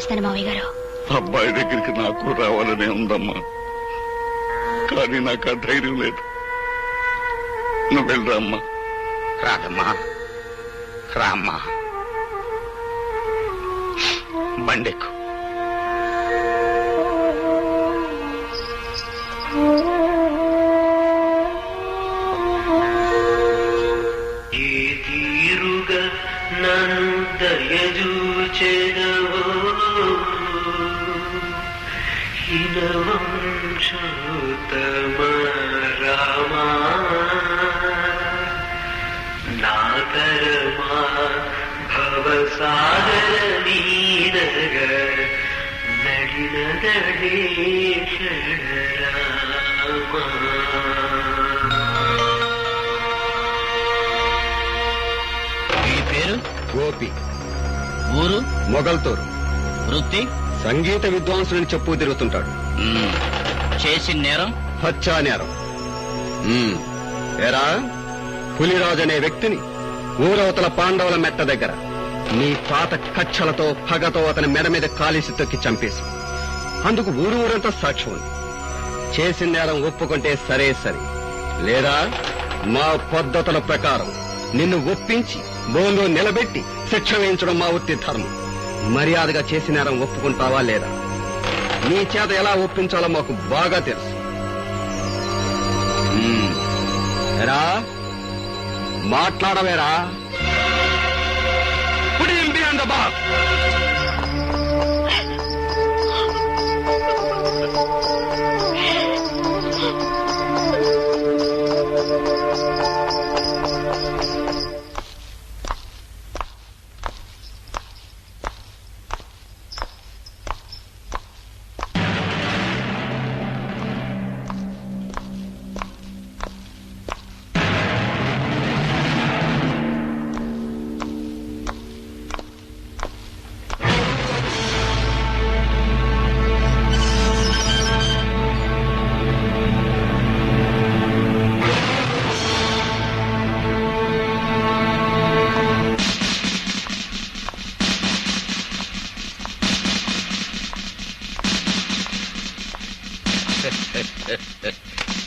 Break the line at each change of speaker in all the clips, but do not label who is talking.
వస్తాను మావయ్య గారు.
అబ్బాయి దగ్గరికి నాకు రావాలనే ఉందమ్మా, కానీ నాకు ఆ ధైర్యం లేదు. నువ్వు వెళ్ళరా అమ్మా.
రాదమ్మా, రామ్మా, బండెక్కు.
ఏ తీరుగా నన్ను దయచూచెదవో హినవంశోత్తమ రామా, నాతరమా భవసాగర నీరగ నడినదడే రామా.
గోపి,
ఊరు
మొగల్తూరు.
వృత్తి
సంగీత విద్వాంసులని చెప్పు తిరుగుతుంటాడు.
చేసిన నేరం
హత్యా నేరం. ఎరా, పులిరాజు అనే వ్యక్తిని ఊరవతల పాండవుల మెట్ట దగ్గర నీ పాత కచ్చలతో పగతో అతని మెడ మీద కాలిసి తొక్కి చంపేసి, అందుకు ఊరంతా సాక్ష్యం ఉంది. చేసిన నేరం ఒప్పుకుంటే సరే సరే, లేదా మా పద్ధతుల ప్రకారం నిన్ను ఒప్పించి బోన్లో నిలబెట్టి శిక్ష వేయించడం మా వృత్తి ధర్మం. మర్యాదగా చేసిన నేరం ఒప్పుకుంటావా లేదా? నీ చేత ఎలా ఒప్పించాలో మాకు బాగా తెలుసు. ఎరా, మాట్లాడవేరా? Put him behind the bar.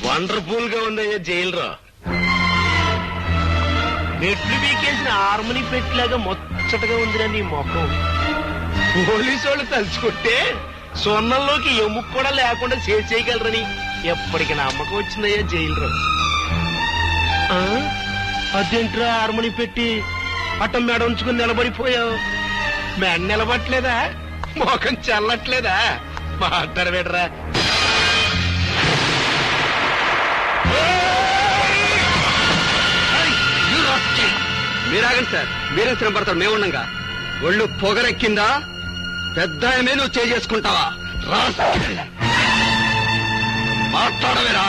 Wonderful గా ఉందయ్యా జైలురా. మెట్లు వీకేసిన హార్మోని పెట్టిలాగా ముచ్చటగా ఉందిరా నీ ముఖం. పోలీసు వాళ్ళు తలుచుకుంటే సొన్నంలోకి ఎముక కూడా లేకుండా చేయగలరని ఎప్పటికి నమ్మకం వచ్చిందయ్యా జైలురా. అదేంట్రా హార్మోని పెట్టి పట్టం మేడ ఉంచుకుని నిలబడిపోయావు? మేడ నిలబట్లేదా? ముఖం చల్లట్లేదా? మాట్లాడు పెట్టరా.
మీరాగండి సార్, మీరేం శ్రమ పడతారు? మేముండగా ఒళ్ళు పొగరెక్కిందా? పెద్ద నువ్వు చేసుకుంటావా? మాట్లాడవేరా?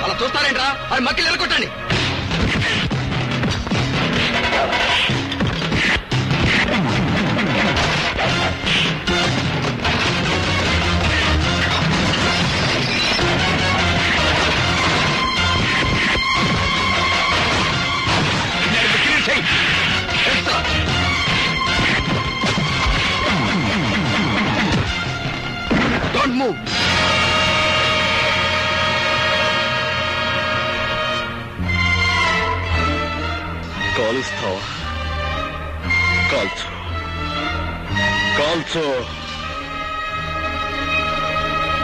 అలా చూస్తారేంట్రా? అది మక్కి నిలకొట్టండి. Don't move.
కాలుస్తావా? కాల్చు, కాల్చు,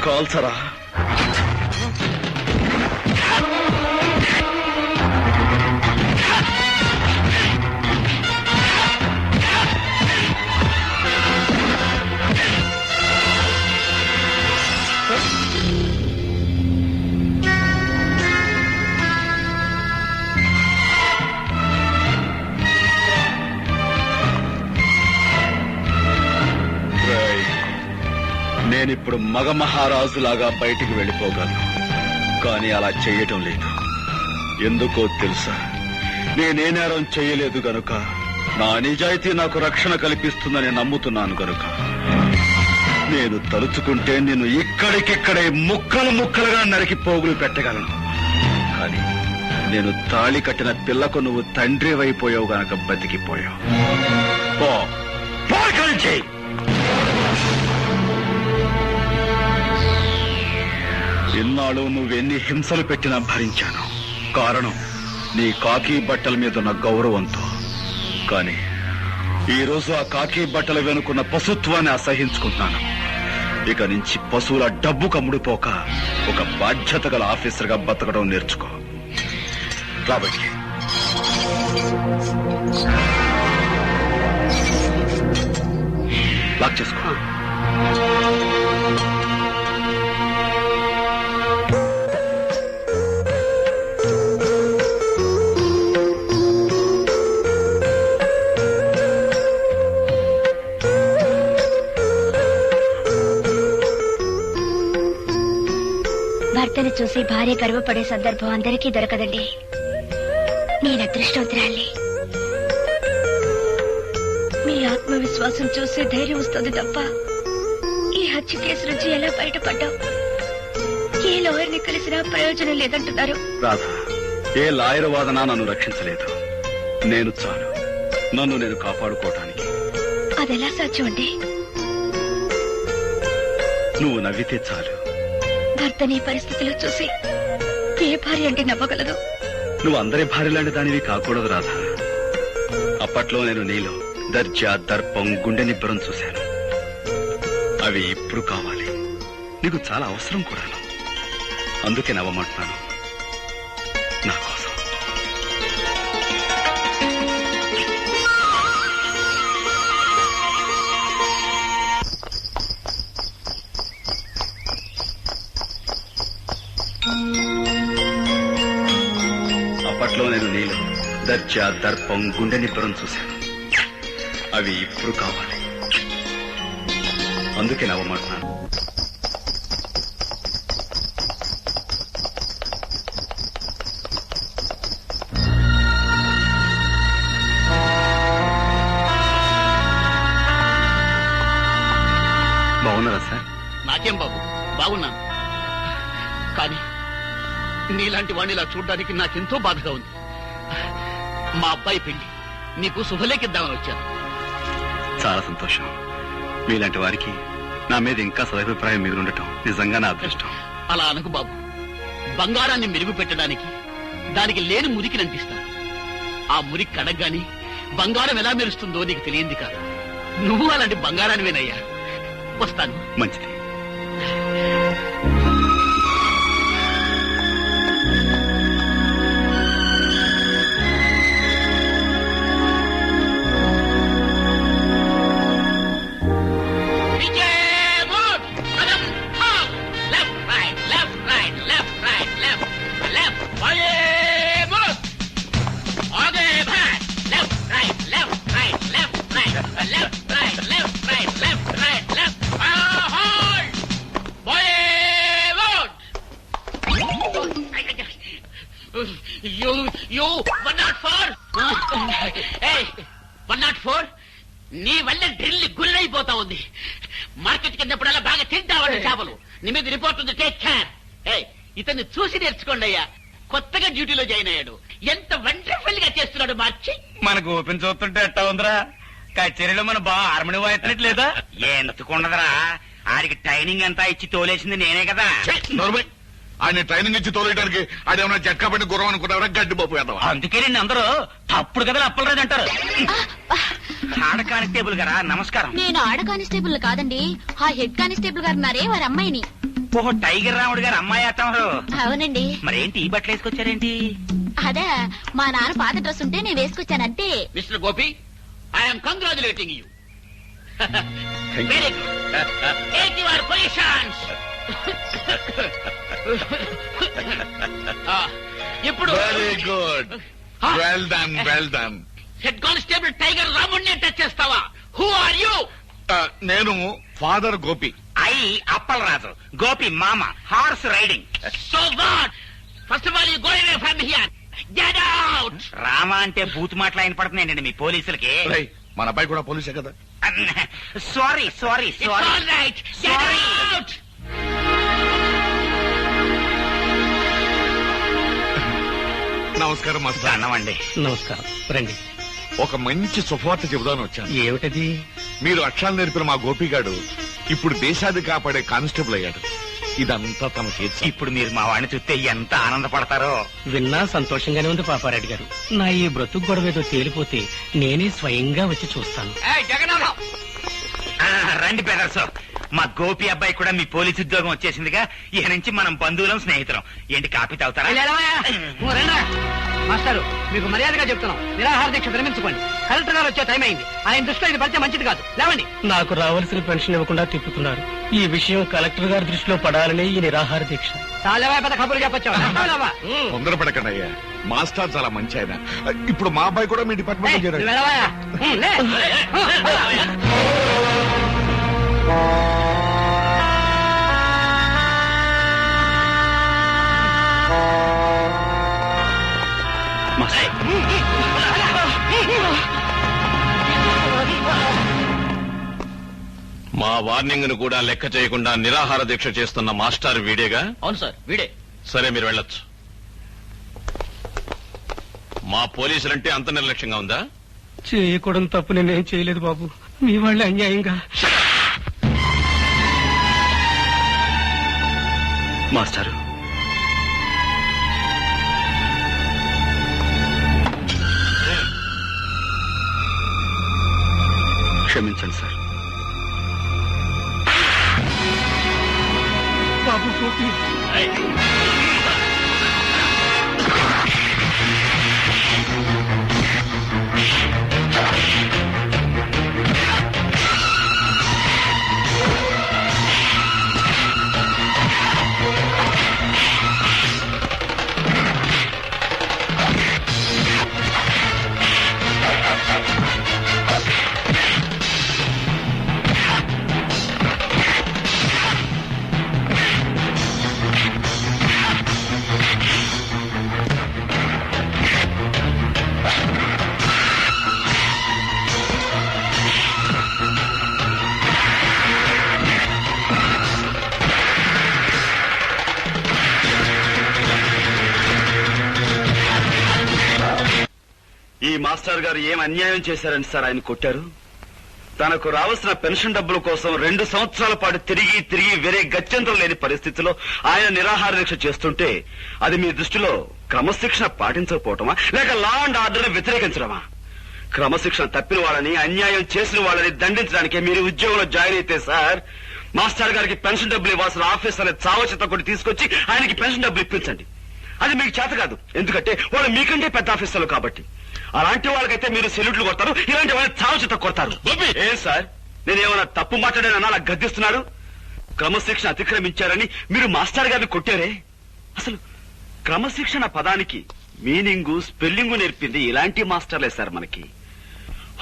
కాల్చరా. నేనిప్పుడు మగ మహారాజులాగా బయటికి వెళ్ళిపోగలను, కానీ అలా చెయ్యటం లేదు. ఎందుకో తెలుసా? నేనే నేరం చెయ్యలేదు గనుక, నా నిజాయితీ నాకు రక్షణ కల్పిస్తుందని నమ్ముతున్నాను గనుక నేను తలుచుకుంటే నిన్ను ఇక్కడికిక్కడే ముక్కలు ముక్కలుగా నరికి పోగులు పెట్టగలను. కానీ నేను తాళి కట్టిన పిల్లకు నువ్వు తండ్రి అయిపోయావు గనక బతికిపోయావు. పో పో ఇక్కడి నుంచి. ఇన్నాళ్ళు నువ్వెన్ని హింసలు పెట్టినా భరించాను. కారణం నీ కాకి బట్టల మీద ఉన్న గౌరవంతో. కానీ ఈ రోజు ఆ కాకి బట్టల వెనుకున్న పశుత్వాన్ని అసహించుకుంటున్నాను. ఇక నుంచి పశువుల డబ్బు కమ్ముడుపోక ఒక బాధ్యత గల ఆఫీసర్గా బతకడం నేర్చుకో. కాబట్టి లాక్ చేసుకో.
భర్తను చూసి భార్య గర్వపడే సందర్భం అందరికీ దొరకదండి. నేను అదృష్టవంతురాల్ని. మీ ఆత్మవిశ్వాసం చూసి ధైర్యం వస్తుంది తప్ప ఈ హత్య కేసు నుంచి ఎలా బయటపడ్డావు? ఏ లాయర్ని కలిసినా ప్రయోజనం లేదంటున్నారు.
రాధా, ఏ లాయర్ వాదన నన్ను రక్షించలేదు. నేను చాలు నన్ను నేను కాపాడుకోవటానికి.
అదెలా సాధ్యం అండి?
నువ్వు నవ్వితే చాలు.
భర్తని పరిస్థితిలో చూసి ఏ భార్య అంటే నవ్వగలదు?
నువ్వు అందరి భార్యలాంటి దానివి కాకూడదు రాధా. అప్పట్లో నేను నీలో దర్జా, దర్పం, గుండె నిబ్బరం చూశాను. అవి ఇప్పుడు కావాలి. నీకు చాలా అవసరం కూడాను. అందుకే నవ్వమంటున్నాను నా కోసం. అప్పట్లో నేను నీలో దర్జా, దర్పం, గుండె నిబ్బరం చూశాను. అవి ఇప్పుడు కావాలి. అందుకే నవ్వమంటున్నాను. బాగున్నారా సార్?
నాకేం బాబు, బాగున్నాను. కానీ నీలాంటి వాడిని ఇలా చూడ్డానికి నాకెంతో బాధగా ఉంది. మా అబ్బాయి పెళ్లి నీకు శుభలేఖిద్దామని వచ్చాను.
చాలా సంతోషం. మీలాంటి వారికి నా మీద ఇంకా సదభిప్రాయం మిగులుండటం నిజంగా నా అదృష్టం.
అలా అనకు బాబు. బంగారాన్ని మెరుగు పెట్టడానికి దానికి లేని మురికి నంటిస్తాను. ఆ మురికి కడగ్గాని బంగారం ఎలా మెరుస్తుందో నీకు తెలియంది కాదు. నువ్వు అలాంటి బంగారానివేనయ్యా. వస్తాను.
మంచిది.
You 104. Hey, 104. నీ వల్ల డ్రిల్ గుల్లైపోతా ఉంది. మార్కెట్ కిందప్పుడల్లా బాగా తింటావాడు చేపలు. నీ మీద రిపోర్ట్ ఉంది. Take care. ఇతన్ని చూసి నేర్చుకోండి అయ్యా. కొత్తగా డ్యూటీలో జాయిన్ అయ్యాడు. ఎంత వండర్ఫుల్ గా చేస్తున్నాడు మార్చి.
మనకు ఓపెన్ చూస్తుంటే ఎట్టా ఉందిరా? కచేరీలో మన బాగా హార్మోని వాయిస్తున్నట్లేదా? ఎందుకుండదురా, ఆడికి ట్రైనింగ్ అంతా ఇచ్చి తోలేసింది నేనే కదా.
ఆయన ట్రైనింగ్ ఇచ్చి తోలేయడానికి ఆడేమన్నా జట్కా పట్టి గుర్రం అనుకుంటారా? గడ్డి పప్పు వేద్దాం.
అందుకే నేను అందరూ తప్పుడు కదా అప్పలరాదు అంటారు. ఆడ కానిస్టేబుల్ గారా, నమస్కారం.
నేను ఆడ కానిస్టేబుల్ కాదండి, ఆ హెడ్ కానిస్టేబుల్ గారు ఉన్నారే వారి అమ్మాయిని.
ఓహో, టైగర్ రాముడు గారు అమ్మాయి అత్తమారు.
అవునండి.
మరేంటి ఈ బట్టలు వేసుకొచ్చారేంటి?
అదే మా నాన్న పాత డ్రెస్ ఉంటే నేను వేసుకొచ్చానంటే.
Mister Gopi, I'm congratulating you. Very good. Take your positions. ఇప్పుడు
very good. Well done, well done.
Head constable tiger రాముడిని టచ్ చేస్తావా? Who are you?
నేను ఫాదర్ గోపి.
అప్పలరాజు. గోపి మామ. Horse riding.
So what? First of all you go away from here. Get out.
Rama అంటే బూత్ మాటలు ఆయన పడుతున్నాయండి మీ పోలీసులకి.
మన అబ్బాయి కూడా పోలీసే కదా.
Sorry sorry sorry.
All right, get out.
నమస్కారం మాస్టర్.
అన్నమండి.
నమస్కారం, రండి.
ఒక మంచి శుభవార్త చెబుదాను వచ్చాను.
ఏమిటది?
మీరు అక్షరాలు నేర్పిన మా గోపిగాడు ఇప్పుడు దేశాది కాపాడే కానిస్టేబుల్ అయ్యాడు. ఇదంతా తన చేతి.
ఇప్పుడు మీరు మా వాడిని చూస్తే ఎంత ఆనందపడతారో.
విన్నా సంతోషంగానే ఉంది పాపారెడ్డి గారు. నా ఈ బ్రతుకు గొడవ ఏదో తేలిపోతే నేనే స్వయంగా వచ్చి చూస్తాను.
రండి బ్రదర్స్, మా గోపి అబ్బాయి కూడా మీ పోలీసు ఉద్యోగం వచ్చేసిందిగా. ఇక నుంచి మనం బంధువులం, స్నేహితులం. ఏంటి కాపీ తాగుతారా?
మాస్టారు, మీకు మర్యాదగా చెప్తున్నాం, నిరాహార దీక్ష విరమించుకోండి. కలెక్టర్ గారు వచ్చే టైం అయింది. ఆయన దృష్టిలో ఇది పడితే మంచిది కాదు. లేవండి.
నాకు రావాల్సిన పెన్షన్ ఇవ్వకుండా తిప్పుతున్నారు. ఈ విషయం కలెక్టర్ గారి దృష్టిలో పడాలని ఈ నిరాహార దీక్ష.
చాలా పెద్ద కబుర్లు చెప్పొచ్చావా?
తొందరపడకండి అయ్యా, మాస్టర్ చాలా మంచి ఆయన. ఇప్పుడు మా అబ్బాయి కూడా మీ డిపార్ట్మెంట్ లో చేరాడు.
మా వార్నింగ్ ను కూడా లెక్క చేయకుండా నిరాహార దీక్ష చేస్తున్న మాస్టర్ వీడేగా?
అవును సార్, వీడే.
సరే, మీరు వెళ్ళొచ్చు. మా పోలీసులంటే అంత నిర్లక్ష్యంగా ఉందా?
చేయకూడదు తప్పు నేనేం చేయలేదు బాబు. మీ వాళ్ళే అన్యాయంగా.
మాస్టారు, క్షమించండి సార్.
బాబు గోపి,
ఈ మాస్టర్ గారు ఏం అన్యాయం చేశారని సార్ ఆయన కొట్టారు? తనకు రావాల్సిన పెన్షన్ డబ్బుల కోసం 2 సంవత్సరాల పాటు తిరిగి తిరిగి వేరే గత్యంతరం లేని పరిస్థితిలో ఆయన నిరాహార దీక్ష చేస్తుంటే అది మీ దృష్టిలో క్రమశిక్షణ పాటించకపోవటమా, లేక లా అండ్ ఆర్డర్ వ్యతిరేకించడమా? క్రమశిక్షణ తప్పిన వాళ్ళని, అన్యాయం చేసిన వాళ్ళని దండించడానికే మీరు ఉద్యోగంలో జాయిన్ అయితే సార్, మాస్టర్ గారికి పెన్షన్ డబ్బులు ఇవ్వాల్సిన ఆఫీసర్ చావచిత్త కొట్టి తీసుకొచ్చి ఆయనకి పెన్షన్ డబ్బులు ఇప్పించండి. అది మీకు చేత కాదు, ఎందుకంటే వాళ్ళు మీకంటే పెద్ద ఆఫీసర్లు కాబట్టి. అలాంటి వాళ్ళకైతే మీరు సెల్యూట్లు కొడతారు, ఇలాంటి వాళ్ళని చావచిత్త కొడతారు. ఏం సార్, నేనేమన్నా తప్పు మాట్లాడానన్నా అలా గద్దిస్తున్నారు? క్రమశిక్షణ అతిక్రమించారని మీరు మాస్టర్ గారిని కొట్టారే. అసలు క్రమశిక్షణ పదానికి మీనింగు, స్పెల్లింగు నేర్పింది ఇలాంటి మాస్టర్లే సార్ మనకి.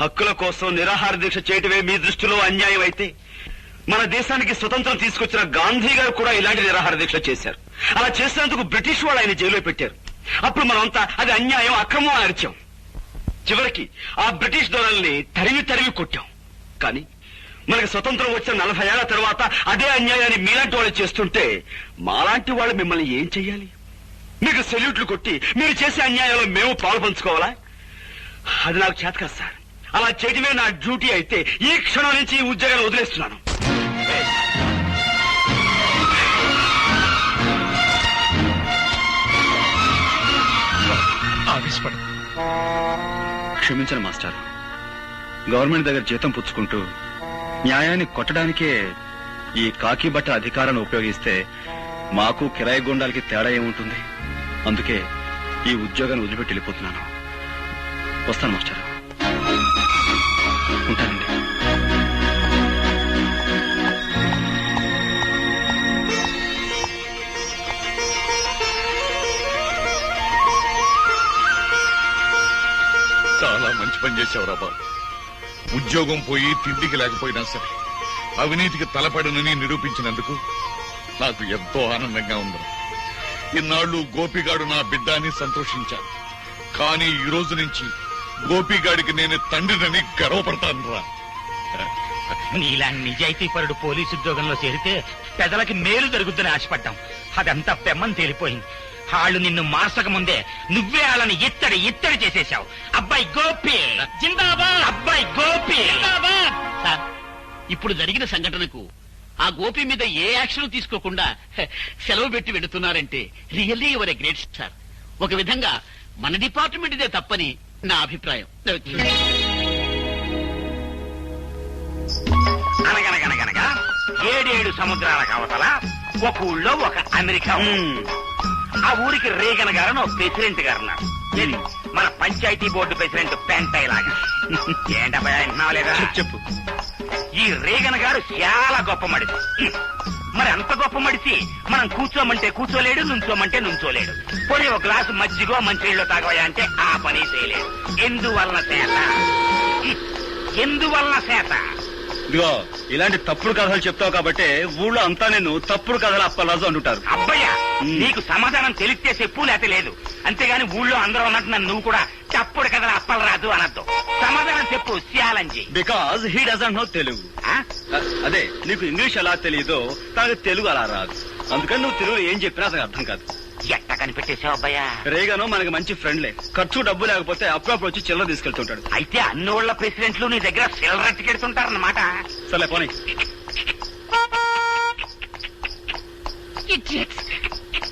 హక్కుల కోసం నిరాహార దీక్ష చేయటమే మీ దృష్టిలో అన్యాయం అయితే మన దేశానికి స్వతంత్రం తీసుకొచ్చిన గాంధీ గారు కూడా ఇలాంటి నిరాహార దీక్ష చేశారు. అలా చేసినందుకు బ్రిటిష్ వాళ్ళు ఆయన జైల్లో పెట్టారు. అప్పుడు మనమంతా అది అన్యాయం, అక్రమం అరిచాం. చివరికి ఆ బ్రిటిష్ దొరల్ని తరిమి తరిమి కొట్టాం. కానీ మనకి స్వతంత్రం వచ్చిన 40 ఏళ్ల తర్వాత అదే అన్యాయాన్ని మీలాంటి వాళ్ళు చేస్తుంటే మాలాంటి వాళ్ళు మిమ్మల్ని ఏం చెయ్యాలి? మీకు సెల్యూట్లు కొట్టి మీరు చేసే అన్యాయంలో మేము పాలు పంచుకోవాలా? అది నాకు చేత కాదు సార్. అలా చేయడమే నా డ్యూటీ అయితే ఈ క్షణం నుంచి ఈ ఉద్యోగాన్ని వదిలేస్తున్నాను. క్షమించను మాస్టర్. గవర్నమెంట్ దగ్గర జీతం పుచ్చుకుంటూ న్యాయాన్ని కొట్టడానికే ఈ కాకి బట్ట అధికారాన్ని ఉపయోగిస్తే మాకు కిరాయి గుండాలకి తేడా ఏముంటుంది? అందుకే ఈ ఉద్యోగాన్ని వదిలిపెట్టి వెళ్ళిపోతున్నాను. వస్తాను మాస్టర్. ఉంటానండి.
చాలా మంచి పని చేశావురా బాబు. ఉద్యోగం పోయి తిండికి లేకపోయినా సరే అవినీతికి తలపడనని నిరూపించినందుకు నాకు ఎంతో ఆనందంగా ఉంది. ఇన్నాళ్లు గోపిగాడు నా బిడ్డ అని సంతోషించాను. కానీ ఈ రోజు నుంచి గోపిగాడికి నేను తండ్రినని గర్వపడతాను రా.
నీలాంటి నిజాయితీ పరుడు పోలీసు ఉద్యోగంలో చేరితే ప్రజలకి మేలు జరుగుతుందని ఆశపడ్డాం. అదంతా పెమ్మని తేలిపోయింది. వాళ్ళు నిన్ను మార్చక ముందే నువ్వే వాళ్ళని ఇత్తడి చేసేశావు. అబ్బాయి గోపి జిందాబాద్, అబ్బాయి గోపి జిందాబాద్.
సార్, ఇప్పుడు జరిగిన సంఘటనకు ఆ గోపి మీద ఏ యాక్షన్ తీసుకోకుండా సెలవు పెట్టి వెళుతున్నారంటే really your a great sir. ఒక విధంగా మన డిపార్ట్మెంట్ ఇదే తప్పని నా అభిప్రాయం.
అనగనగనగనగా 7 సముద్రాలకు అవతల ఒక ఊళ్ళో ఒక అమెరికా. ఆ ఊరికి రేగన్ గారు ఒక ప్రెసిడెంట్ గారు ఉన్నారు. ఏది మన పంచాయతీ బోర్డు ప్రెసిడెంట్ పెంటై లాగా. ఏంటబ్బా విన్నావా లేదా?
చెప్పు.
ఈ రేగన్ గారు చాలా గొప్ప మడిసి. మరి అంత గొప్ప మడిసి మనం కూర్చోమంటే కూర్చోలేడు, నుంచోమంటే నుంచోలేడు. పోనీ ఒక గ్లాసు మజ్జిగో మంచినీళ్ళు తాగవయా అంటే ఆ పని చేయలేడు. ఎందువలన చేత
ఇదిగో ఇలాంటి తప్పుడు కథలు చెప్తావు కాబట్టి ఊళ్ళో అంతా నేను తప్పుడు కథలు అప్పలరాజు అంటుంటారు.
అబ్బయ్యా, నీకు సమాధానం తెలిస్తే చెప్పు, లేకపోతే లేదు. అంతేగాని ఊళ్ళో అందరూ అన్నట్టు నన్ను నువ్వు కూడా తప్పుడు కథలు అప్పలరాదు అనద్దు. సమాధానం చెప్పు challenge.
Because he doesn't know Telugu. అదే నీకు ఇంగ్లీష్ ఎలా తెలియదో తనకు తెలుగు అలా రాదు. అందుకని నువ్వు తెలుగులో ఏం చెప్పినా అసలు అర్థం కాదు.
ఎట్ట కనిపెట్టేశావు అబ్బాయ్యా?
రేగను మనకి మంచి ఫ్రెండ్లే. ఖర్చు డబ్బు లేకపోతే అప్పుడప్పుడు వచ్చి చిల్లర తీసుకెళ్తుంటాడు.
అయితే అన్ని ఊళ్ళ ప్రెసిడెంట్లు నీ దగ్గర చిల్లరట్టుకెడుతుంటారన్నమాట.
సరే పోనీ.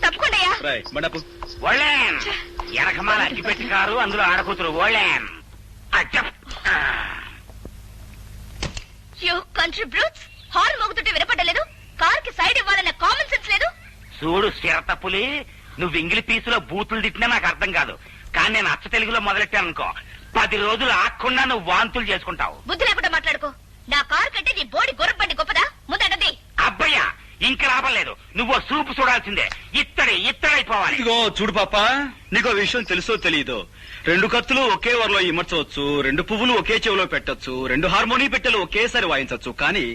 తప్పకుండా
బండపు
ఓళ్ళేన్ ఎనకమాల అగ్గిపెట్టి కారు, అందులో ఆడకూతురు ఓళ్ళేన్.
కంట్రీ బ్రూట్స్, హార్న్ మోగుతుంటే వినపడలేదు. కార్ కి సైడ్ ఇవ్వాలన్న కామన్ సెన్స్ లేదు.
చూడు చిరతపులి, నువ్వు ఇంగిలి పీసులో బూతులు తిట్టినా నాకు అర్థం కాదు. కానీ నేను అచ్చ తెలుగులో మొదలెట్టాననుకో, 10 రోజులు ఆకుండా నువ్వు వాంతులు చేసుకుంటావు.
బుద్ధి లేకుండా మాట్లాడుకో. నా కారు కంటే నీ బోడి గొర్రెబండి గొప్పదా? ముందన్నది.
అబ్బయ్యా, ఇంక లాభం లేదు. నువ్వు సూపు చూడాల్సిందే. ఇత్తడైపోవాలి.
ఇదిగో చూడు పాప, నీకో విషయం తెలుసో తెలియదో, 2 కత్తులు ఒకే వరలో ఇమర్చవచ్చు, 2 పువ్వులు ఒకే చెవిలో పెట్టొచ్చు, 2 హార్మోనీ పెట్టెలు ఒకేసారి వాయించవచ్చు. కానీ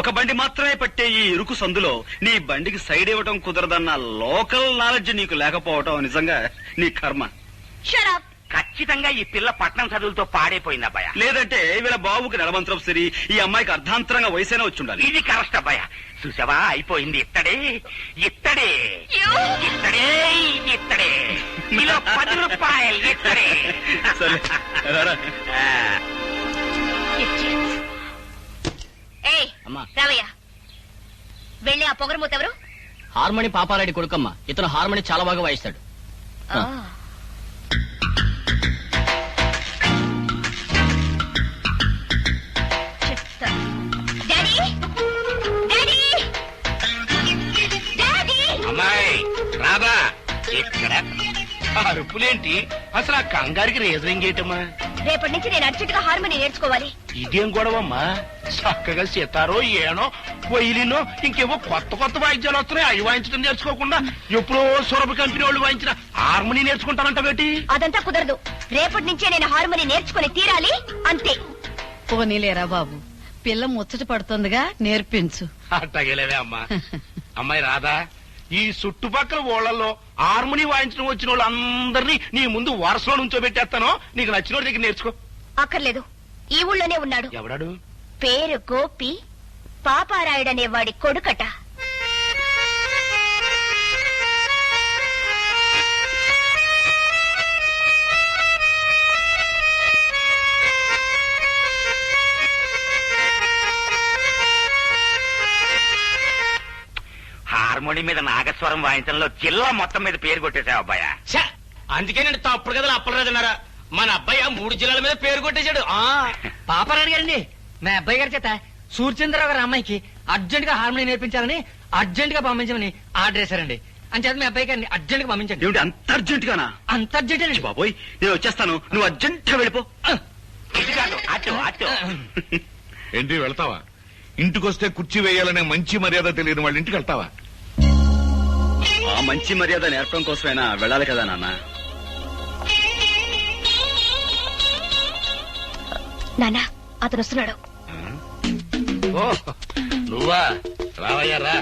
ఒక బండి మాత్రమే పట్టే ఈ ఇరుకు సందులో నీ బండికి సైడ్ ఇవ్వటం కుదరదన్న లోకల్ నాలెడ్జ్ నీకు లేకపోవటం నిజంగా నీ కర్మ.
ఖచ్చితంగా ఈ పిల్ల పట్నం చదువులతో పాడైపోయింది అబ్బాయ.
లేదంటే వీళ్ళ బాబుకి నెలవంతరం సరి, ఈ అమ్మాయికి అర్ధాంతరంగా వయసైనా వచ్చి ఉండాలి.
ఇది కరెక్ట్ అబ్బాయ. చూసావా, అయిపోయింది. ఇత్తడే కిలో 10 రూపాయలు. ఇత్తడే.
సరే
రావయ్య, వెళ్ళి ఆ పొగరమూత ఎవరు?
హార్మోని పాపారెడ్డి కొడుకమ్మ. ఇతను హార్మోని చాలా బాగా వాయిస్తాడు.
అమ్మాయి రాదా ఇక్కడ? అరుపులేంటి? అసలు ఆ కంగారికి రీజనింగ్ ఏంటమ్మా?
రేపటి నుంచి నేను అర్జెంట్ గా హార్మోని నేర్చుకోవాలి.
ఇదేం గొడవమ్మా? చక్కగా సితారో, ఏనో, పొయ్యిలినో, ఇంకేవో కొత్త వాయిద్యాలు వస్తున్నాయి. అవి వాయించడం నేర్చుకోకుండా ఎప్పుడో సొరబ కంపెనీ వాళ్ళు వాయించిన హార్మోని నేర్చుకుంటానంటవేటి?
అదంతా కుదరదు. రేపటి నుంచే నేను హార్మోని నేర్చుకుని తీరాలి, అంతే.
పోనీలేరా బాబు, పిల్ల ముచ్చట పడుతుందిగా, నేర్పించు.
అట్టగలేవే అమ్మా. అమ్మాయి రాదా, ఈ చుట్టుపక్కల ఊళ్ళల్లో హార్మోని వాయించడం వచ్చిన వాళ్ళు అందరినీ నీ ముందు వరుసలో నుంచోబెట్టేస్తాను. నీకు నచ్చిన దగ్గర నేర్చుకో.
అక్కర్లేదు, ఈ ఊళ్ళోనే ఉన్నాడు.
ఎవడాడు?
పేరు గోపి, పాపారాయుడనే వాడి కొడుకట.
హార్మోని మీద నాగస్వరం వాయించడంలో జిల్లా మొత్తం మీద పేరు కొట్టేశావు అబ్బాయ.
అందుకే నేను తప్పుడు కథలు అప్పలరాజన్నారా. మన అబ్బాయి 3 జిల్లాల మీద పేరు కొట్టేశాడు. పాపారాయుడు గారండి, మా అబ్బాయి గారి చేత సూర్యచంద్రరావు గారి అమ్మాయికి అర్జెంట్ గా హార్మోని నేర్పించాలని అర్జెంట్ గా పంపించమని ఆర్డర్ చేశారండి. అంచేత మీ అబ్బాయి గారిని అర్జెంట్ గా పంపించండి.
ఏమిటి అంత అర్జెంట్ గానా?
అంత అర్జెంట్ అండి
బాబోయ్, నేను వచ్చేస్తాను, నువ్వు అర్జెంట్ గా వెళ్ళిపో.
అటు
ఏంటి వెళ్తావా? ఇంటికొస్తే కుర్చీ వేయాలనే మంచి మర్యాద తెలియని వాళ్ళ ఇంటికి వెళ్తావా?
ఆ మంచి మర్యాద నేర్పడం కోసమైనా వెళ్ళాలి కదా నాన్న.
నాన్న, అతను వస్తున్నాడు.
ఓ నువ్వా? రావయ్యా రా.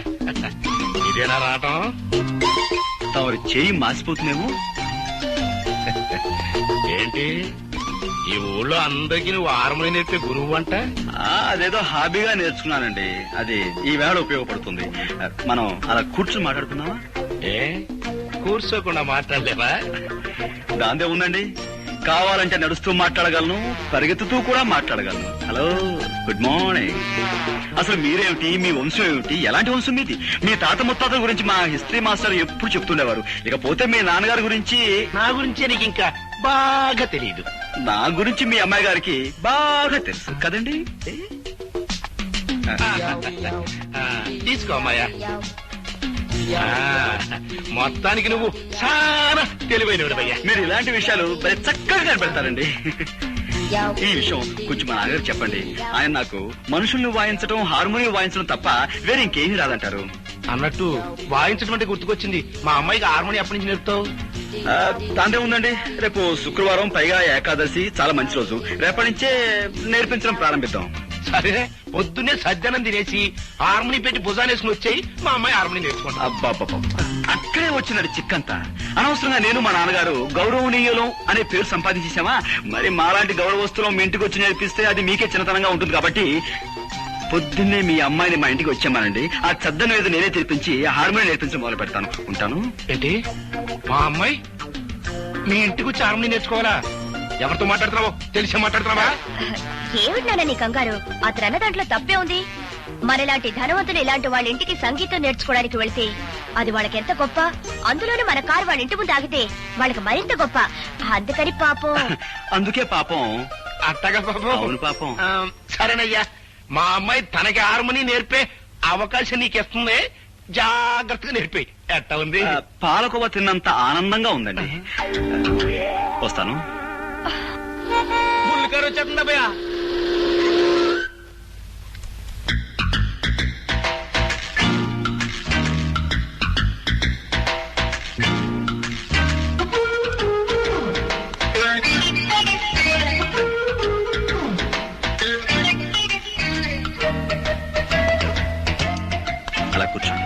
ఇదేనా రావటం?
తమరి చేయి మాసిపోతుందేమో.
ఏంటి ఈ ఊళ్ళో అందరికీ నువ్వు హార్మోని నేర్పే గురువు అంట?
అదేదో హాబీగా నేర్చుకున్నానండి. అది ఈ వేళ ఉపయోగపడుతుంది. మనం అలా కూర్చుని మాట్లాడుకుందామా?
ఏ కూర్చోకుండా మాట్లాడలేవా?
దాందే ఉందండి, కావాలంటే నడుస్తూ మాట్లాడగలను, పరిగెత్తుతూ కూడా మాట్లాడగలను. Hello, good morning. అసలు మీరేమిటి, మీ వంశం ఏమిటి, ఎలాంటి వంశం మీది? మీ తాత ముత్తాతల గురించి మా హిస్టరీ మాస్టర్ ఎప్పుడు చెప్తుండేవారు. ఇకపోతే మీ నాన్నగారి గురించి.
నా గురించి నీకు ఇంకా బాగా తెలియదు.
నా గురించి మీ అమ్మాయి గారికి బాగా తెలుసు కదండి.
తీసుకో అమ్మాయ్యా. మొత్తానికి నువ్వు చాలా తెలివైనవాడివయ్యా.
మీరు ఇలాంటి విషయాలు మరి చక్కగా కనిపెడతారండి. ఈ విషయం కొంచెం మా నాన్నగారు చెప్పండి. ఆయన నాకు మనుషుల్ని వాయించడం, హార్మోనియం వాయించడం తప్ప వేరే ఇంకేమీ రాదంటారు.
అన్నట్టు వాయించడం అంటే గుర్తుకొచ్చింది, మా అమ్మాయికి హార్మోనియం ఎప్పటి నుంచి నేర్పుతావు?
దాందే ఉందండి, రేపు శుక్రవారం, పైగా ఏకాదశి, చాలా మంచి రోజు. రేపటి నుంచే నేర్పించడం ప్రారంభిద్దాం.
సరే, పొద్దున్నే సజ్జనం తినేసి హార్మోని పెట్టి భుజానేసుకుని వచ్చాయి, మా అమ్మాయి హార్మోని నేర్చుకుంటా.
అబ్బాబ్బా, అక్కడే వచ్చిందండి చిక్కంతా. అనవసరంగా నేను మా నాన్నగారు గౌరవనీయులం అనే పేరు సంపాదించేసామా. మరి మాలాంటి గౌరవస్తులం మీ ఇంటికి వచ్చి నేర్పిస్తే అది మీకే చిన్నతనంగా ఉంటుంది. కాబట్టి పొద్దున్నే మీ అమ్మాయిని మా ఇంటికి వచ్చామానండి, ఆ చద్దను ఏదో నేనే తెప్పించి హార్మోనియం నేర్పించడం మొదలు పెడతాను. ఉంటాను.
ఏంటి, మా అమ్మాయి మీ ఇంటికి వచ్చి హార్మోని నేర్చుకోవాలా? ఎవరితో మాట్లాడుతున్నావో తెలిసి మాట్లాడుతున్నావా?
ఏమిటన్నా నీ కంగారు? అతను అన్న దాంట్లో తప్పే ఉంది. మనలాంటి ధనవంతులు ఇలాంటి వాళ్ళ ఇంటికి సంగీతం నేర్చుకోవడానికి వెళ్తే అది వాళ్ళకి ఎంత గొప్ప. అందులోనూ మన కారు వాళ్ళ ఇంటి ముందు ఆగితే వాళ్ళకి మరింత గొప్ప. అందుకని పాపం.
అందుకే పాపం.
అట్టగా పాపం.
అవును పాపం.
సరేనయ్యా, మా అమ్మాయి తనకి హార్మోని నేర్పే అవకాశం నీకిస్తుంది. జాగ్రత్తగా నేర్పే. ఎట్టా ఉంది?
పాలకోవ తిన్నంత ఆనందంగా ఉందండి. వస్తాను.
బుల్లికారు వచ్చేస్తుందా భయ్యా?
అలా కూర్చోండి.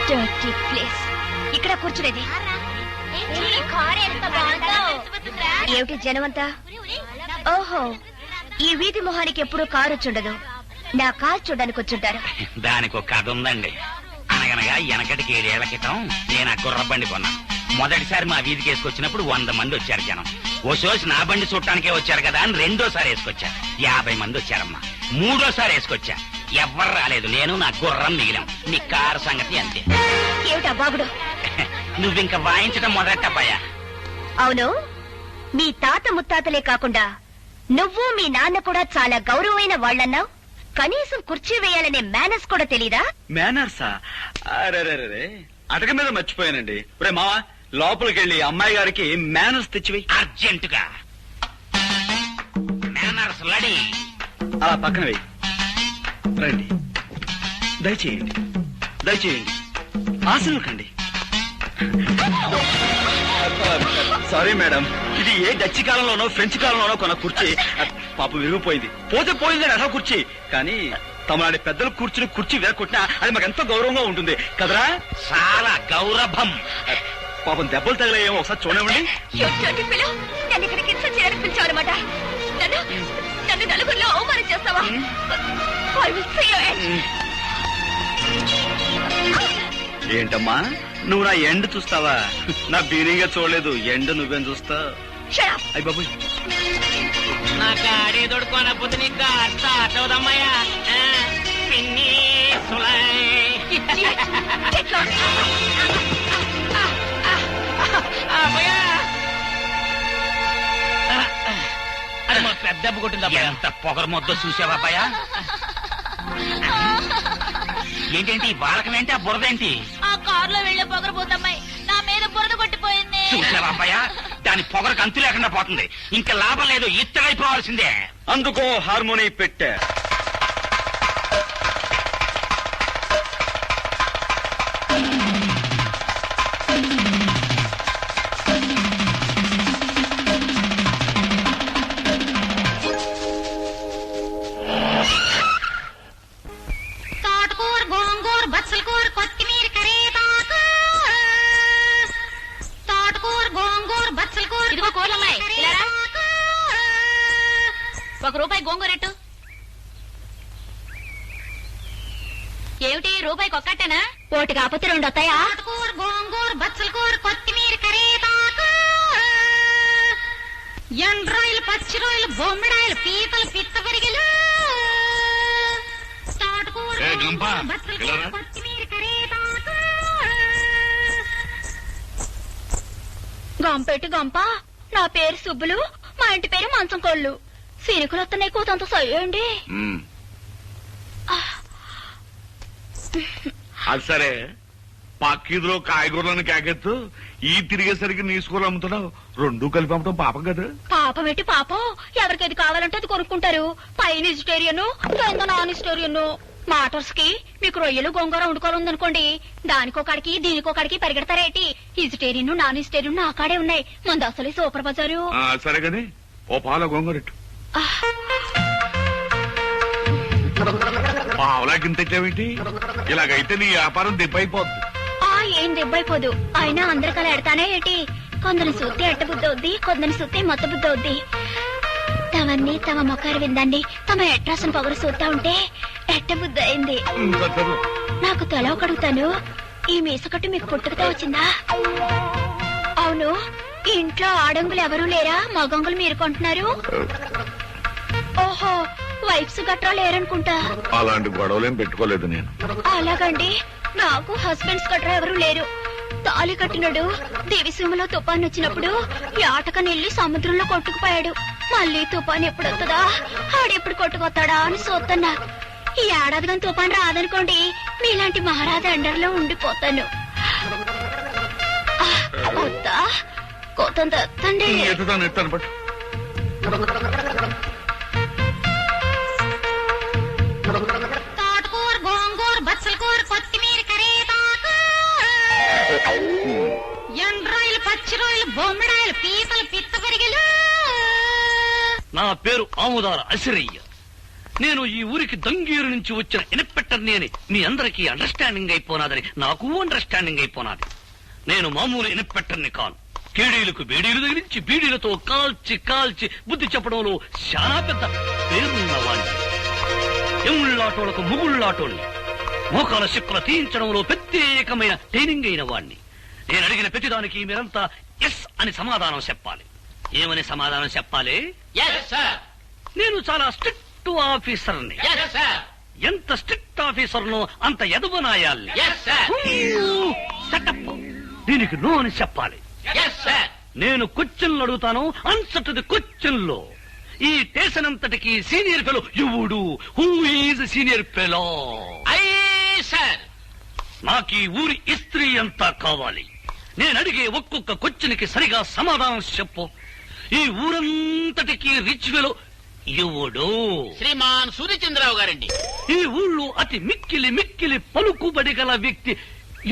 Dirty place. ఇక్కడ కూర్చునేది ఏమిటి జనమంతా? ఓహో, ఈ వీధి మొహానికి ఎప్పుడు కారు వచ్చుండదు. నా కారు చూడడానికి వచ్చుంటారు.
దానికి ఒక కథ ఉందండి. అనగనగా వెనకటికి 7 ఏళ్ల క్రితం నేను ఆ గుర్ర బండి కొన్నాను. మొదటిసారి మా వీధికి వేసుకొచ్చినప్పుడు 100 మంది వచ్చారు జనం. ఓ సోసి నా బండి చూడటానికే వచ్చారు కదా అని రెండోసారి వేసుకొచ్చా. 50 మంది వచ్చారమ్మా. మూడోసారి వేసుకొచ్చా, ఎవ్వరు రాలేదు. నేను నా గుర్రం మిగిలాం. మీ కారు సంగతి అంతే.
ఏమిటా బాబుడు?
నువ్వింక వాయించడం మొదలెట్టపోయా.
అవును, మీ తాత ముత్తాతలే కాకుండా నువ్వు మీ నాన్న కూడా చాలా గౌరవమైన వాళ్ళన్నావు. కనీసం కుర్చీ వేయాలనే మేనర్స్ కూడా తెలీదా?
మేనర్సా? అరే, అటక మీద మర్చిపోయానండి. ఇప్పుడే మావా, లోపలికి వెళ్ళి అమ్మాయి గారికి మేనర్స్ తెచ్చివేయి.
అర్జెంటుగా మేనర్స్ లడి.
అలా పక్కన వెయ్యి. రండి, దయచేయండి, దయచేయండి. ఆశలు కండి. సారీ మేడం, ఇది ఏ డచ్ కాలంలోనో ఫ్రెంచ్ కాలంలోనో కొన్న కుర్చీ. పాపం విరిగిపోయింది. పోతే పోయిందని అసలు కుర్చీ. కానీ తమలాంటి పెద్దలు కూర్చుని కుర్చీ వేరకొట్టినా అది మాకు ఎంతో గౌరవంగా ఉంటుంది కదరా?
చాలా గౌరవం.
పాపం దెబ్బలు తగిలేమో ఒకసారి చూడండి.
నన్ను ఇక్కడికి చేయడానికి పిలిచావన్నమాట. నన్ను నలుగురిలో అవమానం చేస్తావా?
ఏంటమ్మా, నువ్వు నా ఎండ్ చూస్తావా? నా బీనింగా చూడలేదు. ఎండ్ నువ్వేం చూస్తా? అయ్య బాబు,
నా గాడి దొడుకోనపోతే నీ కార్ స్టార్ట్ అవుదమ్మయ్యా. పిన్ని అది మా పెద్ద దెబ్బ కొట్టింది.
ఎంత పొగరు మొద్ద చూసావా అబ్బాయా? ఏంటేంటి బాలకమేంటి, ఆ బురదేంటి?
ఆ కారులో వెళ్లే పొగరబోతమ్మాయి నా మీద బురద కొట్టిపోయింది.
చూసావా అబ్బాయా, దాని పొగరకు అంతు లేకుండా పోతుంది. ఇంకా లాభం లేదు, ఇత్తడైపోవాల్సిందే.
అందుకో హార్మోని పెట్టా.
తోటకూర, గోంగూర, బచ్చల కూర, కొత్తిమీర, కరివేపాకు. తోటకూర, గోంగూర, బచ్చల కూర.
ఇదిగో కోలమ్మాయి, ఇలా రా. ₹1 గోంగూరెట్టు. ఏమిటి
రూపాయికి ఒక్కటేనా?
ఒకటి కాకపోతే 2 వస్తాయా?
తోటకూర గోంగూర బచ్చల కూర కొత్తిమీర కరేపాకు ఎండ్రాయిలు పచ్చి రొయ్యలు బొమ్మడాయిలు పీతలు పిత్త పరిగెలు తోటకూర
ఏ గంప,
బచ్చల
ఇలా
కూర
రా.
కొత్తిమీర కరేపాకు.
గంపెట్టి గంప, నా పేరు సుబ్బులు, మా ఇంటి పేరు మంచం కోళ్ళు. సీనికులు వస్తున్నాయి, కూతంత సయ్యండి.
అది సరే, పక్కీదులో కాయగూరలను కేకెత్తు, ఈ తిరిగేసరికి నీ స్కూల్ అమ్ముతున్నావు. 2 కలిపి అమ్మటం పాపం కదా.
పాపం ఏంటి పాపం, ఎవరికి ఏది కావాలంటే అది కొనుక్కుంటారు. పైన వెజిటేరియన్, కింద నాన్ వెజిటేరియన్. మాటర్స్ కి మీకు రొయ్యలు గోంగూర వండుకోవాలనుకోండి, దానికొకడికి దీనికొకడికి పరిగెడతారేటి. వెజిటేరియన్ నాన్ వెజిటేరియన్ నా కాడే ఉన్నాయి. మంది అసలే సూపర్ బజారు.
సరే గాని ఓ పాల గోంగూరెట్టు. పావులాకింత తెచ్చావేంటి? ఇలాగైతే నీ వ్యాపారం దెబ్బైపోద్ది.
ఏం దెబ్బైపోదు. అయినా అందరికలా ఎడతానే ఏంటి? కొందరిని సుత్తి ఎట్ట బుద్ధి అవుద్ది, కొందరిని సుత్తి మొత్త బుద్ధి అవుద్ది. తమన్ని తమ మొక్కరు విందండి, తమ ఎట్రాసిన పొగరు చూస్తా ఉంటే ఎట్ట బుద్ధి అయింది. నాకు తల కడుగుతాను, ఈ మీసకట్టు మీకు పుట్టుకతో వచ్చిందా? అవును, ఈ ఇంట్లో ఆడంగులు ఎవరూ లేరా? మగంగులు మీరు కొంటున్నారు. ఓహో, వైఫ్స్ గట్రా లేరనుకుంటా.
అలాంటి గొడవలేం పెట్టుకోలేదు నేను.
అలాగండి, నాకు హస్బెండ్స్ గట్రా ఎవరూ లేరు. తాళి కట్టినడు దేవిసీమలో తుఫాన్ వచ్చినప్పుడు యాటకనెళ్లి సముద్రంలో కొట్టుకుపోయాడు. మళ్ళీ తుఫాన్ ఎప్పుడొస్తుందా, ఆడెప్పుడు కొట్టుకొస్తాడా అని చూస్తున్నా. ఈ ఏడాది కానీ తుఫాన్ రాదనుకోండి, మీలాంటి మహారాజా అండర్లో ఉండిపోతాను. వద్దా కోతంత ఎత్తండి.
ఎత్తాను పట్టు.
తోటకూర గోంగూర బచ్చల కూర కొత్తిమీర కరేపాకు ఎండ్రాయిలు పచ్చి రొయ్యలు బొమ్మడాయిలు పీతలు పిత్త పరిగెలు.
నా పేరు ఆముదార అసిరయ్య. నేను ఈ ఊరికి దంగీరు నుంచి వచ్చిన ఇన్స్పెక్టర్ని అని మీ అందరికీ అండర్స్టాండింగ్ అయిపోనాదని నాకు అండర్స్టాండింగ్ అయిపోనాది. నేను మామూలు ఇన్స్పెక్టర్ని కాను. కేడీలకు బేడీలు తగిలించి బీడీలతో కాల్చి కాల్చి బుద్ధి చెప్పడంలో చాలా పెద్ద పేరున్న వాణ్ణి. ఎముళ్లాటోళ్లకు ముగుళ్లాటోళ్ని, మోకాల శిక్కుల తీయించడంలో ప్రత్యేకమైన ట్రైనింగ్ అయిన వాణ్ణి. నేను అడిగిన ప్రతిదానికి మీరంతా ఎస్ అని సమాధానం చెప్పాలి. ఏమని సమాధానం చెప్పాలి? నేను చాలా స్ట్రిక్ట్ ఆఫీసర్ని. ఎంత స్ట్రిక్ట్ ఆఫీసర్నో అంత ఎదవనాయాలి. దీనికి నో అని చెప్పాలి. నేను క్వశ్చన్లు అడుగుతాను, ఆన్సర్ టు ది క్వశ్చన్ లో. ఈ స్టేషన్ అంతటికి సీనియర్ ఫెలో ఎవడు? Who is senior fellow? నాకు ఈ ఊరి ఇస్త్రీ అంతా కావాలి. నేను అడిగే ఒక్కొక్క క్వశ్చన్ కి సరిగా సమాధానం చెప్పు. ఈ ఊరంతటికి రిచ్ ఫెలో ఎవడు?
శ్రీమాన్ సూర్యచంద్రరావు గారండి.
ఈ ఊళ్ళో అతి మిక్కిలి మిక్కిలి పలుకుబడి గల వ్యక్తి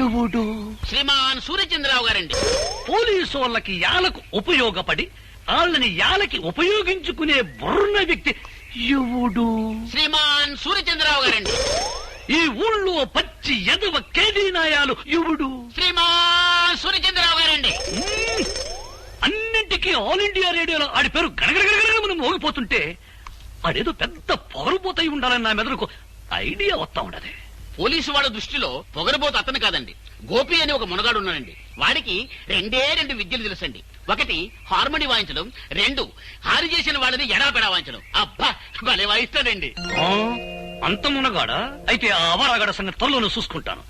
ఎవడు?
శ్రీమాన్ సూర్యచంద్రరావు గారండి.
పోలీసు వాళ్ళకి యాలకు ఉపయోగపడి వాళ్ళని యాలకి ఉపయోగించుకునే బుర్ర వ్యక్తి ఎవడు?
శ్రీమాన్ సూర్యచంద్రరావు గారండి.
ఈ ఊళ్ళో పచ్చి ఎదవ కేదీనాయాలు ఎవడు?
శ్రీమాన్ సూర్యచంద్రరావు గారండి.
అన్నింటికీ ఆల్ ఇండియా రేడియోలో ఆడి పేరు గడగడగడగడ మోగిపోతుంటే ఆడేదో పెద్ద పొగరుపోతాయి ఉండాలని నా మెదడుకు ఐడియా వస్తా ఉండదు.
పోలీసు వాళ్ళ దృష్టిలో పొగరబోతు అతను కాదండి, గోపి అని ఒక మునగాడు ఉన్నాడండి. వాడికి 2 విద్యలు తెలుసండి. 1 హార్మోని వాయించడం, 2 హారి చేసిన వాళ్ళని ఎడాపెడా వాయించడం. అబ్బా భలే వాయిస్తాడండి.
అంత మునగాడా? అయితే ఆ అవరాగడ సంగతి త్వరలోనే చూసుకుంటాను.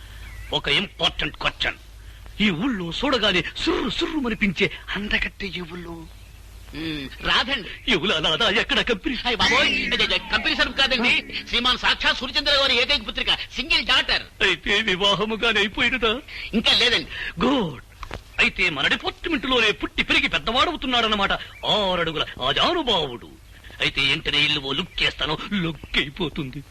ఒక ఇంపార్టెంట్ క్వశ్చన్. ఈ ఊళ్ళో చూడగానే సుర్రు సుర్రు మనిపించే అందగట్టె ఎవళ్ళు?
రాదండి.
ఎవలా నాదా? ఎక్కడ కంపెనీ?
కంపెనీ సరుకు కాదండి, శ్రీమాన్ సాక్షాత్ సూర్యచంద్ర గారి ఏకైక పుత్రిక, సింగిల్ డాటర్.
అయితే వివాహముగానే అయిపోయినదా?
ఇంకా లేదండి.
గుడ్. అయితే మన డిపార్ట్మెంట్ లోనే పుట్టి పెరిగి పెద్దవాడవుతున్నాడన్నమాట. 6 అడుగుల ఆజానుభావుడు. అయితే వెంటనే ఇల్లు లుక్ చేస్తాను, లుక్ అయిపోతుంది.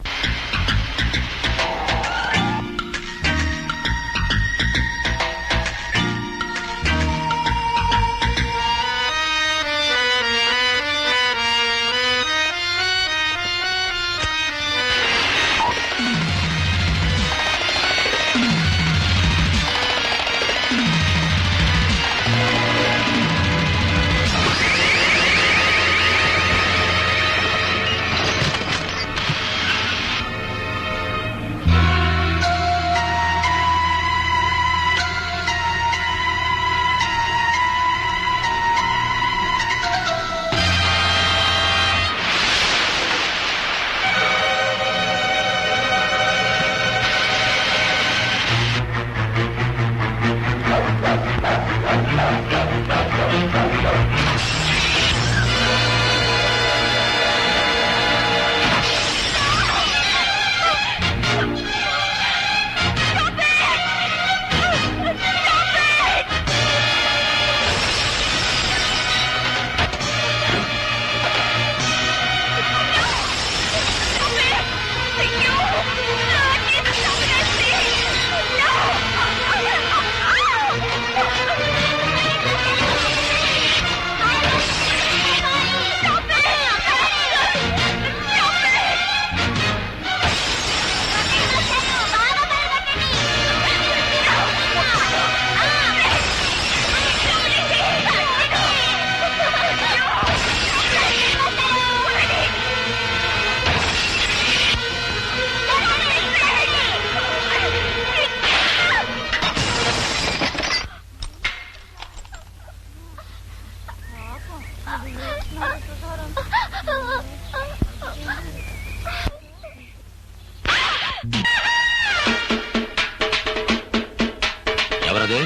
ఎవరది?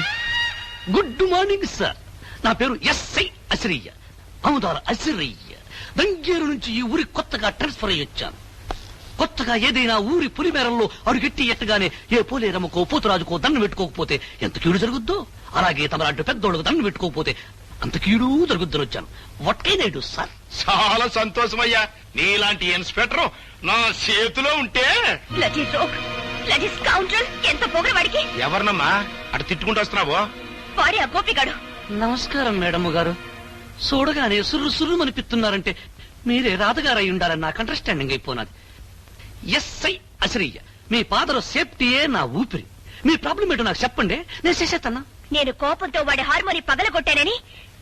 Good morning sir. నా పేరు ఎస్ఐ అసిరయ్య, అముదార అసిరయ్య. దంగేరు నుంచి ఈ ఊరికి కొత్తగా ట్రాన్స్ఫర్ అయ్యి వచ్చాను. కొత్తగా ఏదైనా ఊరి పులిమేరల్లో అడుగెట్టి ఎట్టగానే ఏ పోలేరమ్మకో పోతురాజుకో దండం పెట్టుకోకపోతే ఎంత కీడు జరుగుద్దో, అలాగే తమలాంటి పెద్దోళ్ళకు దండం పెట్టుకోకపోతే అంత కీడు జరుగుద్దని వచ్చాను. What can I do sir?
చాలా సంతోషమయ్యా, నీలాంటి ఇన్స్పెక్టర్ నా చేతిలో ఉంటే.
ఎంత పొగరవాడికి!
ఎవరినమ్మా అటు తిట్టుకుంటూ వస్తున్నావో?
వాడి ఆ గోపిగాడు.
నమస్కారం మేడం గారు. చూడగానే సుర్రు సుర్రు అనిపిస్తున్నారంటే మీరే రాధగారు అయి ఉండాలని నాకు అండర్స్టాండింగ్ అయిపోయినది. ఎస్ఐ అసిరయ్య, మీ ఫాదర్ సేఫ్టీయే నా ఊపిరి. మీ ప్రాబ్లం ఏంటో నాకు చెప్పండి, నేను చేసేస్తాను.
నేను కోపంతో వాడి హార్మోని పగలగొట్టానని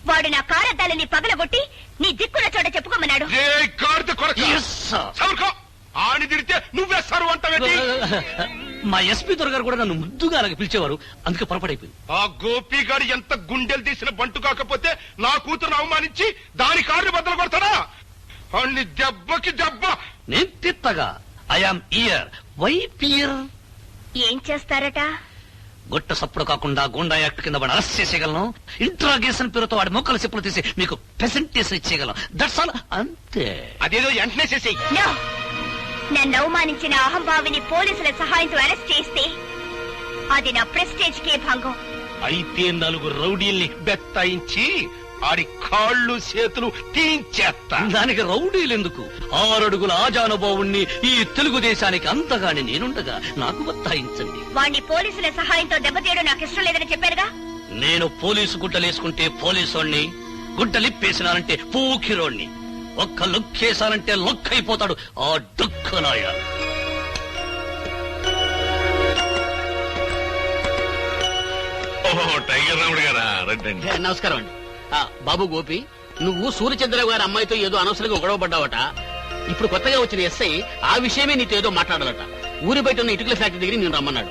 వాడు నా కారద్దాలని పగలగొట్టి నీ దిక్కున్న చోట చెప్పుకోమన్నాడు.
ఆడి తిడితే నువ్వే సరు అంటావేంటి?
మా ఎస్పీ దొరగారు కూడా నన్ను ముద్దుగా అలాగే పిలిచేవారు, అందుకే పొరపడైపోయింది.
ఆ గోపిగాడు ఎంత గుండెలు తీసిన బంటు కాకపోతే నా కూతురు అవమానించి దాని కారుని బద్దలు కొడతాడా? అన్ని దెబ్బకి దెబ్బ
నేను తిత్తగా. I am ear. Why pear?
ఏం చేస్తారట?
గొట్ట సప్పుడు కాకుండా గుండా యాక్ట్ కింద వాడు అరెస్ట్ చేసేయగలను. ఇంట్రాగేషన్ పేరుతో వాడి మొక్కల చెప్పులు తీసి మీకు ప్రెసెంటేషన్ ఇచ్చేయగలను. That's all. అంతే.
అదేదో వెంటనే చేసేయి.
నన్ను అవమానించిన అహంభావిని పోలీసుల సహాయంతో అరెస్ట్ చేస్తే అది నా ప్రెస్టేజ్ కే భంగం.
అయితే 4 రౌడీల్ని బెత్తాయించి ఆడి కాళ్ళు చేతులు తీయించేస్తా.
దానికి రౌడీలు ఎందుకు? 6 అడుగుల ఆజానుభావుణ్ణి ఈ తెలుగుదేశానికి అంతగాని నేనుండగా నాకు బత్తాయించండి.
వాణ్ణి పోలీసుల సహాయంతో దెబ్బతీయడం నాకు ఇష్టం లేదని చెప్పారుగా.
నేను పోలీసు గుడ్డలేసుకుంటే పోలీసోణ్ణి, గుడ్డలిప్పేసినానంటే పూకిరోణ్ణి. ఒక్క లుక్కేసానంటే లొక్కైపోతాడు ఆ దుఃఖనాయ.
టైగర్ రాముడు గారా? రండి.
నమస్కారం అండి. బాబు గోపి, నువ్వు సూర్యచంద్రరావు గారి అమ్మాయితో ఏదో అనవసరంగా గొడవ పడ్డావట. ఇప్పుడు కొత్తగా వచ్చిన ఎస్ఐ ఆ విషయమే నీతో ఏదో మాట్లాడాలట. ఊరి బయట ఉన్న ఇటుకల ఫ్యాక్టరీ దగ్గర నేను రమ్మన్నాడు.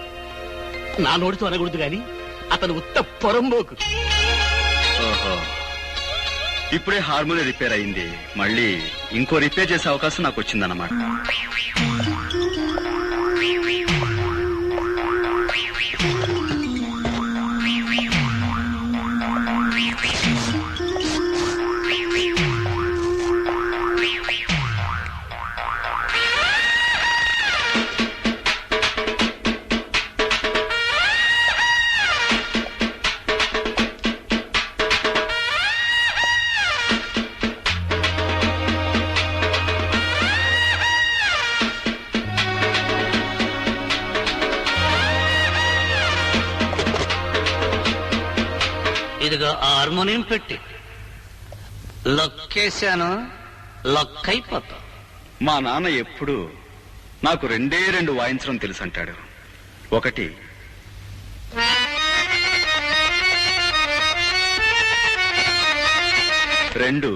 నా నోటితో అనకూడదు గాని అతను ఉత్త పొరంబోకు.
ఇప్పుడే హార్మోని రిపేర్ అయింది, మళ్ళీ ఇంకో రిపేర్ చేసే అవకాశం నాకు వచ్చిందన్నమాట.
ఇదిగో హార్మోనియం పెట్టి లొక్కేశాను, లొక్కైపోతా.
మా నాన్న ఎప్పుడు నాకు 2 వాయించడం తెలుసు అంటాడు. ఒకటి రెండు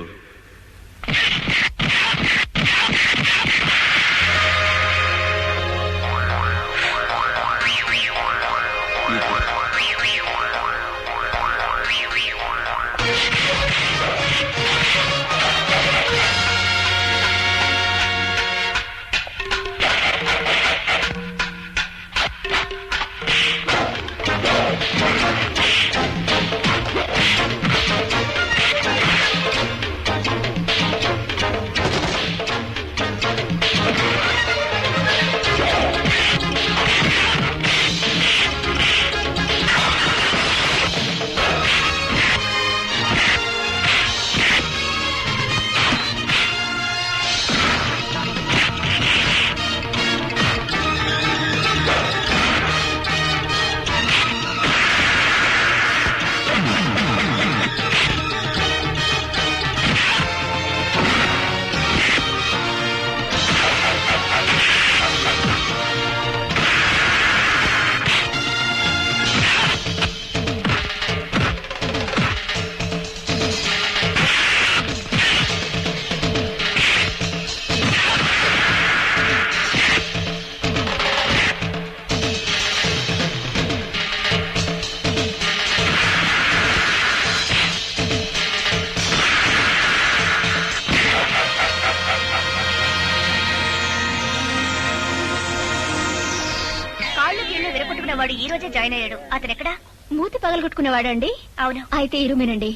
వాడు ఈ రోజే జాయిన్ అయ్యాడు. అతను ఎక్కడా? మూతి పగలగొట్టుకునేవాడు అండి. అవును. అయితే ఈ రూమేనండి.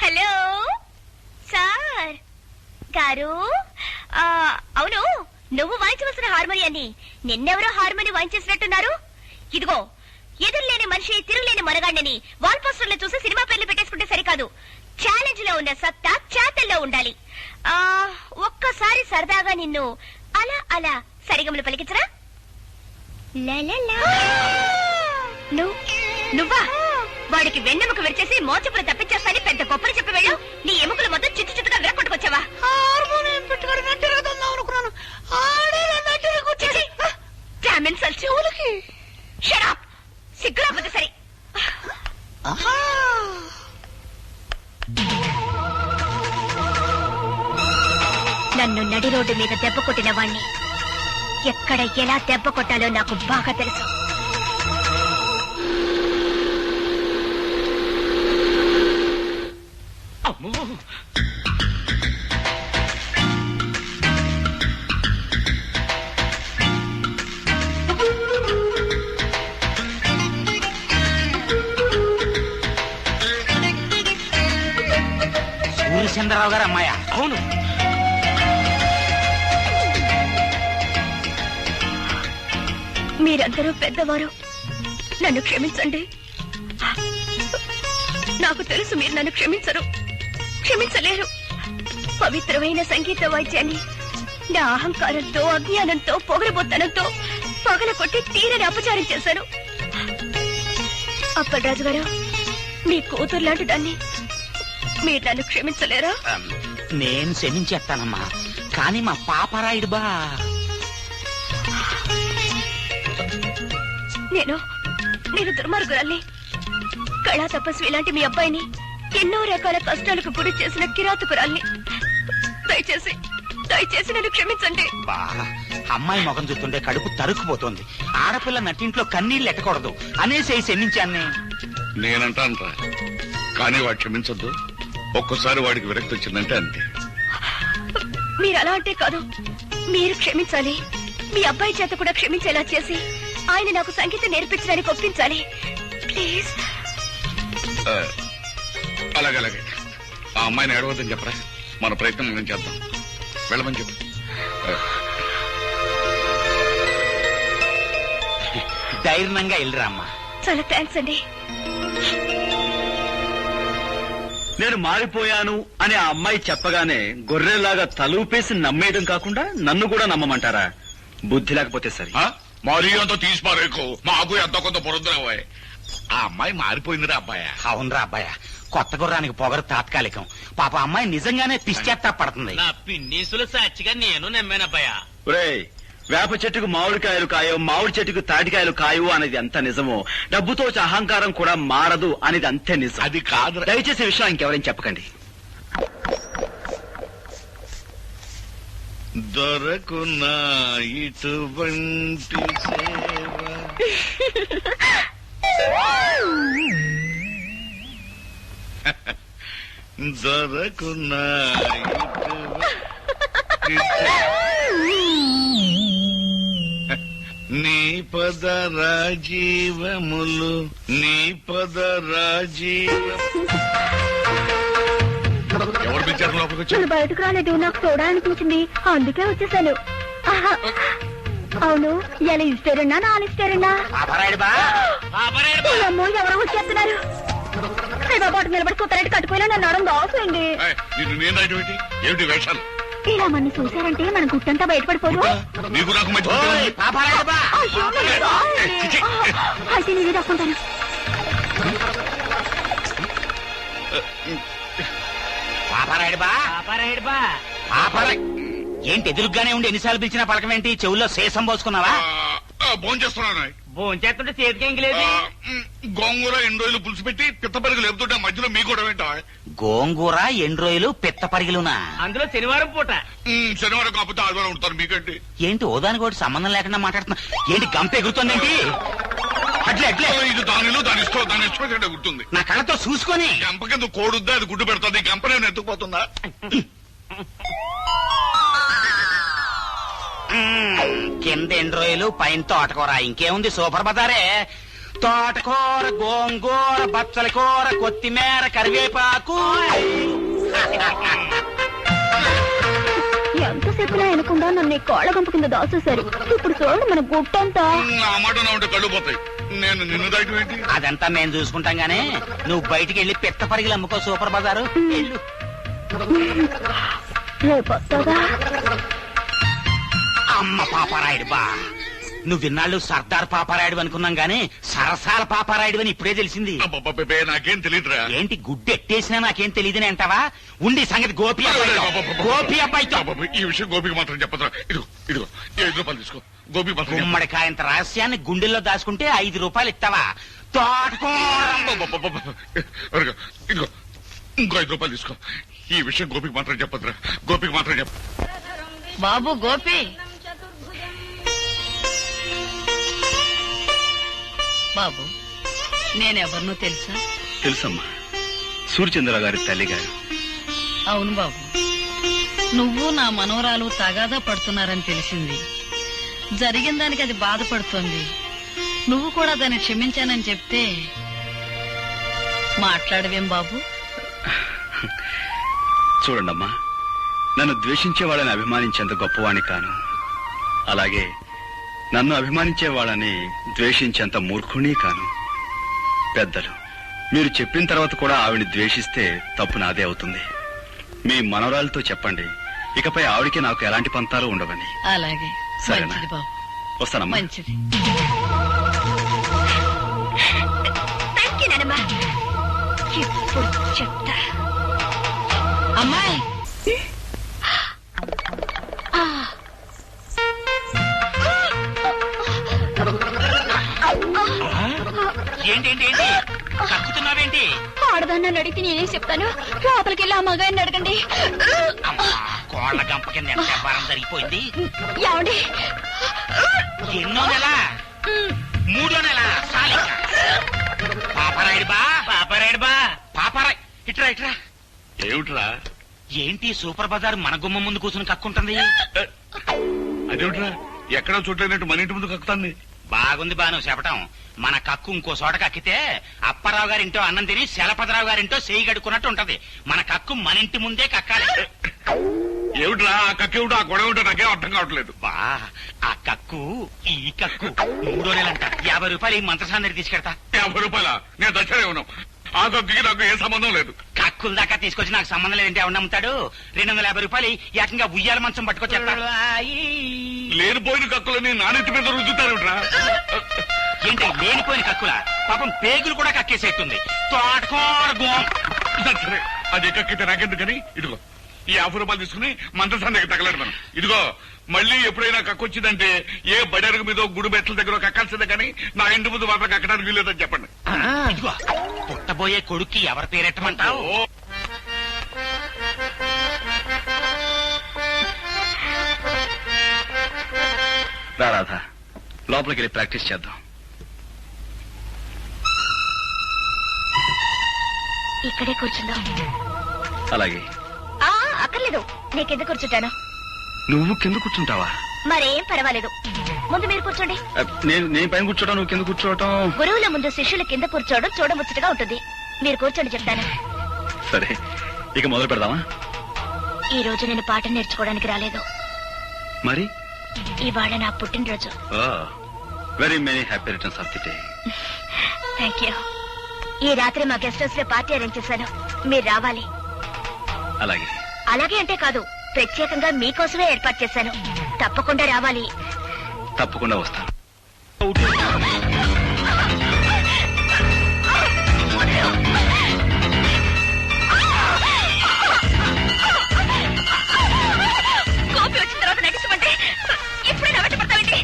హలో సార్ గారు. అవును, నువ్వు వాయించవలసిన హార్మోనియాన్ని నిన్నెవరో హార్మోని వాయించేసినట్టున్నారు. ఇదిగో, ఎదురులేని మనిషి తిరుగులేని మనగాండని వాల్ పోస్టర్లు చూసి సినిమా పేర్లు పెట్టేసుకుంటే సరికాదు. ఛాలెంజ్ లో ఉన్న సత్తా చేతల్లో ఉండాలి. ఒక్కసారి సరదాగా నిన్ను అలా అలా సరిగమలు పలికించరా? నువ్వా? వాడికి వెన్నెముక విరిచేసి మోచపులు తప్పించేస్తాని పెద్ద గొప్పలు చెప్పి వెళ్ళు. నీ ఎముకలు మొత్తం చిత్తు చిత్తుగా విరక్కొట్టుకొచ్చావా? సిగ్గురాకపోతే సరే. నన్ను నడి రోడ్డు మీద దెబ్బ కొట్టిన వాణ్ణి ఎక్కడ ఎలా దెబ్బ కొట్టాలో నాకు బాగా తెలుసు.
సూర్యచంద్రరావు గారు అమ్మాయ?
అవును.
మీరందరూ పెద్దవారు, నన్ను క్షమించండి. నాకు తెలుసు మీరు నన్ను క్షమించరు, క్షమించలేరు. పవిత్రమైన సంగీత వాయిద్యాన్ని నా అహంకారంతో, అజ్ఞానంతో, పొగరబోత్తనంతో పగలకొట్టి తీరని అపచారం చేశాను. అప్పలరాజు గారు, మీ కూతురు లాంటి దాన్ని మీరు నన్ను క్షమించలేరా?
నేను క్షమించేస్తానమ్మా, కానీ మా పాపరాయుడు బా.
నేను దుర్మార్గురాల్ని, కళా తపస్వి ఇలాంటి మీ అబ్బాయిని ఎన్నో రకాల కష్టాలకు గురి చేసిన కిరాతకురాల్ని. దయచేసి దయచేసి నన్ను క్షమించండి.
బా, అమ్మాయి ముఖం చూస్తుంటే కడుపు తరుక్కుపోతుంది. ఆడపిల్ల నట్టింట్లో కన్నీళ్ళు ఎట్టకూడదు అనేసి క్షమించాన్ని.
నేనంటానరా, కానీ వాడు క్షమించద్దు. ఒక్కసారి వాడికి విరక్తి వచ్చిందంటే అంతే.
మీరు అలా అంటే కాదు, మీరు క్షమించాలి. మీ అబ్బాయి చేత కూడా క్షమించేలా చేసి ఆయన నాకు సంగీతం నేర్పించడానికి ఒప్పించాలి. ప్లీజ్.
అలాగే ఆ అమ్మాయిని ఏడవద్దని చెప్పరా. మన ప్రయత్నం మనం చేద్దాం. వెళ్ళమని చెప్పు.
ధైర్యంగా వెళ్ళరా అమ్మా.
చాలా థ్యాంక్స్ అండి.
నేను మారిపోయాను అని ఆ అమ్మాయి చెప్పగానే గొర్రెలాగా తలూపేసి నమ్మేయడం కాకుండా నన్ను కూడా నమ్మమంటారా? బుద్ధి లేకపోతే సరే.
మరీ అంత తీసి పారేకు, మాకు ఎంత కొంత పొరుద్రావాయ్. ఆ అమ్మాయి మారిపోయిందిరా అబ్బాయ.
అవునరా అబ్బాయ, కొత్త గుర్రానికి పొగరు తాత్కాలికం. పాప అమ్మాయి నిజంగానే పిచ్చేత్తా పడుతుంది.
నా పిన్నీసులు సాక్షిగా నేను నమ్మానబ్బాయా.
ఒరేయ్, వేప చెట్టుకు మామిడికాయలు కాయో, మామిడి చెట్టుకు తాటికాయలు కాయవు అనేది ఎంత నిజమో, డబ్బుతో అహంకారం కూడా మారదు అనేది అంతే నిజం.
అది కాదు.
దయచేసి విషయం ఇంకెవరైనా చెప్పకండి.
దొరకున్నా ఇటువంటి దొరకున్నా నీ పద రాజీవములు, నీ పద ఎవరు పిలిచారు లోపలికి వచ్చి?
నేను బయటకు రాలేదు, నాకు చూడాలనిపించింది, అందుకే వచ్చేసాను. అవును, ఎలా ఇస్తారన్నా నాన్న ఇస్తారన్నా? అమ్మో, ఎవరో వచ్చేస్తున్నారు. బాబు నిలబడి కూతారెడ్డి కట్టుకుపోయినా నన్ను అడం దాసండి.
ఏమిటి వేషాలు?
ఇలా మన చూసారంటే మన గుట్టంతా బయటపడిపోదు.
నీకు నాకు మధ్య
అయితే నేనే దక్కుంటాను.
ఏంటి ఎదురుగానే ఉండి ఎన్నిసార్లు పిలిచినా పలకమేంటి? చెవుల్లో శేషం పోసుకున్నావా?
భోంచేస్తున్నాను.
భోంచేస్తుంటే చేతికేం లేదు.
గోంగూర 2 రోజులు పులుసు పెట్టి పిత్తపరిగి లేపుతుంటే మధ్యలో మీ కూడా ఏంటా?
గోంగూర 2 రోజులు పిత్త పరిగిలునా?
అందులో శనివారం పూట.
శనివారం కాకపోతే ఆదివారం ఉంటారు మీకేంటి?
ఏంటి ఓదానికి ఒకటి సంబంధం లేకుండా మాట్లాడుతున్నా? ఏంటి గంప ఎగురుతుందేంటి?
ఇది దానిలో దాని ఇష్టం గుర్తుంది.
నా కళ్ళతో చూసుకొని
గంప కింద కోడుద్దా, అది గుడ్డు పెడుతుంది. గంప నేను ఎత్తుకుపోతుందా?
కింద ఎండ్రోయలు పైన తోటకూర ఇంకేముంది సూపర్ బజారే. తోటకూర, గోంగూర, బచ్చల కూర, కొత్తిమీర, కరివేపాకు.
ఎంతసేపులా వెనకుండా నన్ను కోళ్ళ గంప కింద దాచేశారు. ఇప్పుడు చూడండి మన గుట్టంతా.
ఆ మాట నా ఉంటే కళ్ళు పోతాయి. నేను నిన్ను దాయటం ఏంటి?
అదంతా మేము చూసుకుంటాం గానీ నువ్వు బయటికి వెళ్ళి పిత్త పరిగిలు అమ్ముకో సూపర్ బజారు. వెళ్ళు. అమ్మ పాపారాయుడు బా, నువ్వు విన్నాళ్ళు సర్దార్ పాపారాయుడు అనుకున్నాం గానీ సరసాల పాపారాయుడు అని ఇప్పుడే తెలిసింది.
నాకేం తెలియదురా.
ఏంటి గుడ్డు ఎట్టేసినా నాకేం తెలియదని అంటావా? ఉండి సంగతి గోపి అబ్బాయితో. గోపి అబ్బాయితో
ఈ విషయం గోపికి మాత్రం చెప్పదురా. ఇదిగో ఇదిగో 5 రూపాయలు తీసుకో. గోపి మాత్రం
గుమ్మడికాయంత రహస్యాన్ని గుండెల్లో దాచుకుంటే 5 రూపాయలు ఇస్తావా?
ఇదిగో ఇంకో 5 రూపాయలు తీసుకో. ఈ విషయం గోపికి మాత్రం చెప్పదురా. గోపికి మాత్రం చెప్ప.
బాబు గోపి, బాబు నేనెవరినో తెలుసా?
తెలుసమ్మా, సూర్యచంద్ర గారి తల్లి గారు.
అవును బాబు, నువ్వు నా మనవరాలు తగాదా పడుతున్నారని తెలిసింది. జరిగిన దానికి అది బాధపడుతోంది. నువ్వు కూడా దాన్ని క్షమించానని చెప్తే మాట్లాడవేం బాబు?
చూడండమ్మా, నన్ను ద్వేషించే వాళ్ళని అభిమానించేంత గొప్పవాణ్ణి కాను. అలాగే నన్ను అభిమానించే వాళ్ళని ద్వేషించేంత మూర్ఖుణ్ణి కాను. పెద్దలు మీరు చెప్పిన తర్వాత కూడా ఆవిడ్ని ద్వేషిస్తే తప్పు నాదే అవుతుంది. మీ మనవరాలతో చెప్పండి, ఇకపై ఆవిడికి నాకు ఎలాంటి పంతాలు ఉండవని.
అలాగే.
సరేనా?
మంచిది బాబు.
వస్తానమ్మా.
మంచిది.
ఇప్పుడు చెప్తా.
అమ్మాయి,
ఏంటేంటి కక్కుతున్నావేంటి?
ఆడదాన్ని అడిగితే నేనే చెప్తాను. లోపలికి వెళ్ళి ఆ మగాయన్ని అడగండి.
కోళ్ల గంప కింద ఎంత భారం జరిగిపోయింది.
ఏమండి?
ఎన్నో నెల? 3వ నెల. పాపరాయుడు బా, పాపరాయుడు బా, పాపరాయ్ ఇట్రా ఇట్రా.
ఏమిట్రా?
ఏంటి సూపర్ బజార్ మన గుమ్మ ముందు కూర్చుని కక్కుంటుంది?
అదేమిట్రా? ఎక్కడో చూడలేనట్టు మన ఇంటి ముందు కక్కుతాంది.
బాగుంది బా నువ్వు చెప్పటం. మన కక్కు ఇంకో చోట కక్కితే అప్పారావు గారింటో అన్నం తిని శలపతిరావు గారింటో చేయి గడుకున్నట్టు ఉంటది. మన కక్కు మన ఇంటి ముందే కక్కాలి.
ఏమిట్రా ఆ కక్కేమిటో ఆ గొడవ ఏమిటో నాకేం అర్థం కావట్లేదు.
బా ఆ కక్కు ఈ కక్కు 3వ నెలంట. 50 రూపాయలు ఈ మంత్రసాన్ని తీసుకెడతా.
50 రూపాయలా? నేను దచ్చనే ఉన్నాం. ఆ కక్కుకి నాకు ఏ సంబంధం లేదు.
కక్కుల దాకా తీసుకొచ్చి నాకు సంబంధం లేదంటే ఎవరు నమ్ముతాడు? 250 రూపాయలు ఏకంగా ఉయ్యాల మంచం పట్టుకొచ్చేస్తాడు.
లేనిపోయిన కక్కులని నానెత్తి మీద రుద్దుతారుట్రా.
ఏంటి లేనిపోయిన కక్కుల? పాపం పేగులు కూడా కక్కేసేట్టుంది.
సరే అది కక్కితే నాకెందుకని. ఇదిగో ఈ 50 రూపాయలు తీసుకుని మంత్రసాన్ని దగ్గర తగలాడు మనం. ఇదిగో మళ్ళీ ఎప్పుడైనా కక్కొచ్చిందంటే ఏ బడరుగు మీద గుడి బెట్ల దగ్గర కక్కాల్సిందే కానీ నా ఇంటి ముందు మాత్రం కక్కడానికి వీల్లేదని చెప్పండి.
ఇదిగో పుట్టబోయే కొడుక్కి ఎవరి పేరెట్టమంటావు?
రాధా, లోపలికి వెళ్ళి ప్రాక్టీస్ చేద్దాం.
ఇక్కడే కూర్చుందాం.
అలాగే.
అక్కర్లేదు, నేను కింద కూర్చుంటాను.
నువ్వు కింద కూర్చుంటావా?
మరేం పర్వాలేదు. ముందు మీరు కూర్చోండి.
నేను పైన కూర్చోవటం, నువ్వు కింద కూర్చోవటం.
గురువుల ముందు శిష్యులు కింద కూర్చోవడం చూడముచ్చటగా ఉంటుంది. మీరు కూర్చోండి, చెప్తాను.
సరే, ఇక మొదలు పెడదామా?
ఈ రోజు నేను పాఠం నేర్చుకోవడానికి రాలేదు.
మరి
ఇవాళ నా పుట్టినరోజు.
Very many happy returns of the day.
Thank you. ఈ రాత్రి మా గెస్ట్ హౌస్ లో పార్టీ అరేంజ్ చేశాను. మీరు రావాలి.
అలాగే.
అలాగే అంటే కాదు, ప్రత్యేకంగా మీకోసమే ఏర్పాటు చేశాను. తప్పకుండా రావాలి.
తప్పకుండా వస్తాను.
కాపీ వచ్చిన తర్వాత నటిస్తామంటే ఇప్పుడే నవ్వటి పడతామండి.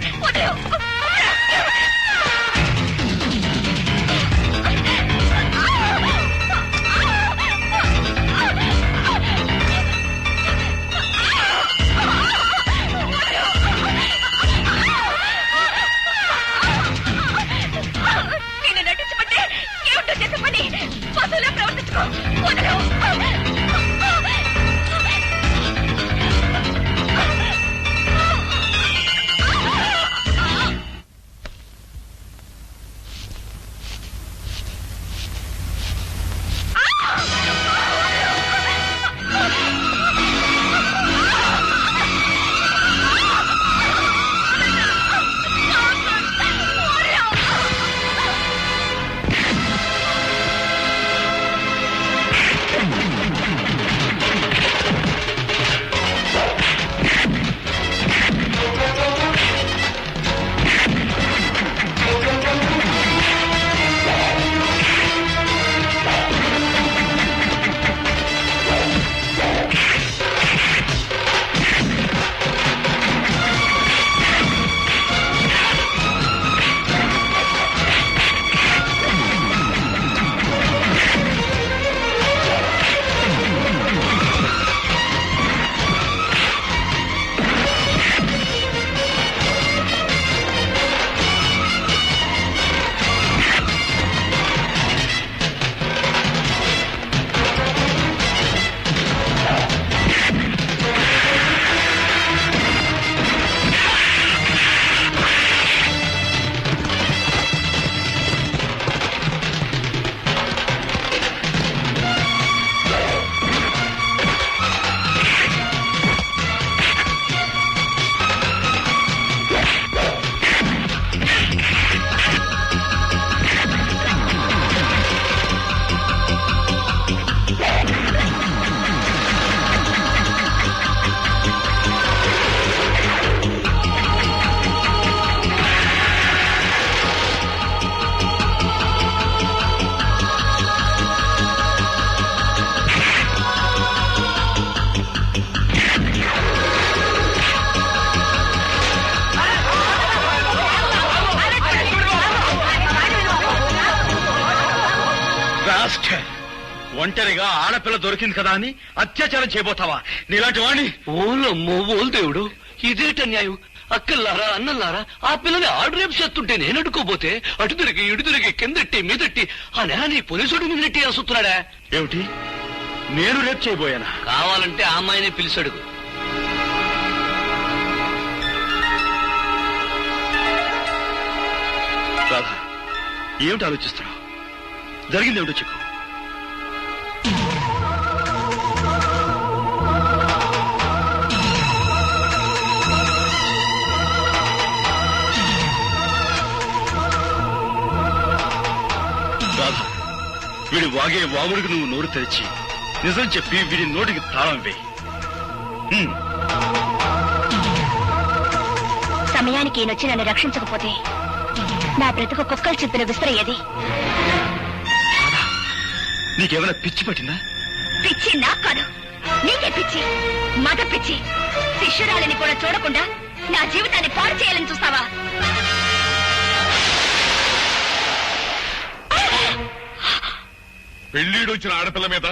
రాస్కెల్, ఒంటరిగా ఆడపిల్ల దొరికింది కదా అని అత్యాచారం చేయబోతావా? నీలాంటి వాణ్ణి
ఓలమ్మో ఓల్ దేవుడు, ఇదేట న్యాయం? అక్కల్లారా అన్నల్లారా, ఆ పిల్లని ఆడు రేపు చేస్తుంటే నేను అడుకోబోతే అటు తిరిగి ఇటు తిరిగి కిందట్టి మీదట్టి ఆ నేలని పోలీసుడు మీద నెట్టి అసుతున్నాడా?
ఏమిటి, నేను రేపు చేయబోయానా?
కావాలంటే ఆ అమ్మాయిని పిలిచడుగు.
రాధా, ఏమిటి ఆలోచిస్తున్నావు? జరిగింది ఏమిటో చెప్పు. రాధా, వీడి వాగే వాగుడికి నువ్వు నోరు తెరిచి నిజం చెప్పి వీడి నోటికి తాళం వేయి.
సమయానికి ఈయనొచ్చి నన్ను రక్షించకపోతే నా బ్రతుకు కుక్కలు చెప్పిన విసిరయ్యేది.
నీకేమైనా పిచ్చి పట్టిందా?
పిచ్చి నాకు కాదు, నీకే పిచ్చి, మగ పిచ్చి. శిష్యురాలిని కూడా చూడకుండా నా జీవితాన్ని పాడు చేయాలని చూస్తావా?
పెళ్లిడొచ్చిన ఆడపిల్ల మీద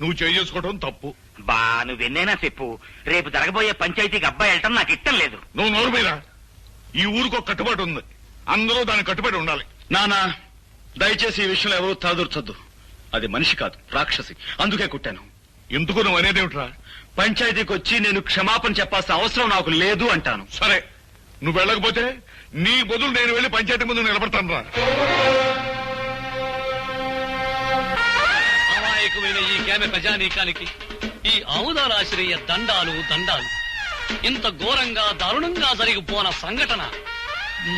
నువ్వు చేసుకోవడం తప్పు.
బా నువ్వెన్నైనా చెప్పు, రేపు జరగబోయే పంచాయతీకి అబ్బాయి వెళ్ళటం నాకు ఇష్టం లేదు.
నువ్వు నోరు మీద. ఈ ఊరికి ఒక కట్టుబాటు ఉంది, అందరూ దానికి కట్టుబడి ఉండాలి.
నానా, దయచేసి ఈ విషయంలో ఎవరూ తలదూర్చొద్దు. అది మనిషి కాదు, రాక్షసి. అందుకే కుట్టాను.
ఎందుకు నువ్వు అనేదేమిట్రా?
పంచాయతీకి వచ్చి నేను క్షమాపణ చెప్పాల్సిన అవసరం నాకు లేదు అంటాను.
సరే, నువ్వు వెళ్ళకపోతే నీ బదులు నేను వెళ్లి పంచాయతీ ముందు నిలబడతాను రా.
అమాయకమైన ఈ కేమె ప్రజానీకానికి ఈ ఆముదారాశ్రయ దండాలు దండాలు. ఇంత ఘోరంగా దారుణంగా జరిగిపోన సంఘటన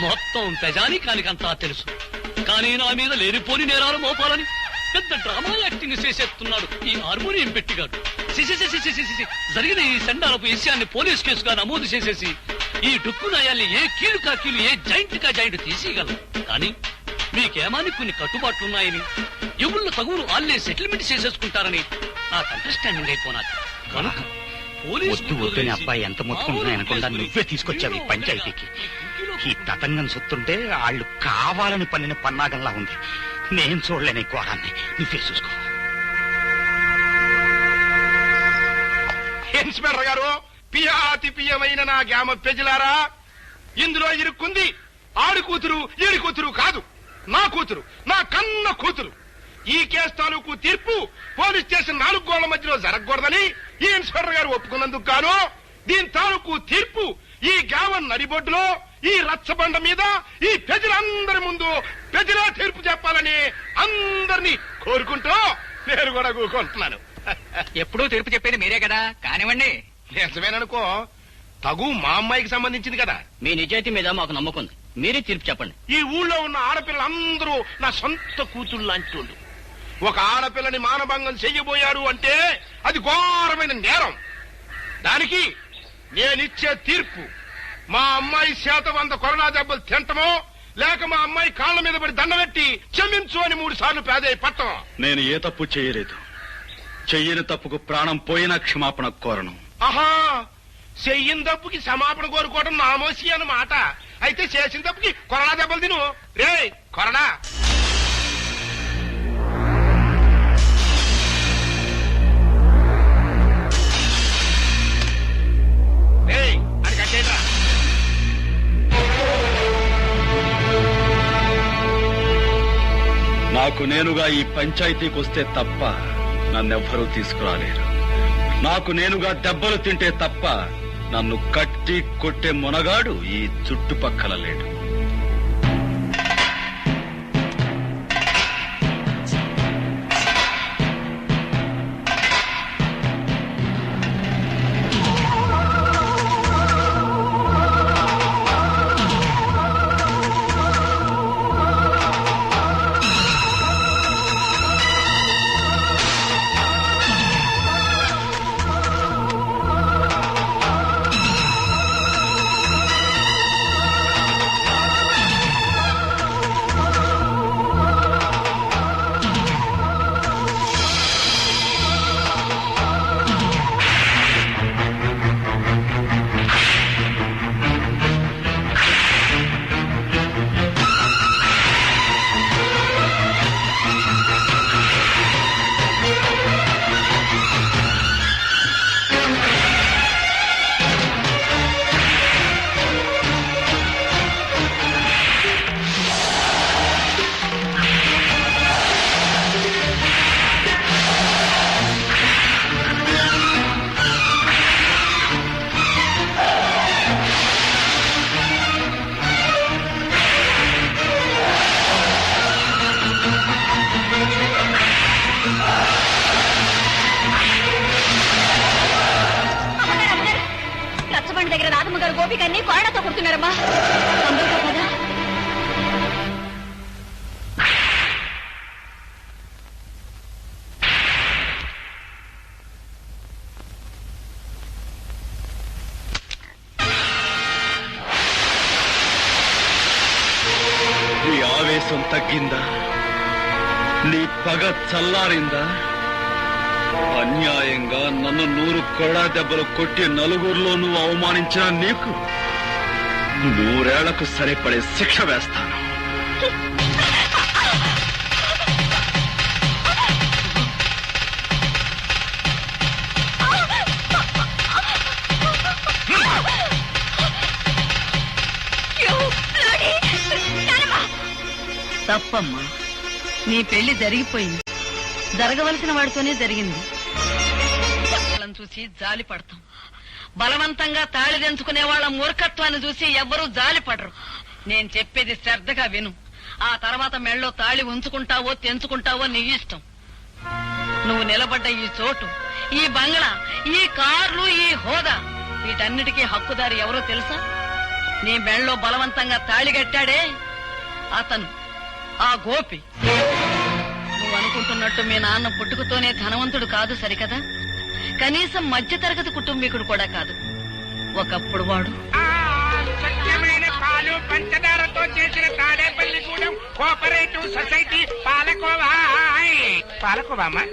మొత్తం ప్రజానీకానికంతా తెలుసు. కానీ నా మీద లేనిపోని నేరాలు మోపాలని పెద్ద డ్రామా యాక్టింగ్ చేసేస్తున్నాడు ఈ హార్మోనియం పెట్టిగాడు. జరిగిన ఈ సండాలపు విషయాన్ని పోలీస్ కేసుగా నమోదు చేసేసి ఈ డుక్కు నయాల్ని ఏ కీలు కా కీలు, ఏ జాయింట్ కా జాయింట్ తీసేయగలం. కానీ మీకేమాని కొన్ని కట్టుబాట్లున్నాయని, ఎవళ్ళు తగులు వాళ్ళే సెటిల్మెంట్ చేసేసుకుంటారని నాకు అండర్స్టాండింగ్ అయిపోనాది. కనుక
వద్దు వద్దని అబ్బాయి ఎంత మొత్తుకుంటున్నాయనకుండా నువ్వే తీసుకొచ్చావు ఈ పంచాయతీకి. ఈ తతంగం సొత్తుంటే వాళ్ళు కావాలని పన్నిన పన్నాగంలా ఉంది. నేను చూడలేని ఘోరాన్ని, నువ్వే చూసుకో.
ఇన్స్పెక్టర్ గారు, పియాతి పియమైన నా గ్రామ ప్రజలారా, ఇందులో ఇరుక్కుంది ఆడి కూతురు ఈడి కూతురు కాదు, నా కూతురు, నా కన్న కూతురు. ఈ కేసు తాలూకు తీర్పు పోలీస్ స్టేషన్ 4 గోళ్ల మధ్యలో జరగకూడదని ఈ ఇన్స్పెక్టర్ గారు ఒప్పుకున్నందుకు గాను దీని తాలూకు తీర్పు ఈ గ్రామం నడిబొడ్డులో ఈ రచ్చబండ మీద ఈ ప్రజలందరి ముందు ప్రజలే తీర్పు చెప్పాలని అందరినీ కోరుకుంటూ నేను కూడా కూకుంటున్నాను.
ఎప్పుడూ తీర్పు చెప్పేది మీరే కదా, కానివ్వండి.
నిజమేననుకో, తగు మా అమ్మాయికి సంబంధించింది కదా.
మీ నిజాయితీ మీద మాకు నమ్మకం ఉంది, మీరే తీర్పు చెప్పండి.
ఈ ఊళ్ళో ఉన్న ఆడపిల్లలందరూ నా సొంత కూతుళ్ళు లాంటి వాళ్ళు. ఒక ఆడపిల్లని మానభంగం చెయ్యబోయారు అంటే అది ఘోరమైన నేరం. దానికి నేనిచ్చే తీర్పు మా అమ్మాయి చేత 100 కొరడా దెబ్బలు తింటమో, లేక మా అమ్మాయి కాళ్ల మీద పడి దండబెట్టి క్షమించు అని 3 సార్లు పేదయ్య పట్టం.
నేను ఏ తప్పు చేయలేదు. చెయ్యని తప్పుకు ప్రాణం పోయినా క్షమాపణ కోరను.
ఆహా, చెయ్యని తప్పుకి క్షమాపణ కోరుకోవడం నామోసి అన్నమాట. అయితే చేసిన తప్పుకి కొరడా దెబ్బలు తిను. రే కొరడా. అది కట్టేట్రా.
నాకు నేనుగా ఈ పంచాయతీకి వస్తే తప్ప నన్నెవ్వరూ తీసుకురాలేరు. నాకు నేనుగా దెబ్బలు తింటే తప్ప నన్ను కట్టి కొట్టే మునగాడు ఈ చుట్టుపక్కల లేడు.
గోపికన్ని కోడతో కొడుతున్నారమ్మా. తొందరగా పద.
నీ ఆవేశం తగ్గిందా? నీ పగ చల్లారిందా? అన్యాయంగా నన్ను 100 కొడా దెబ్బలు కొట్టి నలుగురిలో నువ్వు అవమానించిన నీకు 100 ఏళ్లకు సరిపడే శిక్ష వేస్తాను.
తప్పమ్మా, నీ పెళ్లి జరిగిపోయింది. జరగవలసిన వాడితోనే జరిగింది. చూసి జాలి పడతాం. బలవంతంగా తాళి తెంచుకునే వాళ్ళ మూర్ఖత్వాన్ని చూసి ఎవ్వరూ జాలి పడరు. నేను చెప్పేది శ్రద్ధగా విను. ఆ తర్వాత మెళ్ళో తాళి ఉంచుకుంటావో తెంచుకుంటావో నీ ఇష్టం. నువ్వు నిలబడ్డ ఈ చోటు, ఈ బంగ్లా, ఈ కార్లు, ఈ హోదా, వీటన్నిటికీ హక్కుదారి ఎవరో తెలుసా? నీ మెళ్ళో బలవంతంగా తాళి కట్టాడే అతను, ఆ గోపి. నువ్వు అనుకుంటున్నట్టు మీ నాన్న పుట్టుకతోనే ధనవంతుడు కాదు సరికదా? కనీసం మధ్యతరగతి కుటుంబీకుడు కూడా కాదు. ఒకప్పుడు వాడు
స్వచ్ఛమైన పాలు పంచదారతో చేసిన తాడేపల్లిగూడెం కోఆపరేటివ్ సొసైటీ పాలకోవా. పాలకోవామా?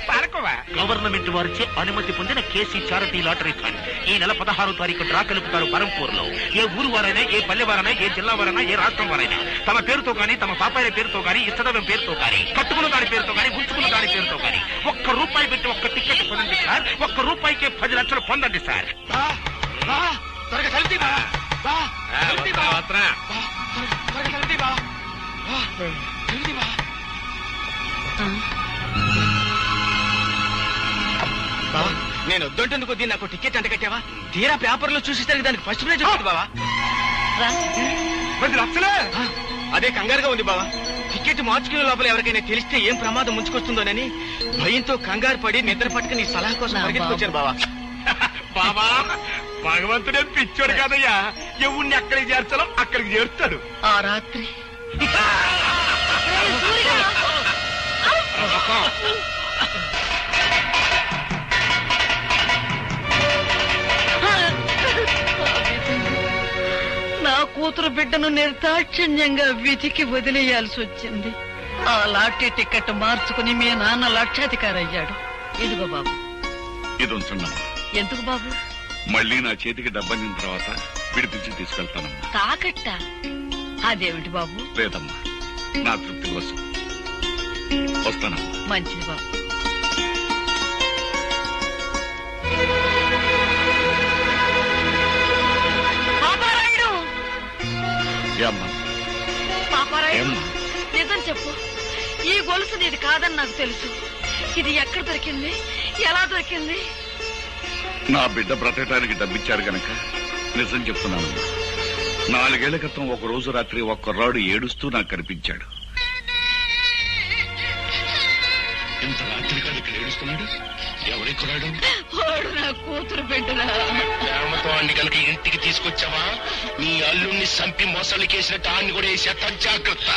పాలకోవా
గవర్నమెంట్ వారిచే అనుమతి పొందిన కేసీ చారిటీ లాటరీ ఫండ్ ఈ నెల 16వ తారీఖు డ్రా కలుపుతారు బరంపూర్లో. ఏ ఊరు వారైనా, ఏ పల్లె వారైనా, ఏ జిల్లా వారైనా, ఏ రాష్ట్రం వారైనా తమ పేరుతో గాని, తమ పాపాయిల పేరుతో గాని, ఇష్టదైవం పేరుతో గాని, కట్టుకున్న దాని పేరుతో గాని, ఉంచుకున్న దాని పేరుతో గాని ₹1 పెట్టి ఒక్క టికెట్ పొందండి సార్. ₹1 10 లక్షలు పొందండి సార్.
నేను వద్దంటేందుకు దీన్ని నాకు టికెట్ అంట కట్టావా? తీరా పేపర్లో చూసేసరికి దానికి ఫస్ట్ ప్రైజ్ వచ్చింది బావా. 10 లక్షలే? అదే కంగారుగా ఉంది బావా. టికెట్ మార్చుకునే లోపల ఎవరికైనా తెలిస్తే ఏం ప్రమాదం ముంచుకొస్తుందోనని భయంతో కంగారు పడి నిద్ర పట్టుకుని సలహా కోసం పరిగెత్తుకొచ్చాను బావా.
బాబా, భగవంతుడే పిచ్చోడు కాదయ్యా. ఎవరిని ఎక్కడికి చేర్చాలో అక్కడికి చేరుతాడు.
ఆ రాత్రి నా కూతురు బిడ్డను నిర్దాక్షిణ్యంగా విధికి వదిలేయాల్సి వచ్చింది. ఆ లాటరీ టికెట్ మార్చుకుని మీ నాన్న లక్షాధికారి అయ్యాడు. ఇదిగో బాబు.
ఇది ఉంచండమ్మా.
ఎందుకు బాబు?
మళ్ళీ నా చేతికి డబ్బందిన తర్వాత విడిపించి తీసుకెళ్తానమ్మా.
తాకట్ట? అదేమిటి బాబు?
లేదమ్మా, నా తృప్తి కోసం. వస్తానమ్మా.
మంచిది బాబు. పాపారాయుడు, నిజం చెప్పు. ఈ గొలుసు నీది కాదని నాకు తెలుసు. ఇది ఎక్కడ దొరికింది? ఎలా దొరికింది?
నా బిడ్డ బ్రతకడానికి డబ్బిచ్చారు గనక నిజం చెప్తున్నాను. 4 ఏళ్ల క్రితం ఒక రోజు రాత్రి ఒక కుర్రాడు ఏడుస్తూ నాకు కనిపించాడు. ఇంత రాత్రి కాదు ఇక్కడ ఏడుస్తున్నాడు. ఎవరి కుర్రాడు?
వాడు నా కూతురు బిడ్డరా.
ప్రేమతో అన్ని కనుక ఇంటికి తీసుకొచ్చావా? నీ అల్లుణ్ణి చంపి మొసళ్ళు కేసినట్టు ఆన్ని కూడా వేసేట జాగ్రత్త.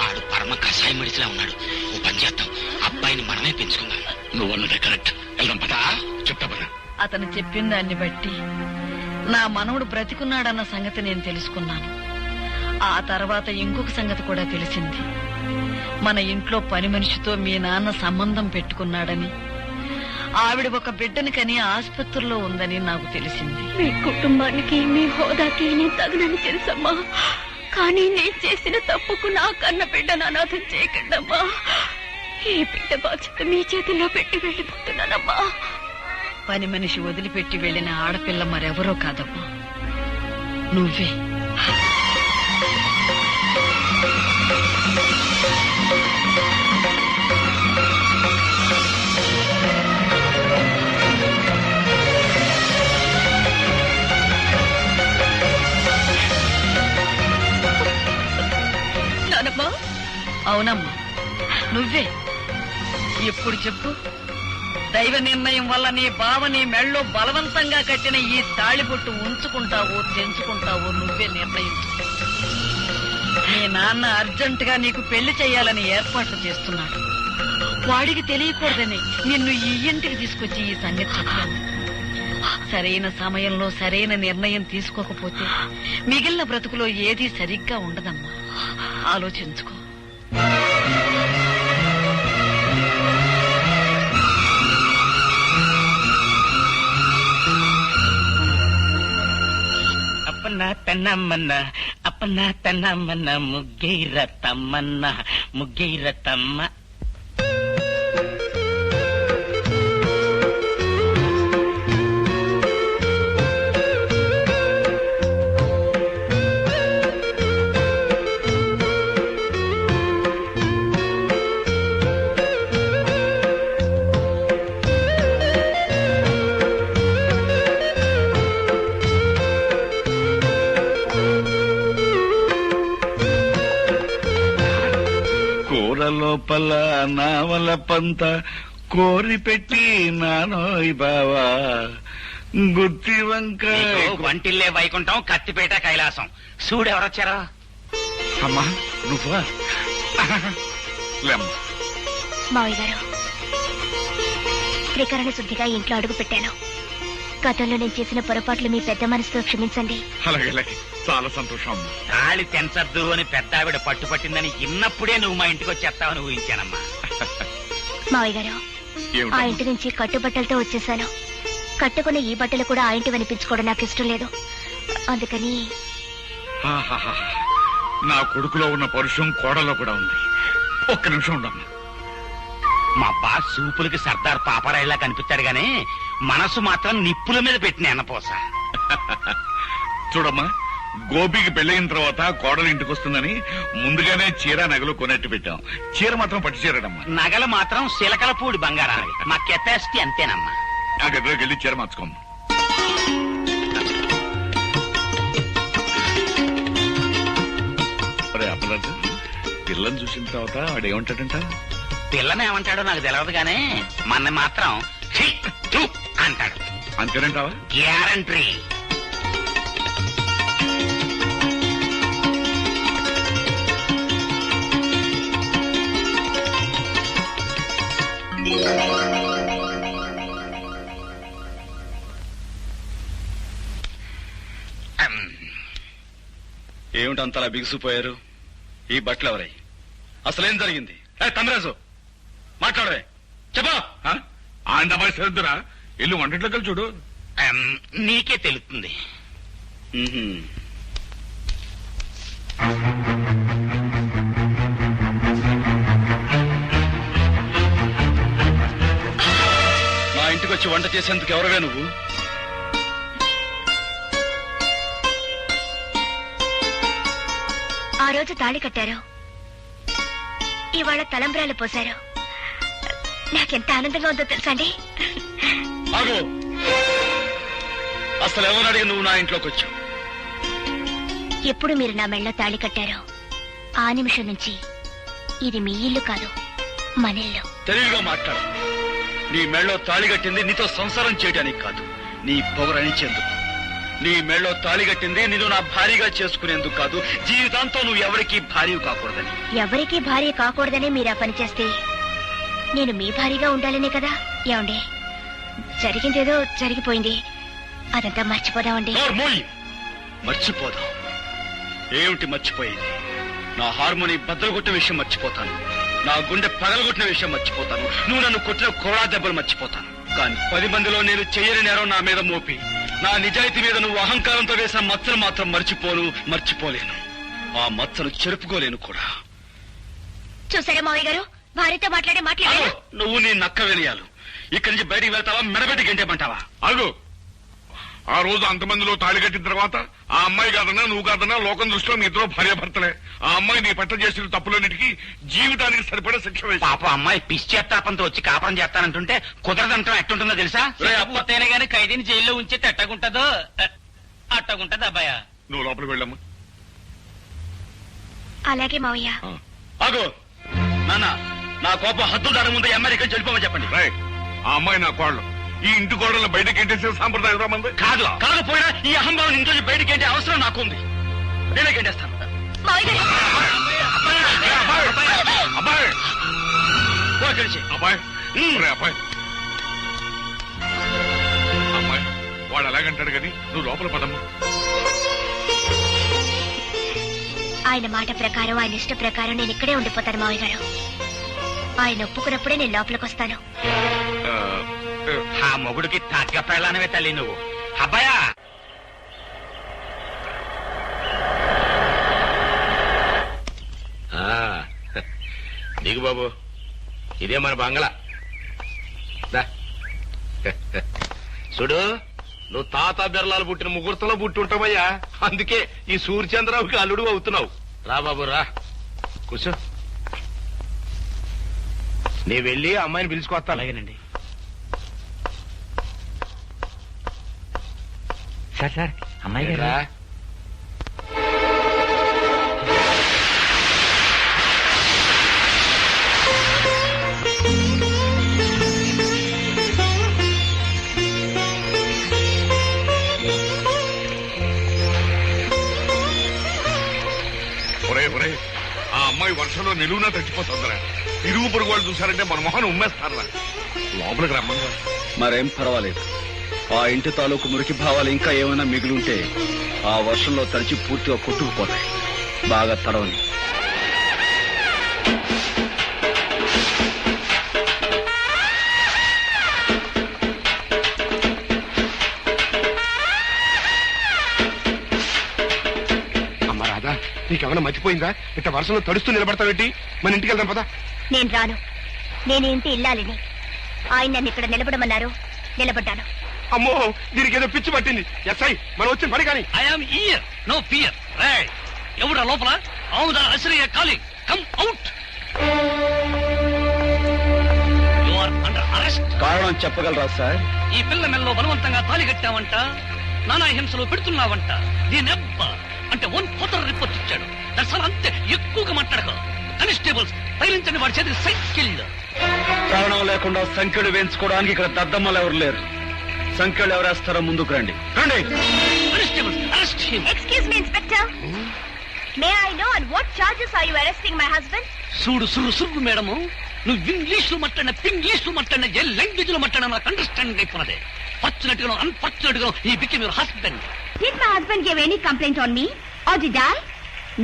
ఆడు పరమ కషాయ మడిసిలా ఉన్నాడు. ఓ పని చేద్దాం, అబ్బాయిని మనమే పెంచుకుందాం.
నువ్వు అన్నదే కరెక్ట్. వెళ్దాం పదా. చెప్తా పదా.
అతను చెప్పిన దాన్ని బట్టి నా మనవడు బ్రతికున్నాడన్న సంగతి నేను తెలుసుకున్నాను. ఆ తర్వాత ఇంకొక సంగతి కూడా తెలిసింది. మన ఇంట్లో పని మనిషితో మీ నాన్న సంబంధం పెట్టుకున్నాడని, ఆవిడ ఒక బిడ్డని కని ఆసుపత్రిలో ఉందని నాకు తెలిసింది.
మీ కుటుంబానికి, మీ హోదాకి నేను తగనని తెలుసమ్మా. కానీ నేను చేసిన తప్పుకు నా కన్న బిడ్డను అనాథం చేయకండమ్మా. ఈ బిడ్డ బాధ్యత మీ చేతుల్లో పెట్టి వెళ్ళిపోతున్నానమ్మా.
పని మనిషి వదిలిపెట్టి వెళ్లిన ఆడపిల్ల మరెవరో కాదమ్మా, నువ్వే. అవునమ్మా, నువ్వే. ఎప్పుడు చెప్పు. దైవ నిర్ణయం వల్ల నీ బావని మెళ్ళో బలవంతంగా కట్టిన ఈ తాళిబొట్టు ఉంచుకుంటావో తెంచుకుంటావో నువ్వే నిర్ణయించు. మీ నాన్న అర్జెంటుగా నీకు పెళ్లి చేయాలని ఏర్పాట్లు చేస్తున్నాడు. వాడికి తెలియకూడదని నిన్ను ఈ ఇంటికి తీసుకొచ్చి ఈ సంగతి చెప్పాను. సరైన సమయంలో సరైన నిర్ణయం తీసుకోకపోతే మిగిలిన బ్రతుకులో ఏదీ సరిగ్గా ఉండదమ్మా. ఆలోచించుకో.
అప్పన్న తన్నమ్మన్న అప్పన్న తన్నమ్మన్న ముగ్గైర తమ్మన్న ముగ్గైర తమ్మ.
లోపల నావల పంత కోరి పెట్టి నానోయ్ బావా గుత్తి వంక
వంటిల్లే వైకుంఠం కత్తిపేట కైలాసం. చూడెవరొచ్చారా?
అమ్మా నువ్వా?
మావయ్య గారు, త్రికరణ శుద్ధిగా ఇంట్లో అడుగు పెట్టాను. గతంలో నేను చేసిన పొరపాట్లు మీ పెద్ద మనసుతో క్షమించండి.
అలాగే చాలా సంతోషం.
తాళి తెంచద్దు అని పెద్ద ఆవిడ పట్టుపట్టిందని ఇన్నప్పుడే నువ్వు మా ఇంటికి వచ్చేస్తావని ఊహించానమ్మా.
మావయ్య గారు, ఆ ఇంటి నుంచి కట్టుబట్టలతో వచ్చేసాను. కట్టుకున్న ఈ బట్టలు కూడా ఆ ఇంటి అనిపించుకోవడం నాకు ఇష్టం లేదు. అందుకని
నా కొడుకులో ఉన్న పరుషం కోడలో కూడా ఉంది. ఒక్క నిమిషం ఉండమ్మా.
మా బాస్ సూపులకి సర్దార్ పాపరాయిలా కనిపిస్తాడు గానీ మనసు మాత్రం నిప్పుల మీద పెట్టిన ఎన్నపోస.
చూడమ్మా, గోపికి పెళ్ళయిన తర్వాత కోడలు ఇంటికి వస్తుందని ముందుగానే చీర నగలు కొనట్టు పెట్టాం. చీర మాత్రం పట్టు చీరడమ్మా.
నగలు మాత్రం శిలకలపూడి బంగారాలు. మా కెపాసిటీ అంతేనమ్మా.
ఆ గదిలోకి వెళ్ళి చీర మార్చుకోమ్మా. అప్పలట్టు పిల్లని చూసిన తర్వాత వాడు ఏమంటాడంట?
పిల్లని ఏమంటాడో నాకు తెలియదు గానీ మన మాత్రం అంటాడు.
అంతేనంటావా?
గ్యారంటీ.
ఏమిటి అంతలా బిగుసిపోయారు? ఈ బట్టలు ఎవరై? అసలేం జరిగింది? తమరాజు మాట్లాడవే, చెప్పా.
ఆండమా శ్రద్ధరా, ఇల్లు వంటట్లోకి చూడు.
నీకే తెలుస్తుంది.
నా ఇంటికి వచ్చి వంట చేసేందుకు ఎవరవే నువ్వు?
ఆ రోజు తాళి కట్టారు, ఇవాళ తలంబ్రాలు పోశారు. నాకెంత ఆనందంగా ఉందో తెలుసా అండి?
అసలు ఎవరు అడిగి నువ్వు నా ఇంట్లోకి వచ్చావు?
ఎప్పుడు మీరు నా మెళ్ళలో తాళి కట్టారో ఆ నిమిషం నుంచి ఇది మీ ఇల్లు కాదు, మన ఇల్లు.
తెలివిగా మాట్లాడు. నీ మెళ్ళలో తాళి కట్టింది నీతో సంసారం చేయడానికి కాదు, నీ పొగరనిచ్చేందుకు. నీ మెళ్ళలో తాళి కట్టింది నేను నా భార్యగా చేసుకునేందుకు కాదు, జీవితాంతం నువ్వు ఎవరికీ భార్య కాకూడదని.
ఎవరికీ భార్య కాకూడదని మీరు ఆ పని చేస్తే నేను మీ భార్యగా ఉండాలనే కదా. ఏమండి, జరిగిందేదో జరిగిపోయింది, అదంతా మర్చిపోదామండి.
మర్చిపోదాం? ఏమిటి మర్చిపోయేది? నా హార్మోని బద్దలుగొట్టిన విషయం మర్చిపోతాను, నా గుండె పగలగొట్టిన విషయం మర్చిపోతాను, నువ్వు నన్ను కొట్టిన కోడా దెబ్బలు మర్చిపోతాను. కానీ 10 మందిలో నేను చెయ్యని నేరం నా మీద మోపి నా నిజాయితీ మీద నువ్వు అహంకారంతో వేసిన మచ్చను మాత్రం మర్చిపోలేను. ఆ మచ్చను చెరుపుకోలేను కూడా.
చూసారా మావయ్య గారు, భార్యతో మాట్లాడారు.
నువ్వు నీ నక్క వెలియాలు. ఇక్కడి నుంచి బయటికి వెళ్తావా, మెడబెట్టి గంటేమంటావా?
అగు, ఆ రోజు అంతమందిలో తాళి కట్టిన తర్వాత ఆ అమ్మాయి కాదన్నా నువ్వు కాదన్నా లోకం దృష్టిలో మీ ఇద్దరు భార్యాభర్తలే. ఆ అమ్మాయి నీ పట్ల చేసిన తప్పులన్నిటికీ జీవితానికి సరిపడే శిక్ష వేసి.
పాప అమ్మాయి పిచ్చేత్తాపంతో వచ్చి కాపురం చేస్తానంటుంటే కుదరదంటాం ఎట్టుంటుందో తెలుసా? పూర్తయినా గానీ ఖైదీని జైల్లో ఉంచి ఎట్టగుంటదో అట్టగుంటది అబ్బాయ.
నువ్వు లోపలికి వెళ్ళమ్మా.
అలాగే మావయ్య.
ఆగో నాన్న, నా కోపం హద్దు దాని ముందు అమెరికా చెడిపోమని చెప్పండి.
ఆ అమ్మాయి నా కోడలు. ఈ ఇంటి కోడలు బయటకి ఎంటేసే సాంప్రదాయం రామంది
కాదు కాకపోయినా ఈ అహంభావం ఇంట్లో బయటకి ఏంటి అవసరం నాకు ఉంది. నేనే గెంటేస్తాను.
అబ్బాయి
కలిసి
అబ్బాయి అబ్బాయి అమ్మాయి వాడు అలాగంటాడు కానీ నువ్వు లోపల పదమ్మా.
ఆయన మాట ప్రకారం ఆయన ఇష్ట ప్రకారం నేను ఇక్కడే ఉండిపోతాను మావయ్య గారు. ఆయన ఒప్పుకున్నప్పుడే నేను లోపలికి వస్తాను.
ఆ మొగుడికి తగ్గ పెళ్ళానవే తల్లి నువ్వు. అబ్బాయా దిగు బాబు, ఇదే మన బంగ్లా. చూడు, నువ్వు తాత బిర్లాలు పుట్టిన ముహూర్తంలో పుట్టి ఉంటావయ్యా. అందుకే ఈ సూర్యచంద్రరావుకి అల్లుడు అవుతున్నావు. రా బాబు రా, కూర్చో. నీ వెళ్ళి అమ్మాయిని పిలుచుకొస్తా.
అలాగేనండి. సార్ అమ్మాయి
రా.
ఆ అమ్మాయి వర్షంలో నిలువునా తచ్చిపోతుందరా. ఇరుగు పొరుగు వాళ్ళు చూసారంటే మన మొహన్ ఉమ్మేస్తారా. లోపలికి రమ్మన్నా.
మరేం పర్వాలేదు. ఆ ఇంటి తాలూకు మురికి భావాలు ఇంకా ఏమైనా మిగిలింటే ఆ వర్షంలో తడిచి పూర్తిగా కొట్టుకుపోతాయి. బాగా తడవని.
నీకేమైనా మర్చిపోయిందా? ఇట్లా వర్షంలో తడుస్తూ నిలబడతావేంటి? మన ఇంటికి వెళ్దాం పదా.
నేను రాను. నేను ఇంటి ఇల్లాలిని. ఆయన నన్ను ఇక్కడ నిలబడమన్నారు, నిలబడ్డాను.
అమ్మో, దీనికి ఏదో పిచ్చి పట్టింది. ఎస్ఐ, మనం వచ్చిన పని కానీ.
I'm here, no fear. ఎవడా లోపల? అవుదా అసలు calling, come out. You are under arrest.
కారణం చెప్పగలరా సార్?
ఈ పిల్ల మెల్లో బలవంతంగా తాళి కట్టావంట, నానా హింసలు పెడుతున్నావంట. దీనెబ్బ అంటే 1 ఫోటో రిపోర్ట్ ఇచ్చాడు. దర్శనం అంతే, ఎక్కువగా మాట్లాడక. కానిస్టేబుల్స్ తగిలించండి వాడి చేతికి సైకిల్.
కారణం లేకుండా సంఖ్యలు వేయించుకోవడానికి ఇక్కడ దద్దమ్మలు ఎవరు లేరు. సంఖ్యలు ఎవరేస్తారో ముందుకు రండి. రండి.
Constables arrest him.
Excuse me inspector. May I know on what charges are you arresting my husband?
చూడు సుర్రు మేడము, నువ్వు ఇంగ్లీష్ లో మాట్లాడిన, ఇంగ్లీష్ లో మాట్లాడిన, ఏ లాంగ్వేజ్ లో మాట్లాడినా నాకు అండర్స్టాండింగ్ అయిపోయినదే. ఫార్చునేట్ గా అన్ఫార్చునేట్ గా he became your husband.
Did my husband give any complaint on me? Or did I?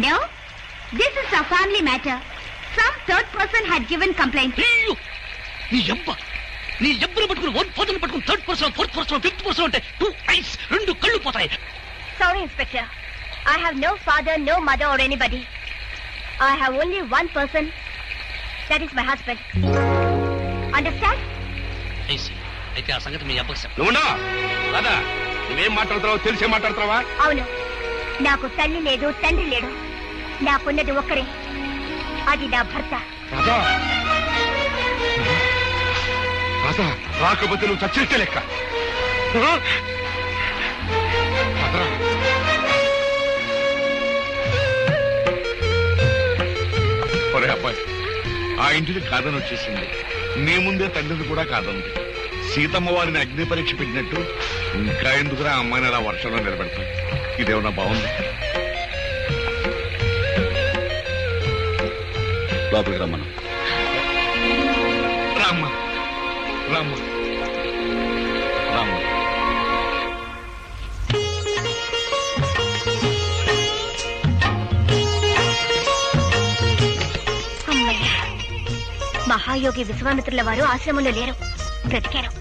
No. This is a family matter. Some third person had given complaint.
నీ ఎబ్బను పట్టుకుని 1 ఫోటోని పట్టుకుని 3rd person, 4th person, 5th person అంటే 2 eyes, 2 కళ్ళు పోతాయి.
Sorry, Inspector. I have no father, no mother or anybody. I have only one person. That is my husband. Understand?
అయితే ఆ సంగతి మీ అబ్బకి చెప్పు.
నువ్వున్నా రాదా, నువ్వేం మాట్లాడుతున్నావు తెలిసే మాట్లాడుతున్నావా?
అవును, నాకు తల్లి లేదు, తండ్రి లేడు. నాకున్నది ఒక్కరే, అది నా భర్త.
రాదా, రాదా, రాకపోతే నువ్వు చచ్చినట్టే లెక్క.
ఒరే అబ్బాయి, ఆ ఇంటిని కాదని వచ్చేసింది. నీ ముందే తండ్రిని కూడా కాదంది. సీతమ్మ వారిని అగ్ని పరీక్ష పెట్టినట్టు ఇంకా ఎందుకురా అమ్మాయిని అలా వర్షంలో నిలబెడతాయి? ఇదేమన్నా బాగుంది?
లోపలికి రమ్మను.
రామ్మ రామ్మ రామ్మ.
అమ్మయ్య, మహాయోగి విశ్వామిత్రుల వారు ఆశ్రమంలో లేరు, బ్రతికారు.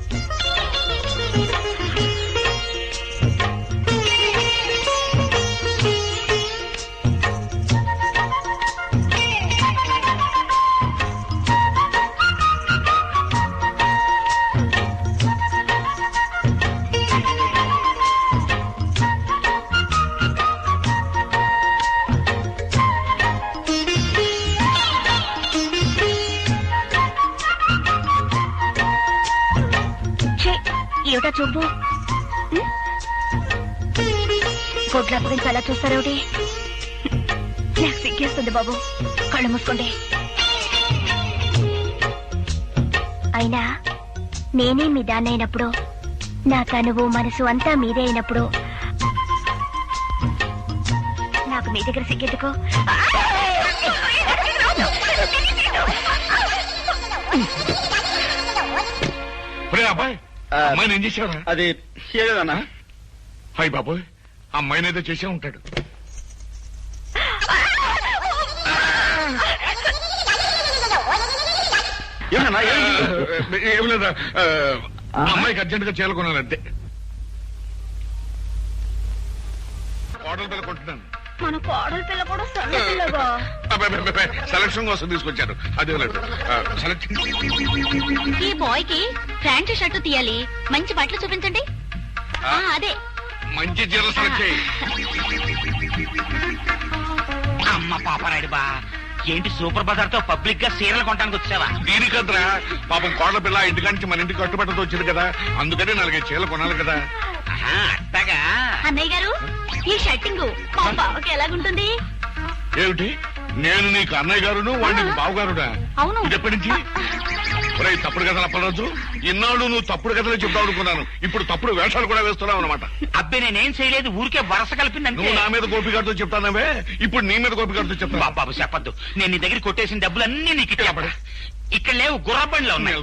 ఏమిటా చూపు? గొడ్ల గురించి అలా చూస్తారేమిటి? నాకు సిగ్గేస్తుంది బాబు, కళ్ళు మూసుకోండి. అయినా నేనే మీ దాన్నైనప్పుడు, నా తనువు మనసు అంతా మీదే అయినప్పుడు నాకు మీ దగ్గర సిగ్గెందుకు?
అబ్బాయి అమ్మాయిని ఏం చేశావా?
అది ఏదన్నా?
హాయ్ బాబోయ్, అమ్మాయిని ఏదో చేసే ఉంటాడు. ఏం లేదా, అమ్మాయికి అర్జెంట్ గా చేరుకున్నానంతే. కోడల పిల్ల కొంటున్నాను.
మన కోడల పిల్ల కూడా సన్నపిల్లగా
సెలక్షన్ కోసం తీసుకొచ్చారు. అదే లేదు సెలక్షన్.
ఈ బాయ్ కి ఫ్యాంట్ షర్ట్ తీయాలి, మంచి బట్టలు చూపించండి. అదే
మంచి చీరలు సెలెక్ట్ చేయి.
అమ్మ పాపరాయుడు బా, ఏంటి సూపర్ బజార్ తో పబ్లిక్ గా చీరలు కొనడానికి వచ్చావా?
దీనికద్రా పాపం కోడల పిల్ల ఇంటికాంచి మన ఇంటికి కట్టుబట్టతో వచ్చింది కదా, అందుకని 4 చీరలు కొనాలి కదా.
అట్టగా
అన్నయ్య గారు, ఈ షర్టింగ్ మా బావకి ఎలాగుంటుంది?
ఏమిటి, నేను నీకు అన్నయ్య గారును, వాడు నీకు బావగారుడా?
అవును.
ఇది ఎప్పటి నుంచి? తప్పుడు కథలు అప్పలరాజు, ఇన్నాళ్ళు నువ్వు తప్పుడు కథలు చెప్తావు అనుకున్నాను, ఇప్పుడు తప్పుడు వేషాలు కూడా వేస్తున్నావు అనమాట.
అబ్బే నేనేం చేయలేదు, ఊరికే వరస కలిపింది.
నువ్వు నా మీద గోపిగారితో చెప్తానవే, ఇప్పుడు నీ మీద గోపిగారితో చెప్తా.
బాబు చెప్పద్దు, నేను నీ దగ్గర కొట్టేసిన డబ్బులన్నీ నీకు ఇచ్చాపడు. ఇక్కడ లేవు, గుర్రబండిలో ఉన్నాయి.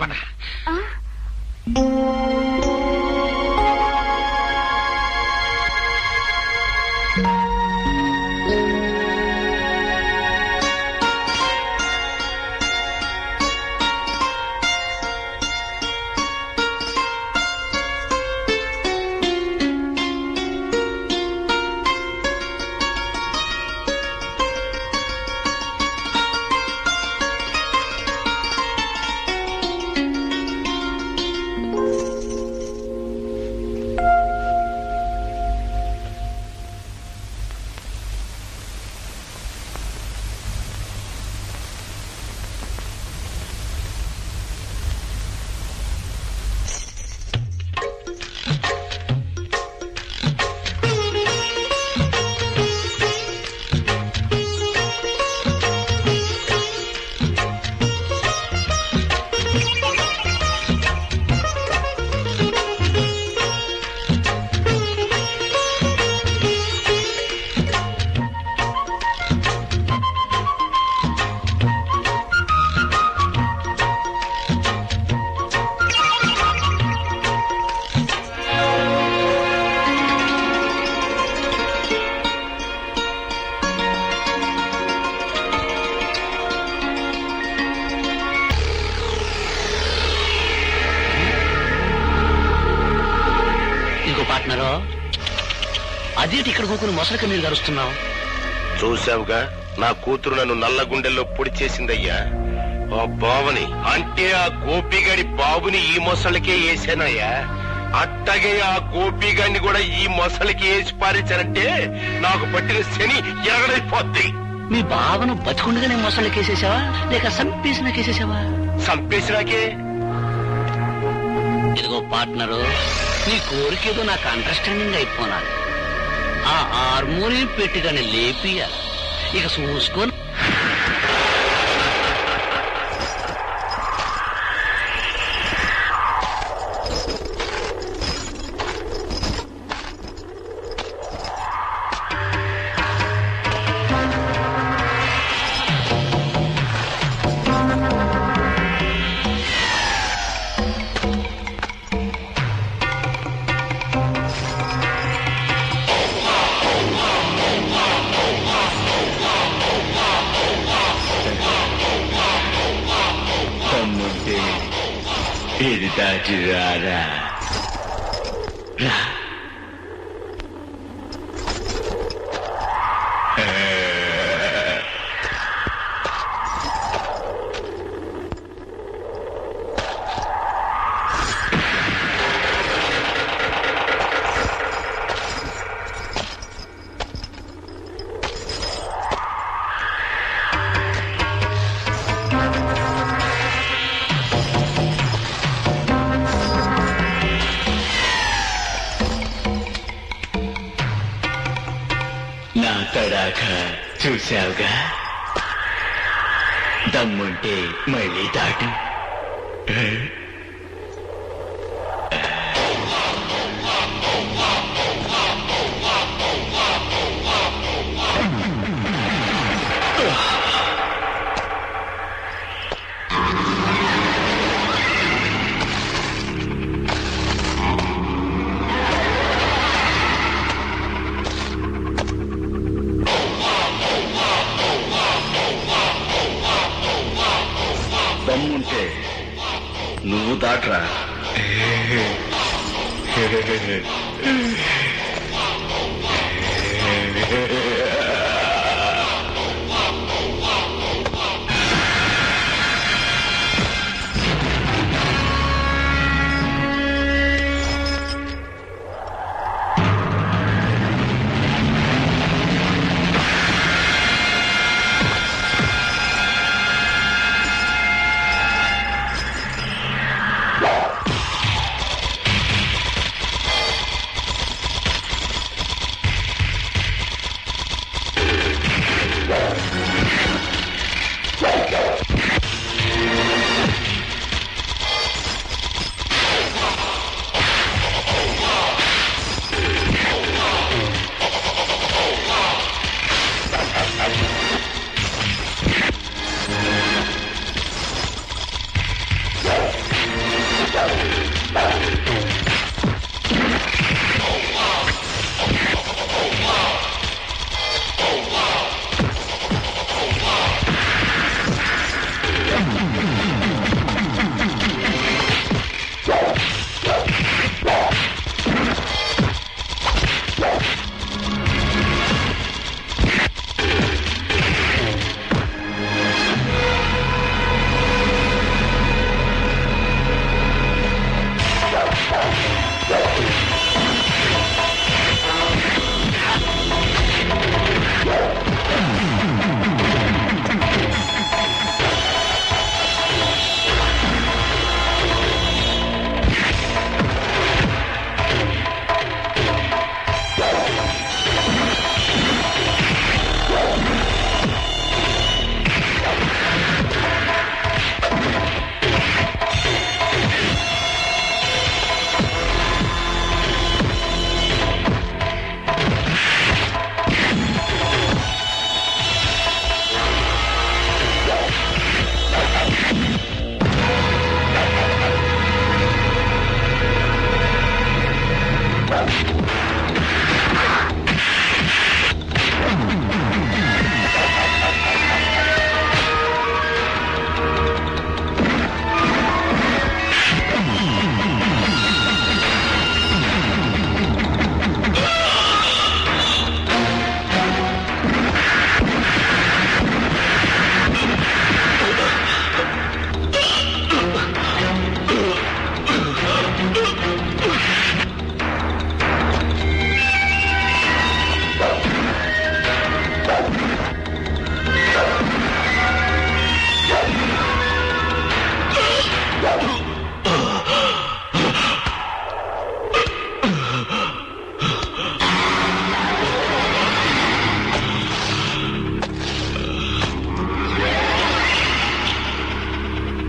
పార్ట్నరో, అదేంటి ఇక్కడ కూకుని మొసలిక మీరు గరుస్తున్నావు?
చూసావుగా, నా కూతురు నన్ను నల్ల గుండెల్లో పొడి చేసిందయ్యా. ఆ బావని అంటే ఆ గోపిగాడి బాబుని ఈ మొసలికే వేసానయ్యా. అట్టగే ఆ గోపిగాడిని కూడా ఈ మొసలికి వేసి పారించానంటే నాకు పట్టిన శని ఎరగడైపోద్ది.
మీ బావను బతికుండగానే మొసలికేసేసావా లేక సంపేసినాకేసేసావా?
సంపేసినాకే.
ఇదిగో పార్ట్నరు, నీ కోరికేదో నాకు అండర్స్టాండింగ్ అయిపోనాలి. ఆ హార్మోనియం పెట్టిగానే లేపియాలి. ఇక చూసుకొని
ఇది దాటి రారా. నా తడాక చూశావుగా, దమ్ముంటే మళ్ళీ దాటు.
దమ్ముంటే నువ్వు దాట్రా.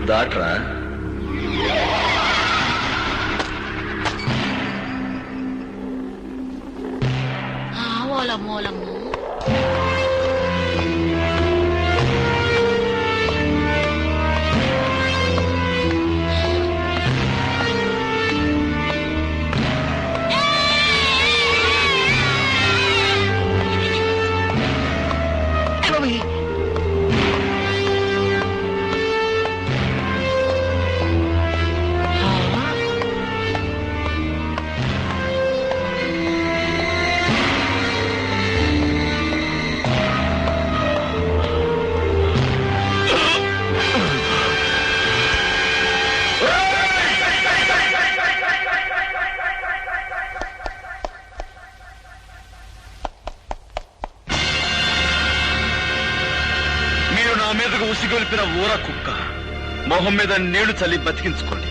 దాట్రా.
ఓలమ్మోలమ్మ
మీదకు ఉసిగొల్పిన ఊర కుక్క మొహం మీద నీళ్లు చల్లి బతికించుకోండి.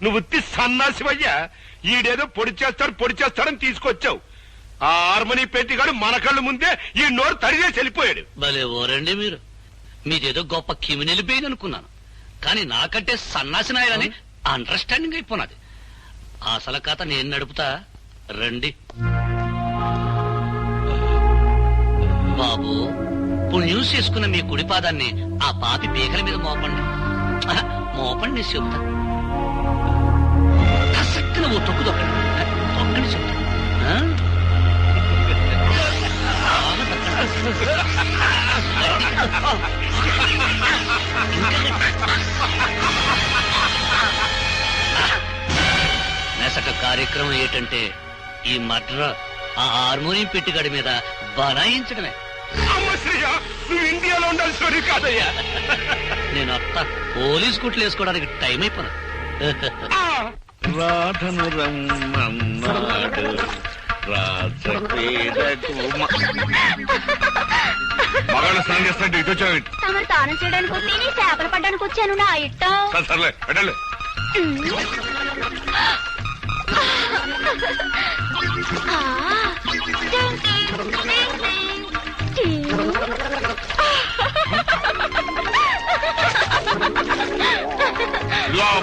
నువ్వు సన్నాసివయ్యా, ఈడేదో పొడి చేస్తాడని తీసుకొచ్చావు. ఆ హార్మోని పెట్టిగాడు మన కళ్ళు ముందే ఈ నోరు తడిచేసి వెళ్ళిపోయాడు.
భలే ఓరండి మీరు. మీదేదో గొప్ప కిమినెలి బెయిన్ అనుకున్నాను, కానీ నాకంటే సన్నాసి నాయాలని అండర్స్టాండింగ్ అయిపోయినది. అసలు కథ నేను నడుపుతా, రండి. బాబు, పుణ్యం చేసుకున్న మీ కుడి పాదాన్ని ఆ పాపి పీకల మీద మోపండి. మోపండి చెబుతా. కసక్కిన ఓ తొక్కు తొక్కండి చెబుతా. నెసట కార్యక్రమం ఏంటంటే ఈ మడ్ర ఆ హార్మోనియం పెట్టిగడి మీద బనాయించడమే.
నువ్వు ఇండియాలో ఉండాల్సి కాదయ్యా.
నేను అత్త పోలీస్ కుట్లు వేసుకోవడానికి టైం అయిపోయినా.
రాధను రమ్మన్నాడు మగాళ్ళ స్నానం చేస్తాంటే ఇటు వచ్చావేంటి?
తమరు స్నానం చేయడానికి వచ్చి నీ చేపలు పడ్డానికి వచ్చాను నా ఇట్టం.
సర్లే అడలే.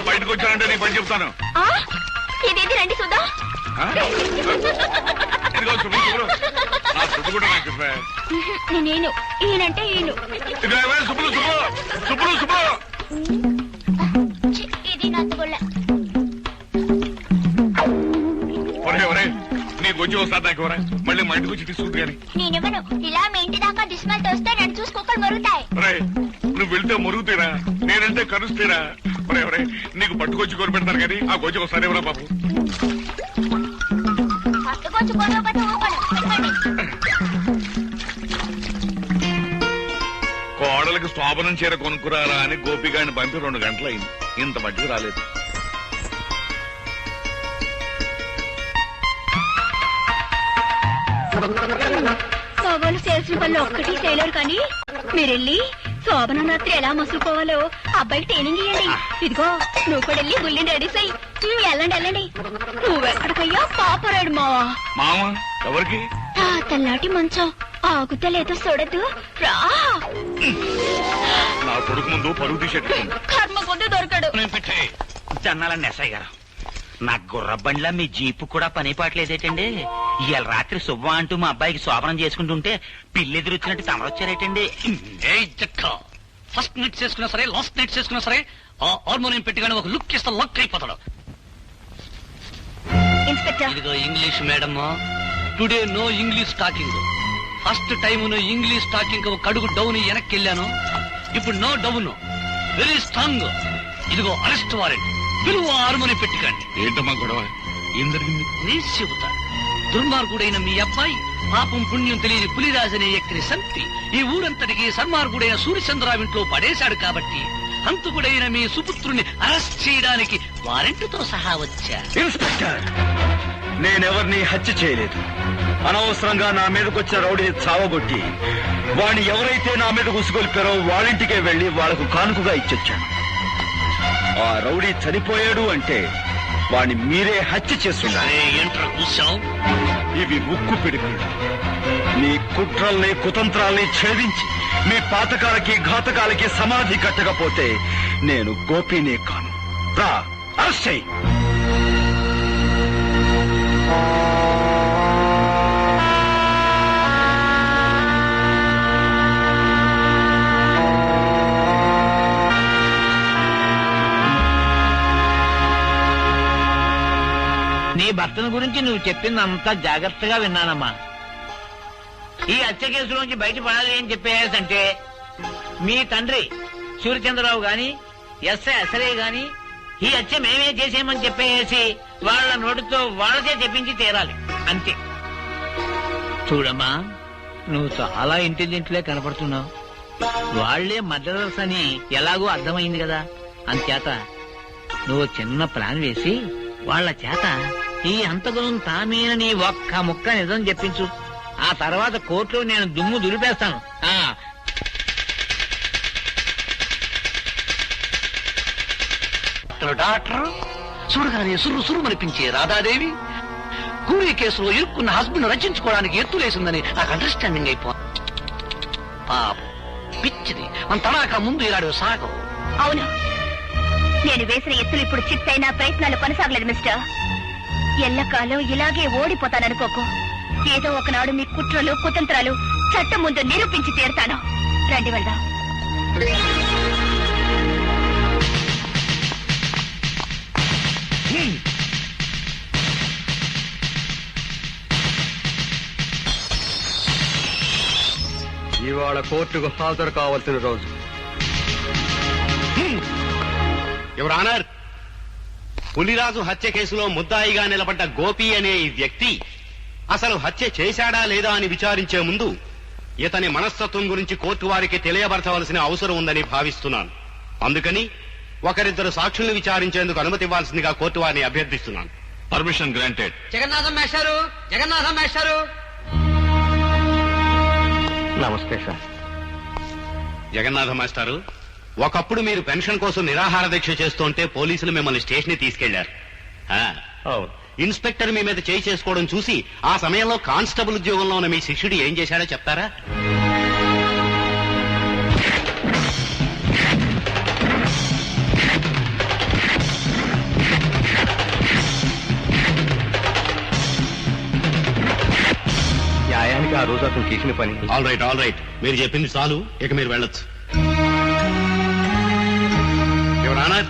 బయటకు వచ్చానంటే నీ పని చెప్తాను.
ఇదేంటి రండి చూద్దాం. నేను ఈయనంటే ఈయన ఇది నచ్చగొళ్ళ.
నీకు వచ్చి వస్తా నాకు మళ్ళీ మా ఇంటికి వచ్చి తీసుకుంటు కానీ
నేనేమను ఇలా మీ ఇంటి దాకా దిష్మలతో వస్తే నన్ను చూసి కుక్కలు మరుగుతాయి.
నువ్వు వెళ్తే మరుగుతీరా, నేనంటే కరుస్తీరా. నీకు పట్టుకొచ్చి కొని పెడతాను కానీ ఆ గొచ్చి ఒకసారి ఎవరా బాబు. కోడలకు శోభనం చీర కొనుక్కురారా అని గోపిగాని పంపి 2 గంటలైంది, ఇంత మట్టికి రాలేదు.
శోభలు చేసిన పనులు ఒక్కటి చేయలేరు కానీ మీరెళ్ళి శోభనం రాత్రి ఎలా మసులుకోవాలో అబ్బాయికి ట్రైనింగ్ ఇవ్వండి. ఇదిగో నువ్వు కూడా వెళ్ళి గుళ్ళిని రెడీ చెయ్యి. వెళ్ళండి. నువ్వెక్కడికయ్యా పాపరాడు మావా.
మావా ఎవరికి?
తెల్లాటి మంచం ఆగుతలేదో చూడద్దు రా.
నా కొడుకు ముందు పరుగు తీసేట్టు
కర్మ కొద్ది దొరకడు.
జన్నాల నెసయ్య గారు, నా గుర్ర బండ్లా మీ జీపు కూడా పని పాటలేదేటండి? ఇవాళ రాత్రి శుభ్వ అంటూ మా అబ్బాయికి శోభనం చేసుకుంటుంటే పిల్లెదురొచ్చినట్టు తమరొచ్చారేటండి.
ఫస్ట్ నైట్ చేసుకున్నా సరే, లాస్ట్ నైట్ చేసుకున్నా సరే, ఆ హార్మోనియం పెట్టిగానే ఒక లుక్ ఇస్తా లక్ అయిపోతాడు. ఇదిగో English madam, today no English talking. First time no English talking ఒక అడుగు డౌన్ వెనక్కి వెళ్ళాను. ఇప్పుడు నో డౌన్, వెరీ స్ట్రాంగ్. ఇదిగో అరెస్ట్ వారెంట్, పిలువ హార్మోనియం పెట్టికండి.
ఏంటమ్మా గొడవ? ఏం జరిగింది?
నీ చెబుతా. దుర్మార్గుడైన మీ అబ్బాయి పాపం పుణ్యం తెలియని పులిరాజనే ఎక్కిని సంపి ఈ ఊరంతటికి సన్మార్గుడైన సూర్యచంద్రరావు ఇంట్లో పడేశాడు కాబట్టి హంతకుడైన మీ సుపుత్రుని అరెస్ట్ చేయడానికి వారెంట్తో సహా వచ్చా.
ఇన్స్పెక్టర్, నేనెవరిని హత్య చేయలేదు. అనవసరంగా నా మీదకొచ్చిన రౌడీని చావగొట్టి వాడిని ఎవరైతే నా మీద ఉసుగొల్పారో వాళ్ళింటికే వెళ్లి వాళ్లకు కానుకగా ఇచ్చొచ్చాను. ఆ రౌడీ చనిపోయాడు అంటే వాడిని మీరే హత్య చేస్తున్నారు.
ఏంట్రా కూర్చావు?
ఇవి ఉక్కు పిడికిళ్ళు. మీ కుట్రల్ని కుతంత్రాల్ని ఛేదించి మీ పాతకాలకి ఘాతకాలకి సమాధి కట్టకపోతే నేను గోపినే కాను. రా, అరెస్ట్ చెయ్యి.
నీ భర్తను గురించి నువ్వు చెప్పిందంతా జాగ్రత్తగా విన్నానమ్మా. ఈ హత్య కేసులోంచి బయటపడాలి అని చెప్పేసంటే మీ తండ్రి సూర్యచంద్రరావు గాని ఎస్ఐ అసలే గాని ఈ హత్య మేమే చేసేమని చెప్పేసి వాళ్ళ నోటితో వాళ్ళకే చెప్పించి తీరాలి, అంతే. చూడమ్మా, నువ్వు చాలా ఇంటెలిజెంట్లే కనపడుతున్నావు. వాళ్లే మర్డరర్స్ అని ఎలాగో అర్థమైంది కదా. అంచేత నువ్వు చిన్న ప్లాన్ వేసి వాళ్ళ చేత ఈ హంతకులను తామేనని ఒక్క ముక్క నిజం చెప్పించు. ఆ తర్వాత కోర్టులో నేను దుమ్ము దులిపేస్తాను.
డాక్టర్ చూడగానే సుర్రు సురు మనిపించే రాధాదేవి కూలీ కేసులో ఇరుక్కున్న హస్బెండ్ రచించుకోవడానికి ఎత్తులేసిందని నాకు అండర్స్టాండింగ్ పాపం పిచ్చిది మన తడాక ముందు ఇలాడు సాగం.
అవును, నేను వేసిన ఎత్తులు ఇప్పుడు చిత్తైన ప్రయత్నాలు కొనసాగలేదు మిస్టర్. ఎల్లకాలం ఇలాగే ఓడిపోతాననుకోకు. ఏదో ఒకనాడు మీ కుట్రలు కుతంత్రాలు చట్టం ముందు నిరూపించి తీరుతాను. రండి వెళ్దాం.
ఇవాళ కోర్టుకు హాజరు కావాల్సిన రోజు.
యువర్ ఆనర్, పులిరాజు హత్య కేసులో ముద్దాయిగా నిలబడ్డ గోపి అనే ఈ వ్యక్తి అసలు హత్య చేశాడా లేదా అని విచారించే ముందు ఇతని మనస్తత్వం గురించి కోర్టు వారికి తెలియబరచవలసిన అవసరం ఉందని భావిస్తున్నాను. అందుకని ఒకరిద్దరు సాక్షుల్ని విచారించేందుకు అనుమతి ఇవ్వాల్సిందిగా కోర్టు వారిని అభ్యర్థిస్తున్నాను.
Permission granted.
జగన్నాథం మేస్టారు, జగన్నాథం మేస్టారు.
నమస్తే సార్.
జగన్నాథ మాస్టారు, ఒకప్పుడు మీరు పెన్షన్ కోసం నిరాహార దీక్ష చేస్తుంటే పోలీసులు మిమ్మల్ని స్టేషన్ తీసుకెళ్లారు. ఇన్స్పెక్టర్ మీ మీద చేయి చేసుకోవడం చూసి ఆ సమయంలో కానిస్టేబుల్ ఉద్యోగంలో ఉన్న మీ శిష్యుడు ఏం చేశాడో చెప్తారా?
న్యాయానికి ఆ రోజు అతను చేసిన పని.
ఆల్ రైట్, మీరు చెప్పింది చాలు, ఇక మీరు వెళ్ళొచ్చు. యువర్ ఆనర్,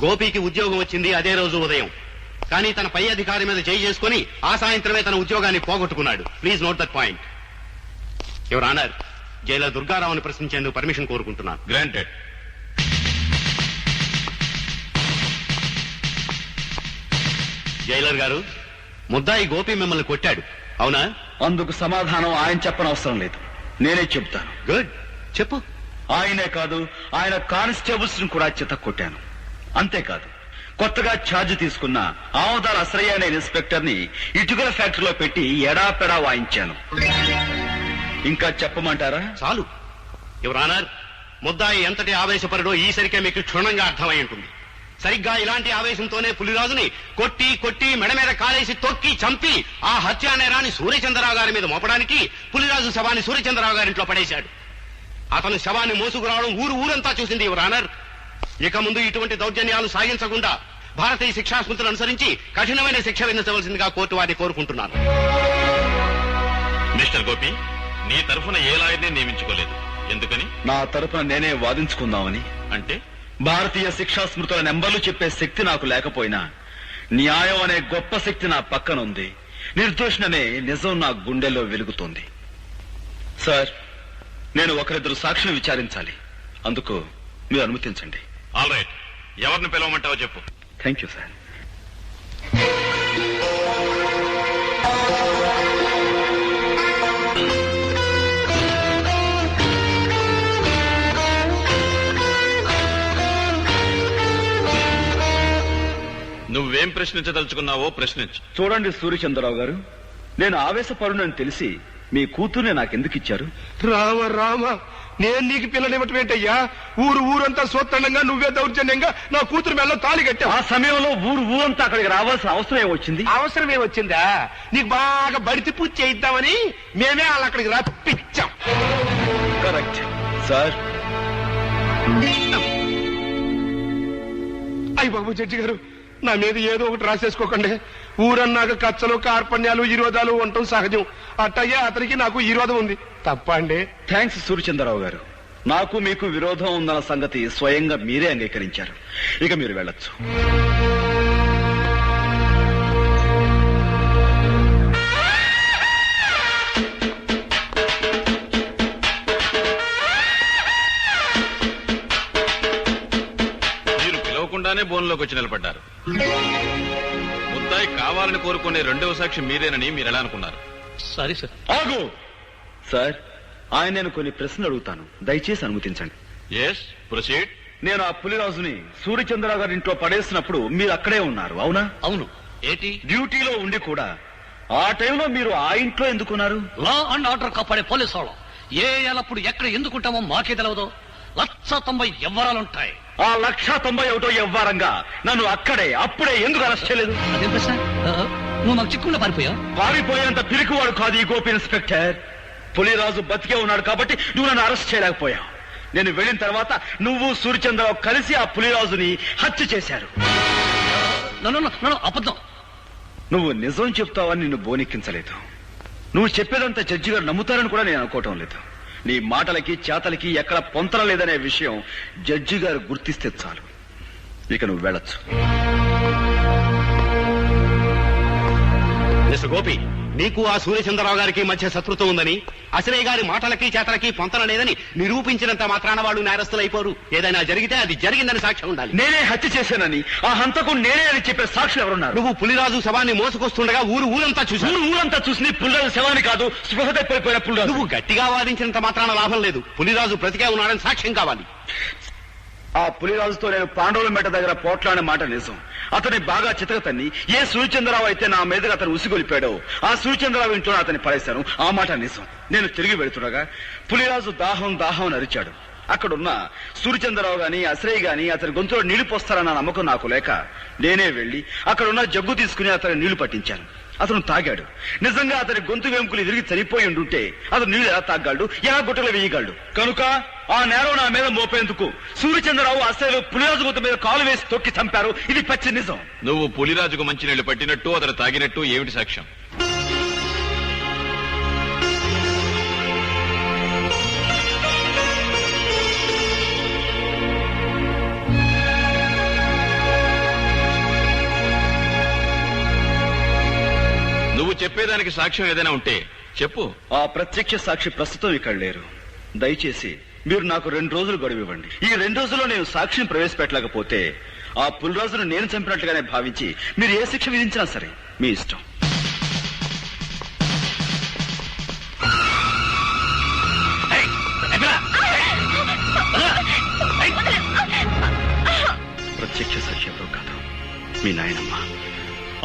గోపికి ఉద్యోగం వచ్చింది అదే రోజు ఉదయం. కానీ తన పై అధికారి మీద చేయి చేసుకుని ఆ సాయంత్రమే తన ఉద్యోగాన్ని పోగొట్టుకున్నాడు. Please note that point. Your honour, jailer దుర్గారావుని ప్రశ్నించేందుకు పర్మిషన్ కోరుకుంటున్నాను.
గ్రాంటెడ్.
జైలర్ గారు, ముద్దాయి గోపి మిమ్మల్ని కొట్టాడు, అవునా?
అందుకు సమాధానం ఆయన చెప్పనవసరం లేదు, నేనే చెప్తాను.
గుడ్, చెప్పు.
ఆయనే కాదు, ఆయన కానిస్టేబుల్స్ ను కూడా చిత్త కొట్టాను. అంతేకాదు, కొత్తగా ఛార్జ్ తీసుకున్న ఆమదార్ అసరయ్య అనే ఇన్స్పెక్టర్ ని ఇటుకల ఫ్యాక్టరీలో పెట్టి ఎడాపెడా వాయించాను. ఇంకా చెప్పమంటారా?
చాలు. యువర్ ఆనర్, ముద్దాయి ఎంతటి ఆవేశపరుడో ఈసరికే మీకు క్షుణ్ణంగా అర్థమై ఉంటుంది. సరిగ్గా ఇలాంటి ఆవేశంతోనే పులిరాజుని కొట్టి కొట్టి మెడ మీద కాలేసి తొక్కి చంపి ఆ హత్యా నేరాన్ని సూర్యచంద్రరావు గారి మీద మోపడానికి పులిరాజు శవాన్ని సూర్యచంద్రరావు గారింట్లో పడేశాడు. అతను శవాన్ని మోసుకురావడం ఊరంతా చూసింది యువర్ ఆనర్. ఇక ముందు ఇటువంటి దౌర్జన్యాలు సాగించకుండా భారతీయ శిక్షా స్మృతులు అనుసరించి కఠినమైన శిక్ష విధించవలసిందిగా కోర్టు వారిని కోరుకుంటున్నాను.
మిస్టర్ గోపి, నీ తరఫున ఏ లాయర్ని నియమించుకోలేదు, ఎందుకని?
నా తరఫున నేనే వాదించుకుందామని.
అంటే
భారతీయ శిక్షా స్మృతుల నెంబర్లు చెప్పే శక్తి నాకు లేకపోయినా న్యాయం అనే గొప్ప శక్తి నా పక్కనుంది. నిర్దోషణనే నిజం నా గుండెల్లో వెలుగుతోంది. సార్, నేను ఒకరిద్దరు సాక్షులు విచారించాలి. అందుకు మీరు అనుమతించండి.
ఆల్ రైట్, ఎవరిని పిలవమంటావో చెప్పు.
Thank you sir.
నువ్వేం ప్రశ్నించదలుచుకున్నావో ప్రశ్నించు.
చూడండి సూర్యచంద్రరావు గారు, నేను ఆవేశపరునని తెలిసి మీ కూతుర్ని నాకెందుకు ఇచ్చారు?
రామ, నేను నీకు పిల్లనివ్వటం ఏంటయ్యా? ఊరంతా సోత్తండంగా నువ్వే దౌర్జన్యంగా నా కూతురు మెల్ల తాళి కట్టావు.
ఆ సమయంలో ఊరంతా అక్కడికి రావాల్సిన అవసరం ఏమొచ్చింది?
అవసరం ఏమొచ్చిందా? నీకు బాగా బడితి పూజ చేయిద్దామని మేమే వాళ్ళు అక్కడికి రప్పించాం.
Correct sir.
అయ్య బాబు జడ్జి గారు, నా మీద ఏదో ఒకటి రాసేసుకోకండి. ఊరన్నాక కచ్చలు కార్పణ్యాలు ఈరోధాలు ఉండటం సహజం. అట్టయ్యా అతనికి నాకు ఈరోధం ఉంది. తప్ప అండి?
థ్యాంక్స్ సూర్యచంద్రరావు గారు. నాకు మీకు విరోధం ఉందన్న సంగతి స్వయంగా మీరే అంగీకరించారు. ఇక మీరు వెళ్ళొచ్చు.
మీరు పిలవకుండానే బోన్లోకి వచ్చి నిలబడ్డారు. ముద్దాయి కావాలని కోరుకునే రెండవ సాక్షి మీరేనని మీరు ఎలా అనుకున్నారు?
Sorry sir.
ఆగు సార్, ఆయన నేను కొన్ని ప్రశ్నలు అడుగుతాను, దయచేసి అనుమతించండి.
Yes, proceed.
నేను ఆ పులిరాజుని సూర్యచంద్రరావు గారి ఇంట్లో పడేసినప్పుడు మీరు అక్కడే ఉన్నారు, అవునా?
అవును. ఏంటి?
డ్యూటీలో ఉండి కూడా ఆ టైంలో మీరు ఆ ఇంట్లో ఎందుకున్నారు?
లా అండ్ ఆర్డర్ కాపాడే పోలీసు వాళ్ళం ఏ ఎల్లప్పుడు ఎక్కడ ఎందుకుంటామో మాకే తెలవదు. 190 ఎవ్వరాలుంటాయి.
ఆ 191 ఎవ్వారంగా నన్ను అప్పుడే ఎందుకు అరెస్ట్ చేయలేదు?
అదేం ప్రశ్న? నువ్వు మాకు చిక్కుల్లో పారిపోయావు.
పారిపోయేంత పిరికివాడు కాదు ఈ గోపి ఇన్స్పెక్టర్. పులిరాజు బతికే ఉన్నాడు కాబట్టి నువ్వు నన్ను అరెస్ట్ చేయలేకపోయావు. నేను వెళ్ళిన తర్వాత నువ్వు సూర్యచంద్రరావు కలిసి ఆ పులిరాజుని హత్య చేశారు.
అబద్ధం.
నువ్వు నిజం చెప్తావని నిన్ను బోనెక్కించలేదు. నువ్వు చెప్పేదంతా జడ్జి గారు నమ్ముతారని కూడా నేను అనుకోవటం లేదు. నీ మాటలకి చేతలకి ఎక్కడ పొంతన లేదనే విషయం జడ్జి గారు గుర్తిస్తే చాలు. ఇక నువ్వు వెళ్ళొచ్చు.
మిస్టర్ గోపి, నీకు ఆ సూర్యచంద్రరావు గారికి మధ్య శత్రుత్వం ఉందని, అసలే గారి మాటలకి చేతలకి పొంతన లేదని నిరూపించినంత మాత్రాన వాళ్ళు నేరస్తులైపోరు. ఏదైనా జరిగితే అది జరిగిందని సాక్ష్యం ఉండాలి.
నేనే హత్య చేశానని, ఆ హంతకు నేనే అని చెప్పే సాక్షులు ఎవరున్నారు?
నువ్వు పులిరాజు శవాన్ని మోసుకొస్తుండగా ఊరంతా
చూసి పులిరాజు శవాన్ని కాదు, స్పృహ తప్పిపోయిన పులిరాజు.
నువ్వు గట్టిగా వాదించినంత మాత్రాన లాభం లేదు. పులిరాజు బ్రతికే ఉన్నాడని సాక్ష్యం కావాలి.
ఆ పులిరాజుతో నేను పాండవుల మెట్ట దగ్గర పోట్లాడిన మాట నిజం. అతని బాగా చితకతన్ని ఏ సూర్యచంద్రరావు అయితే నా మీదగా అతను ఉసిగొలిపాడో ఆ సూర్యచంద్రరావు ఇంట్లో అతన్ని పడేశాను. ఆ మాట నిజం. నేను తిరిగి వెళుతుండగా పులిరాజు దాహం అని అరిచాడు. అక్కడున్న సూర్యచంద్రరావు గాని అశ్రయ్ గాని అతని గొంతులో నీళ్లు పోస్తారన్న నమ్మకం నాకు లేక నేనే వెళ్లి అక్కడున్న జగ్గు తీసుకుని అతని నీళ్లు పట్టించాను. అతను తాగాడు. నిజంగా అతని గొంతు వెంకులు ఎదిగి చనిపోయి ఉండుంటే అతను నీళ్లు ఎలా తాగలడు, ఎలా గుట్టలు వేయగలడు? కనుక ఆ నేరం నా మీద మోపేందుకు సూర్యచంద్రరావు అసలు పులిరాజు గుట్ట మీద కాలు వేసి తొక్కి చంపారు. ఇది పచ్చి నిజం.
నువ్వు పులిరాజుకు మంచినీళ్లు పట్టినట్టు అతను తాగినట్టు ఏమిటి సాక్ష్యం? నువ్వు చెప్పేదానికి సాక్ష్యం ఏదైనా ఉంటే చెప్పు.
ఆ ప్రత్యక్ష సాక్షి ప్రస్తుతం ఇక్కడ లేరు. దయచేసి మీరు నాకు 2 రోజులు గడువు ఇవ్వండి. ఈ 2 రోజుల్లో నేను సాక్షిని ప్రవేశపెట్టలేకపోతే ఆ పులిరాజును నేను చంపినట్లుగానే భావించి మీరు ఏ శిక్ష విధించినా సరే మీ ఇష్టం. ప్రత్యక్ష సాక్షి ఎవరో కాదు, మీ నాయనమ్మ.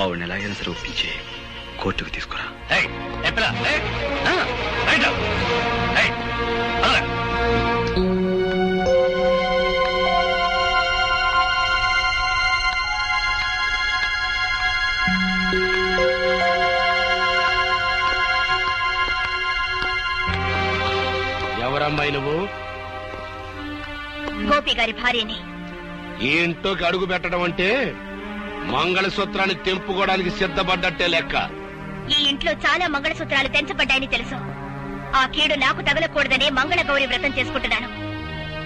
ఆవిడని ఎలాగైనా సరే ఒప్పించి కోర్టుకు తీసుకురా.
ఎవరమ్మాయి నువ్వు?
గోపి గారి భార్యని.
ఈ ఇంట్లోకి అడుగు పెట్టడం అంటే మంగళసూత్రాన్ని తెంపుకోవడానికి సిద్ధపడ్డట్టే లెక్క.
ఈ ఇంట్లో చాలా మంగళసూత్రాలు తెంచబడ్డాయని తెలుసు. ఆ కీడు నాకు తగలకూడదనే మంగళ గౌరి వ్రతం చేసుకుంటున్నాను.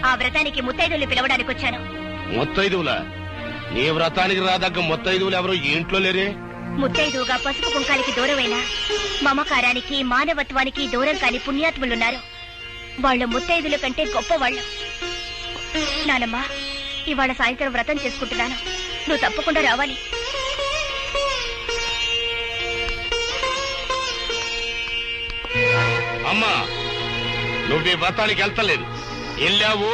ఆ వ్రతానికి ముత్తైదువులు పిలవడానికి వచ్చాను.
ముత్తైదువులా? నీ వ్రతానికి రాదగ్గ ముత్తైదువులు ఎవరు ఈ ఇంట్లో లేరే?
ముత్తైదువుగా పసుపు కుంకాలకి దూరమైన, మమకారానికి మానవత్వానికి దూరం కాని పుణ్యాత్ములున్నారు. వాళ్ళు ముత్తైదుల కంటే గొప్పవాళ్ళు. నానమ్మా, ఇవాళ సాయంత్రం వ్రతం చేసుకుంటున్నాను. నువ్వు తప్పకుండా రావాలి.
అమ్మా, నువ్వు ఈ వ్రతానికి వెళ్తలేదు. వెళ్ళావు,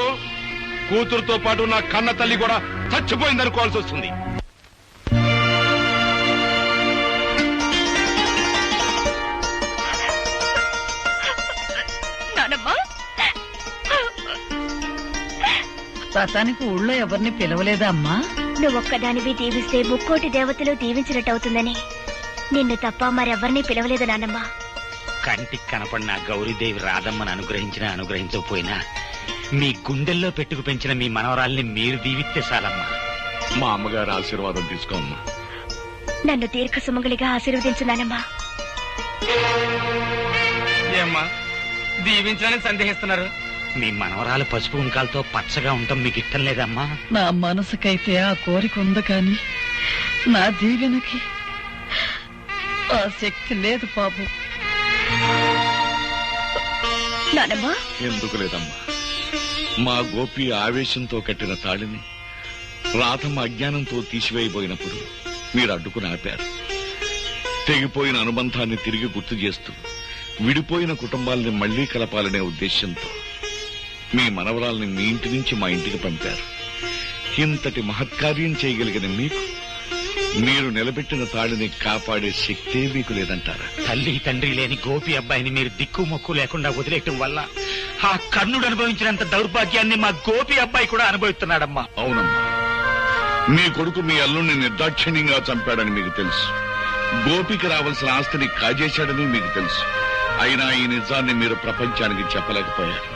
కూతురుతో పాటు నా కన్న తల్లి కూడా చచ్చిపోయిందనుకోవాల్సి వస్తుంది.
వ్రతానికి ఊళ్ళో ఎవరిని పిలవలేదా అమ్మా?
నువ్వొక్కదానివి దీవిస్తే ముక్కోటి దేవతలు దీవించినట్టవుతుందని నిన్ను తప్ప మరెవరిని పిలవలేదు నాన్నమ్మా.
కంటికి కనపడిన గౌరీదేవి రాధమ్మను అనుగ్రహించకపోయినా మీ గుండెల్లో పెట్టుకు పెంచిన మీ మనవరాల్ని మీరు దీవిస్తే చాలమ్మా.
మా అమ్మగారు ఆశీర్వాదం తీసుకోమ్మా.
నన్ను దీర్ఘ సుమంగళిగా ఆశీర్వదించున్నానమ్మా.
ఏమ్మా దీవించాలని సందేహిస్తున్నారు?
మీ మనవరాలు పసుపు కుంకాలతో పచ్చగా ఉండటం మీకు ఇష్టం లేదమ్మా?
నా మనసుకైతే ఆ కోరిక ఉంది కానీ నా దీవెనకి ఆ శక్తి లేదు బాబు.
నానమ్మా,
ఎందుకు లేదమ్మా? మా గోపి ఆవేశంతో కట్టిన తాళిని రాధమ్మ అజ్ఞానంతో తీసివేయబోయినప్పుడు మీరు అడ్డుకుని ఆపారు. తెగిపోయిన అనుబంధాన్ని తిరిగి గుర్తు చేస్తూ విడిపోయిన కుటుంబాలని మళ్లీ కలపాలనే ఉద్దేశంతో మీ మనవరాల్ని మీ ఇంటి నుంచి మా ఇంటికి పంపారు. ఇంతటి మహత్కార్యం చేయగలిగిన మీకు మీరు నిలబెట్టిన తాళిని కాపాడే శక్తే మీకు లేదంటారా?
తల్లి తండ్రి లేని గోపి అబ్బాయిని మీరు దిక్కు మొక్కు లేకుండా వదిలేయటం వల్ల ఆ కర్ణుడు అనుభవించినంత దౌర్భాగ్యాన్ని మా గోపి అబ్బాయి కూడా అనుభవిస్తున్నాడమ్మా.
అవునమ్మా, మీ కొడుకు మీ అల్లుణ్ణి నిర్దాక్షిణ్యంగా చంపాడని మీకు తెలుసు. గోపికి రావాల్సిన ఆస్తిని కాజేశాడని మీకు తెలుసు. అయినా ఈ నిజాన్ని మీరు ప్రపంచానికి చెప్పలేకపోయారు.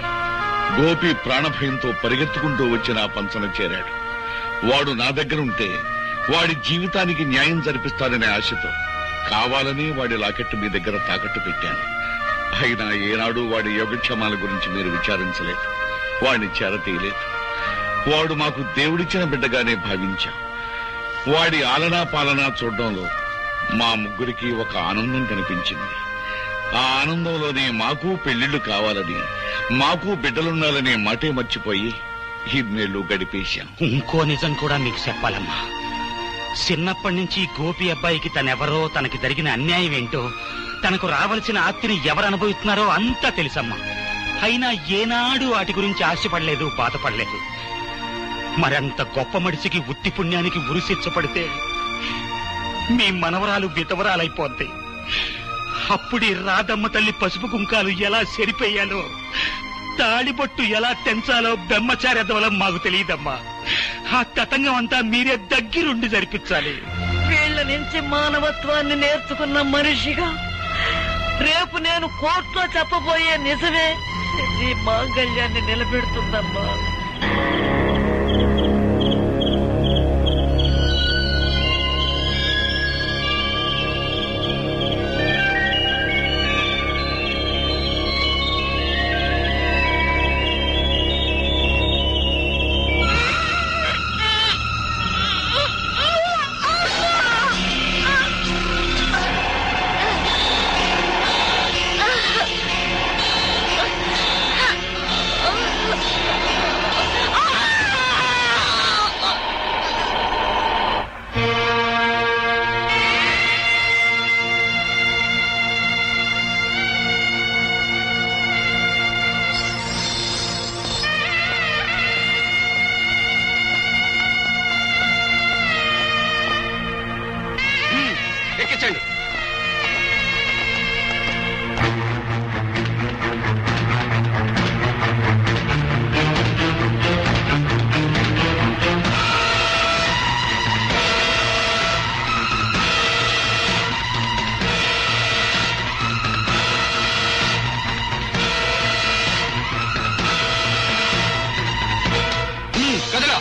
గోపి ప్రాణభయంతో పరిగెత్తుకుంటూ వచ్చి నా పంచన చేరాడు. వాడు నా దగ్గర ఉంటే వాడి జీవితానికి న్యాయం జరిపిస్తాననే ఆశతో కావాలని వాడి లాకెట్టు మీ దగ్గర తాకట్టు పెట్టాను. అయినా ఏనాడు వాడి యోగక్షేమాల గురించి మీరు విచారించలేదు, వాడిని చేరతీయలేదు. వాడు మాకు దేవుడిచ్చిన బిడ్డగానే భావించాం. వాడి ఆలనా పాలనా చూడడంలో మా ముగ్గురికి ఒక ఆనందం కనిపించింది. ఆ ఆనందంలోనే మాకు పెళ్లిళ్లు కావాలని, మాకు బిడ్డలుండాలనే మాటే మర్చిపోయి ఇన్నేళ్లు గడిపేశాం.
ఇంకో నిజం కూడా మీకు చెప్పాలమ్మా. చిన్నప్పటి నుంచి గోపి అబ్బాయికి తనెవరో, తనకి జరిగిన అన్యాయం ఏంటో, తనకు రావాల్సిన ఆస్తిని ఎవరు అనుభవిస్తున్నారో అంతా తెలుసమ్మా. అయినా ఏనాడు వాటి గురించి ఆశపడలేదు, బాధపడలేదు. మరంత గొప్ప మనిషికి ఉత్తి పుణ్యానికి ఉరిశిచ్చపడితే మీ మనవరాలు విధవరాలైపోద్ది. అప్పుడి రాధమ్మ తల్లి పసుపు కుంకాలు ఎలా సరిపోయాలో, తాళిబొట్టు ఎలా తెంచాలో బ్రహ్మచార్యవలం మాకు తెలియదమ్మా. ఆ తతంగం అంతా మీరే దగ్గరుండి జరిపించాలి.
వీళ్ళ నుంచి మానవత్వాన్ని నేర్చుకున్న మనిషిగా రేపు నేను కోర్టులో చెప్పబోయే నిజమే నీ మాంగళ్యాన్ని నిలబెడుతుందమ్మా.
ఎక్కించండి. కదలా.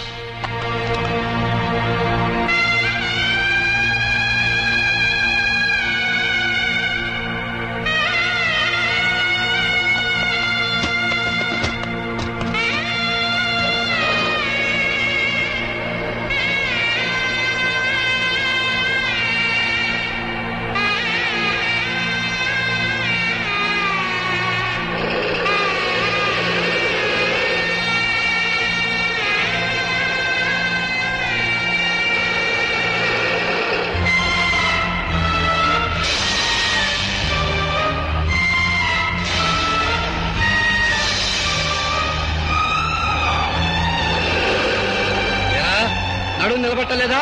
నడుము నిలబట్టలేదా?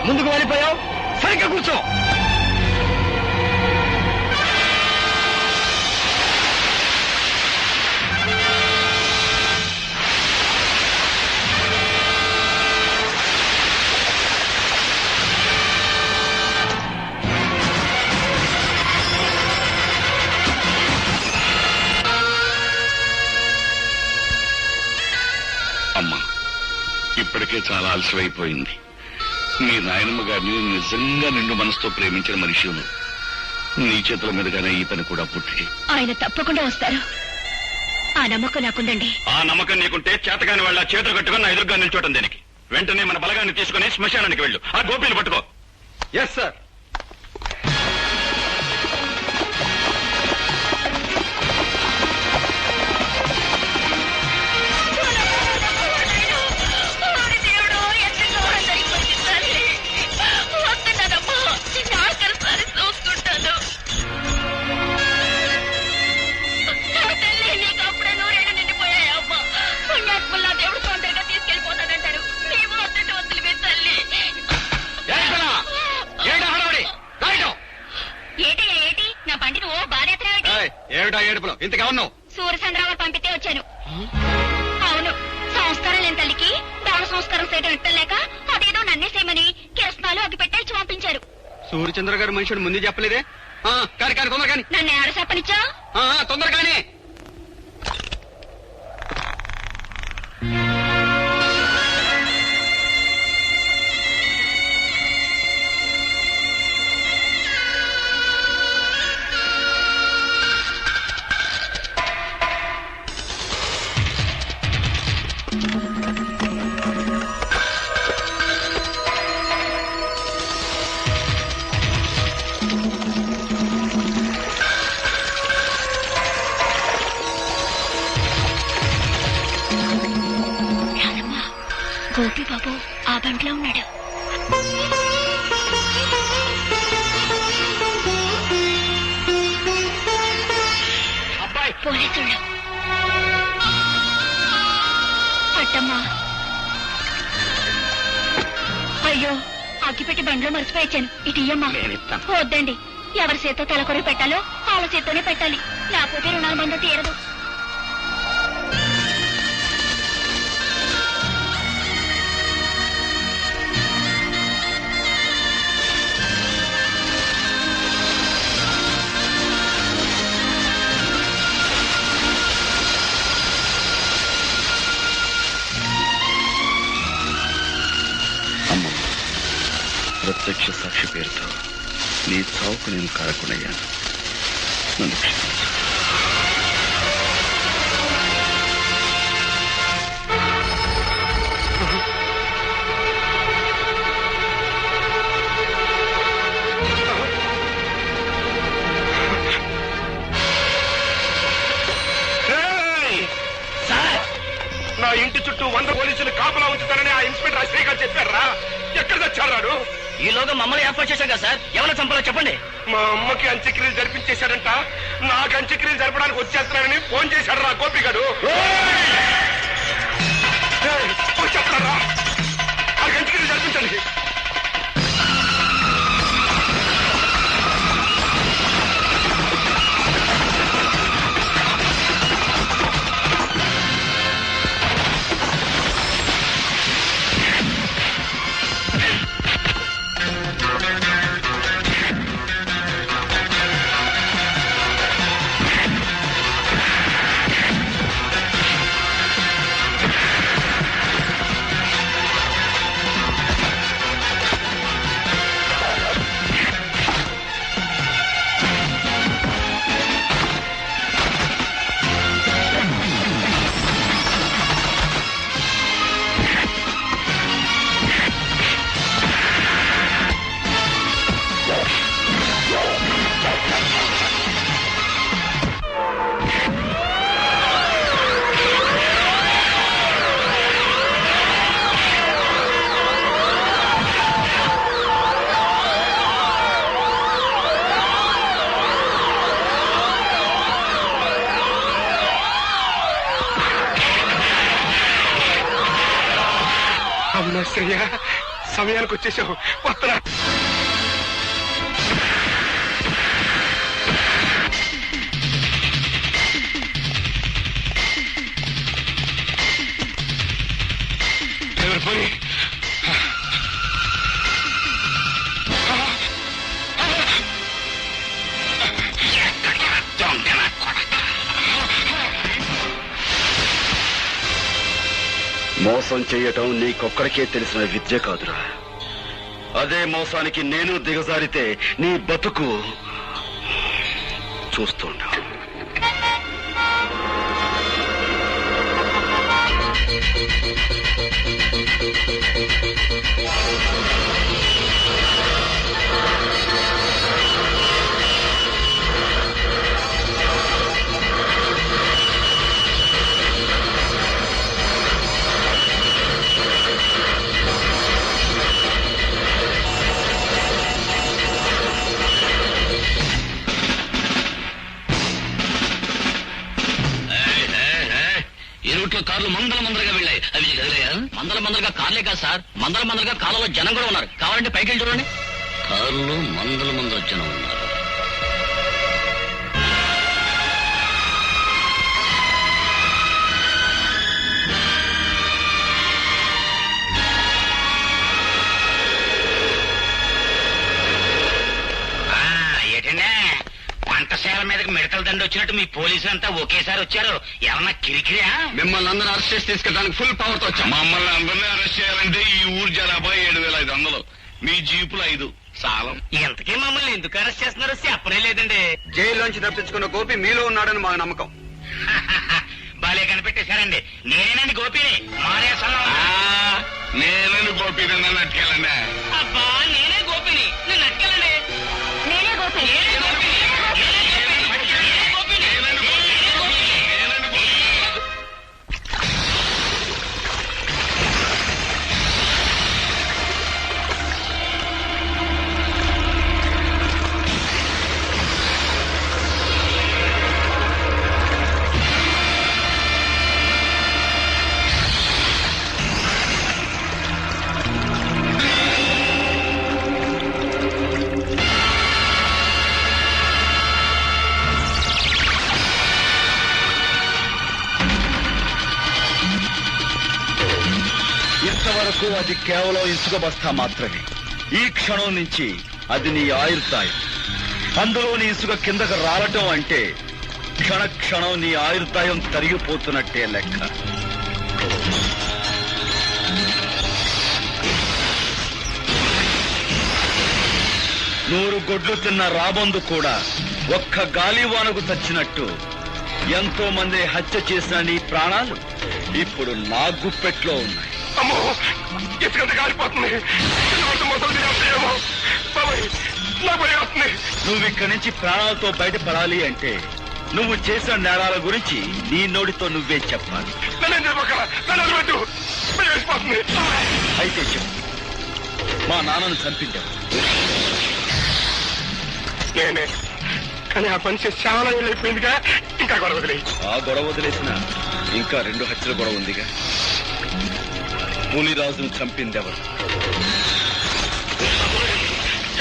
ముందుకు వెళ్ళిపోయావు. సరిగ్గా కూర్చో.
అమ్మా, ఇప్పటికే చాలా ఆలస్యమైపోయింది. మీ నాయనమ్మ గారిని నిజంగా నిండు మనసుతో ప్రేమించిన మనిషి నీ చేతుల మీదుగానే ఈ పని కూడా పుట్టి.
ఆయన తప్పకుండా వస్తారు, ఆ నమ్మకం నాకుందండి.
ఆ నమ్మకం నీకుంటే చేతగాని వాళ్ళ చేతులు కట్టుకుని నా ఎదురుగా నిల్చోటం దేనికి? వెంటనే మన బలగాన్ని తీసుకుని శ్మశానానికి వెళ్ళు. ఆ గోపీలు పట్టుకో.
Yes sir. ఏమిటా ఏడుపులో? ఇంతకెవన్నావు?
సూర్యచంద్రరావు పంపితే వచ్చాను. అవును, సంస్కారం లేని తల్లికి దాన సంస్కారం చేయడం ఇట్టం లేక అదేదో నన్నే చేయమని కిరసనాలు అగ్గి పెట్టేసి పంపించారు.
సూర్యచంద్ర గారు మనుషుడు ముందు చెప్పలేదే? కానీ కానీ తొందర కానీ
నన్ను ఆడ చెప్పనిచ్చా
తొందర కానీ.
గోపి బాబు ఆ బంట్లో ఉన్నాడు.
అబ్బాయి
పోలీసుళ్ళు. పట్టమ్మా. అయ్యో అగ్గిపెట్టి బండ్లో మర్చిపోయాను. ఇటు ఇయ్యమ్మా. వద్దండి, ఎవరి చేత్తో తలకొరి పెట్టాలో వాళ్ళ చేత్తోనే పెట్టాలి, లేకపోతే రుణాల బంధం తీరదు.
ప్రత్యక్ష సాక్షి పేరుతో నీ చావుకు నేను కారకునయ్యాను. నన్ను క్షమించు.
నా ఇంటి చుట్టూ 100 పోలీసులు కాపలా ఉంచుతారని ఆ ఇన్స్పెక్టర్ అశ్రీ గారు చెప్పారా? ఎక్కడ తెచ్చాడు?
ఈలోగా మమ్మల్ని ఏర్పాటు చేశాం కదా సార్. ఎవరైనా చంపాలో చెప్పండి.
మా అమ్మకి అంత్యక్రియలు జరిపించేశాడంట. నాకు అంత్యక్రియలు జరపడానికి వచ్చేస్తున్నానని ఫోన్ చేశాడు రా గోపి గారు. చెప్తారా? నాకు అంత్యక్రియలు జరిపించండి. సమయానికి వచ్చేసావు. వస్తరా? పోయి
మోసం చేయటం నీకొక్కడికే తెలిసిన విద్య కాదురా. అదే మోసానికి నేను దిగజారితే నీ బతుకు చూస్తుంటా.
కార్లు మందలుగా వెళ్ళాయి. అవి కదిలేయా? మందలుగా కార్లే కాదు సార్, మందలుగా కాలంలో జనం కూడా ఉన్నారు. కావాలంటే పైకి వెళ్ళి చూడండి. కారులో మందల జనం ఉన్నారు.
వచ్చినట్టు మీ పోలీసులు అంతా ఒకేసారి వచ్చారు. ఏమన్నా కిరికిరియా?
మిమ్మల్ని అందరూ అరెస్ట్ చేసి తీసుకెళ్ళడానికి ఫుల్ పవర్ తో వచ్చాం.
మమ్మల్ని అందరినీ అరెస్ట్ చేయాలంటే ఈ ఊరు జనాభా 7,500. మీ జీపులు 5 సాలం.
ఇంతకీ మమ్మల్ని ఎందుకు అరెస్ట్ చేస్తున్నారో చెప్పనే లేదండి.
జైల్లోంచి తప్పించుకున్న గోపి మీలో ఉన్నాడని మాకు నమ్మకం.
బాలే కనిపెట్టేశారండి. నేనేనండి గోపిని.
నేనని గోపి నన్ను అట్టుకెళ్ళండి.
అబ్బా నేనే గోపిని, నన్ను అట్టుకెళ్ళండి.
నేనే గోపి.
ఇంతవరకు అది కేవలం ఇసుక బస్తా మాత్రమే. ఈ క్షణం నుంచి అది నీ ఆయుర్దాయం. అందులోని ఇసుక కిందకు రాలటం అంటే క్షణ క్షణం నీ ఆయుర్దాయం తరిగిపోతున్నట్టే లెక్క. నూరు గొడ్లు తిన్న రాబందు కూడా ఒక్క గాలివానకు చచ్చినట్టు ఎంతో మంది హత్య చేసిన నీ ప్రాణాలు ఇప్పుడు నా గుప్పెట్లో ఉన్నాయి.
అమ్మో ఎత్తుకంత కాలిపోతుంది.
నువ్వు ఇక్కడి నుంచి ప్రాణాలతో బయటపడాలి అంటే నువ్వు చేసిన నేరాల గురించి నీ నోటితో నువ్వే చెప్పాలి. అయితే చెప్పు, మా నాన్నను చంపించావు.
నేనే, కానీ ఆ పని చేసి చాలా ఏళ్ళు అయిపోయిందిగా. ఇంకా గొడవ వదిలే.
ఆ గొడవ వదిలేసిన ఇంకా 2 హత్యల గొడవ ఉందిగా. పులిరాజును చంపిందెవరు?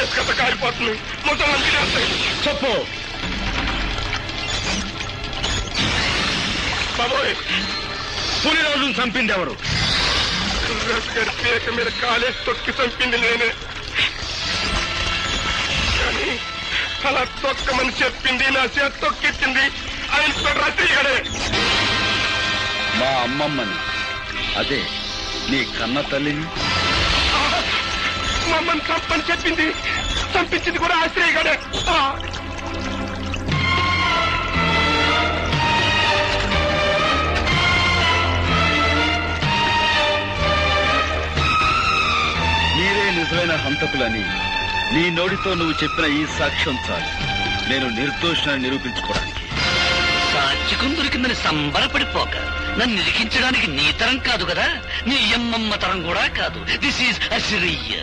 ఎత్తుకంత కాలిపోతుంది. మొత్తం
చెప్పు.
బాబోయ్,
పులిరాజును చంపిందెవరు?
పేక మీద కాలేసి తొక్కి చంపింది నేనే. కానీ అలా తొక్కమని చెప్పింది, నా చేత తొక్కిచ్చింది ఆ ఇన్స్పెక్టర్ రత్తయ్యగాడే.
మా అమ్మమ్మని, అదే నీ కన్న తల్లిని
మమ్మల్ని చంపని చెప్పింది, చంపించింది కూడా ఆశ్రయగాడే.
మీరే నిజమైన హంతకులని నీ నోటితో నువ్వు చెప్పిన ఈ సాక్ష్యం చాలు నేను నిర్దోషాన్ని నిరూపించుకోవడానికి.
సాక్షికం దొరికిందని సంబరపడిపోక నన్ను నిరికించడానికి నీ తరం కాదు కదా, నీ అమ్మమ్మ తరం కూడా కాదు. దిస్ ఈజ్ అసిరియ్.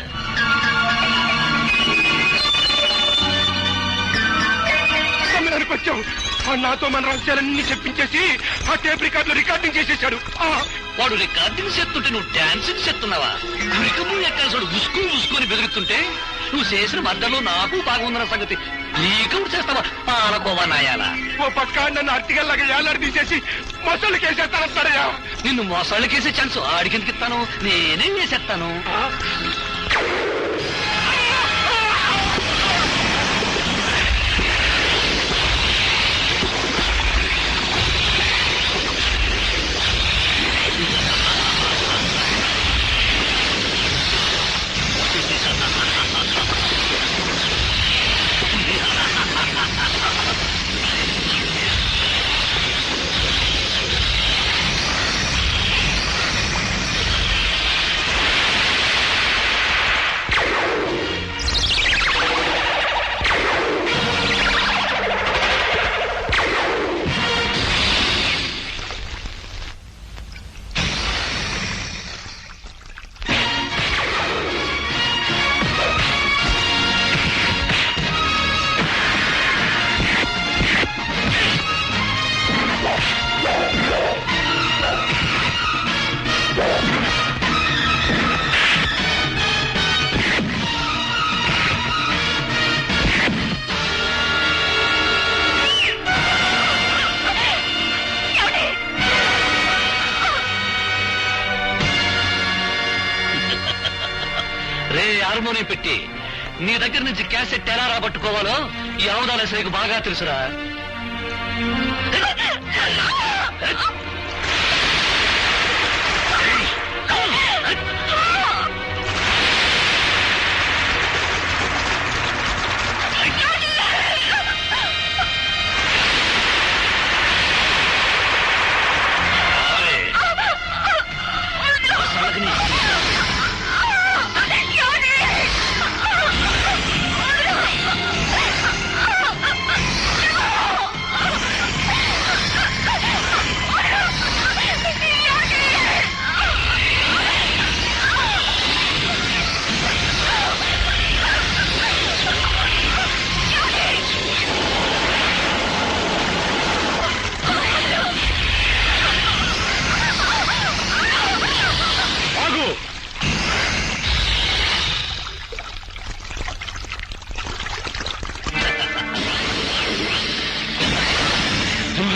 వచ్చావు. నాతో మన రహస్యాలన్నీ చెప్పించేసి ఆ టేప్ రికార్డులో రికార్డింగ్ చేసేశాడు.
వాడు రికార్డింగ్ చేస్తుంటే నువ్వు డాన్సింగ్ చేస్తున్నావా? కురికము ఎక్కాల్సాడు ఉసుకొని బెదురుతుంటే నువ్వు చేసిన మద్దలో నాకు బాగుందన్న సంగతి నీకు చేస్తావా? పాలకోవా నాయాలా.
ఓ పక్క నన్ను అట్టిగల్లాగా ఏలాడి తీసేసి మొసళ్ళకి వేసేస్తానస్తాడయ్యా.
నిన్ను మొసళ్ళకేసే ఛాన్స్ ఆడికెందుకు ఇస్తాను? నేనే వేసేస్తాను. హార్మోనియం పెట్టి నీ దగ్గర నుంచి క్యాసెట్ ఎలా రాబట్టుకోవాలో ఈ అవదాల శ్రీకు బాగా తెలుసురా.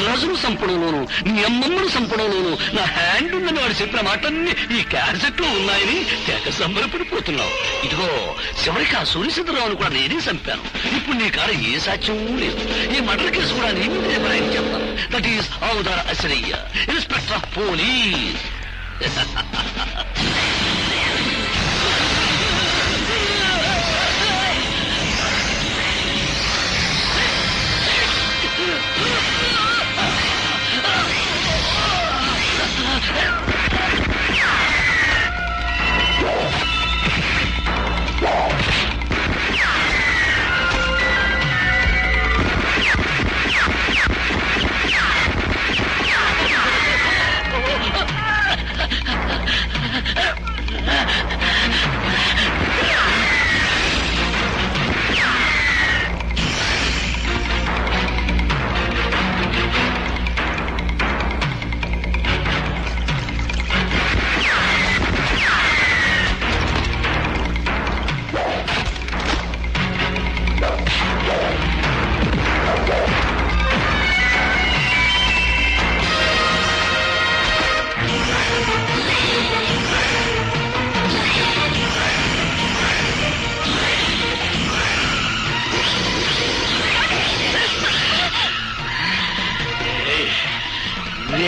రాజును సంపడంలోను నీ అమ్మమ్మను సంపడంలోను నా హ్యాండ్ ఉందని వాడు చెప్పిన మాటలన్నీ ఈ క్యాసెట్ లో ఉన్నాయని తెగ సంబరపడిపోతున్నావు. ఇదిగో చివరికి ఆ సూర్యచంద్రరావును కూడా నేనే చంపాను. ఇప్పుడు నీ కాడ ఏ సాక్ష్యం లేదు. ఈ మర్డర్ కేసు కూడా నీ మీదే ఆయన చెప్తాను. దట్ ఈస్ ఆవుదార అసరయ్య, ఇన్స్పెక్టర్ ఆఫ్ పోలీస్.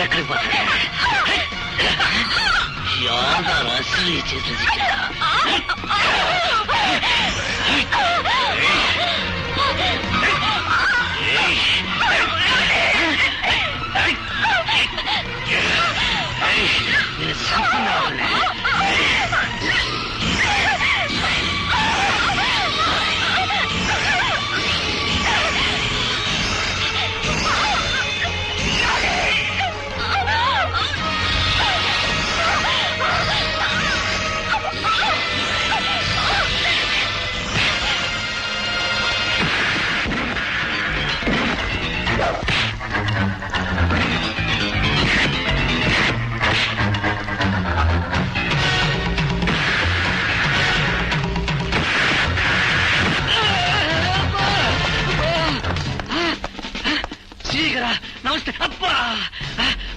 ఎక్కడికి పోతా అసలు ఈ చేతులు నమస్తే. అబ్బా,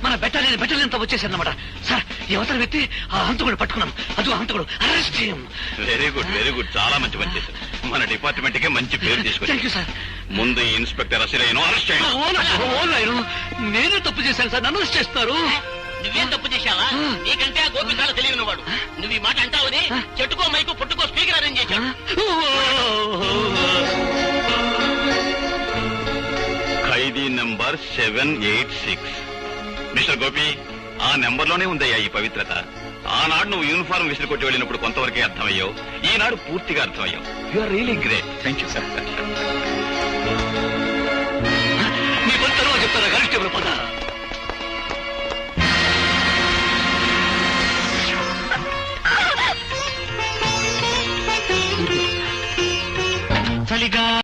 మన బెటాలియన్ వచ్చేసారన్నమాట. సార్, ఈ అవతల వ్యక్తి ఆ హంతకుడు పట్టుకున్నాం. అది హంతకుడు, అరెస్ట్ చేయం.
వెరీ గుడ్, చాలా మంచి పని చేశారు. మన డిపార్ట్మెంట్ కే మంచి పేరు తీసుకొచ్చారు సార్. ముందు ఇన్స్పెక్టర్ అసిరయ్యను అరెస్ట్ చేయండి.
నేనే తప్పు చేశాను సార్, నన్ను అరెస్ట్ చేస్తారు.
నువ్వేం తప్పు చేశావా? నీకంటే ఆ గోపి చాలా తెలియని వాడు. నువ్వు ఈ మాట అంటావని చెట్టుకో మైకు పుట్టుకో స్పీకర్ అరేంజ్ చేశాడు.
ఖైదీ నంబర్ 786. మిస్టర్ గోపి, ఆ నెంబర్ లోనే ఉందయ్యా ఈ పవిత్రత. ఆనాడు నువ్వు యూనిఫారం విసిరి కొట్టి వెళ్ళినప్పుడు కొంతవరకే అర్థమయ్యావు. ఈనాడు పూర్తిగా అర్థమయ్యావు. You are really great. Thank you sir.
మీ పని తర్వాత చెప్తారా? కానిస్టేబుల్ పద. చలిగా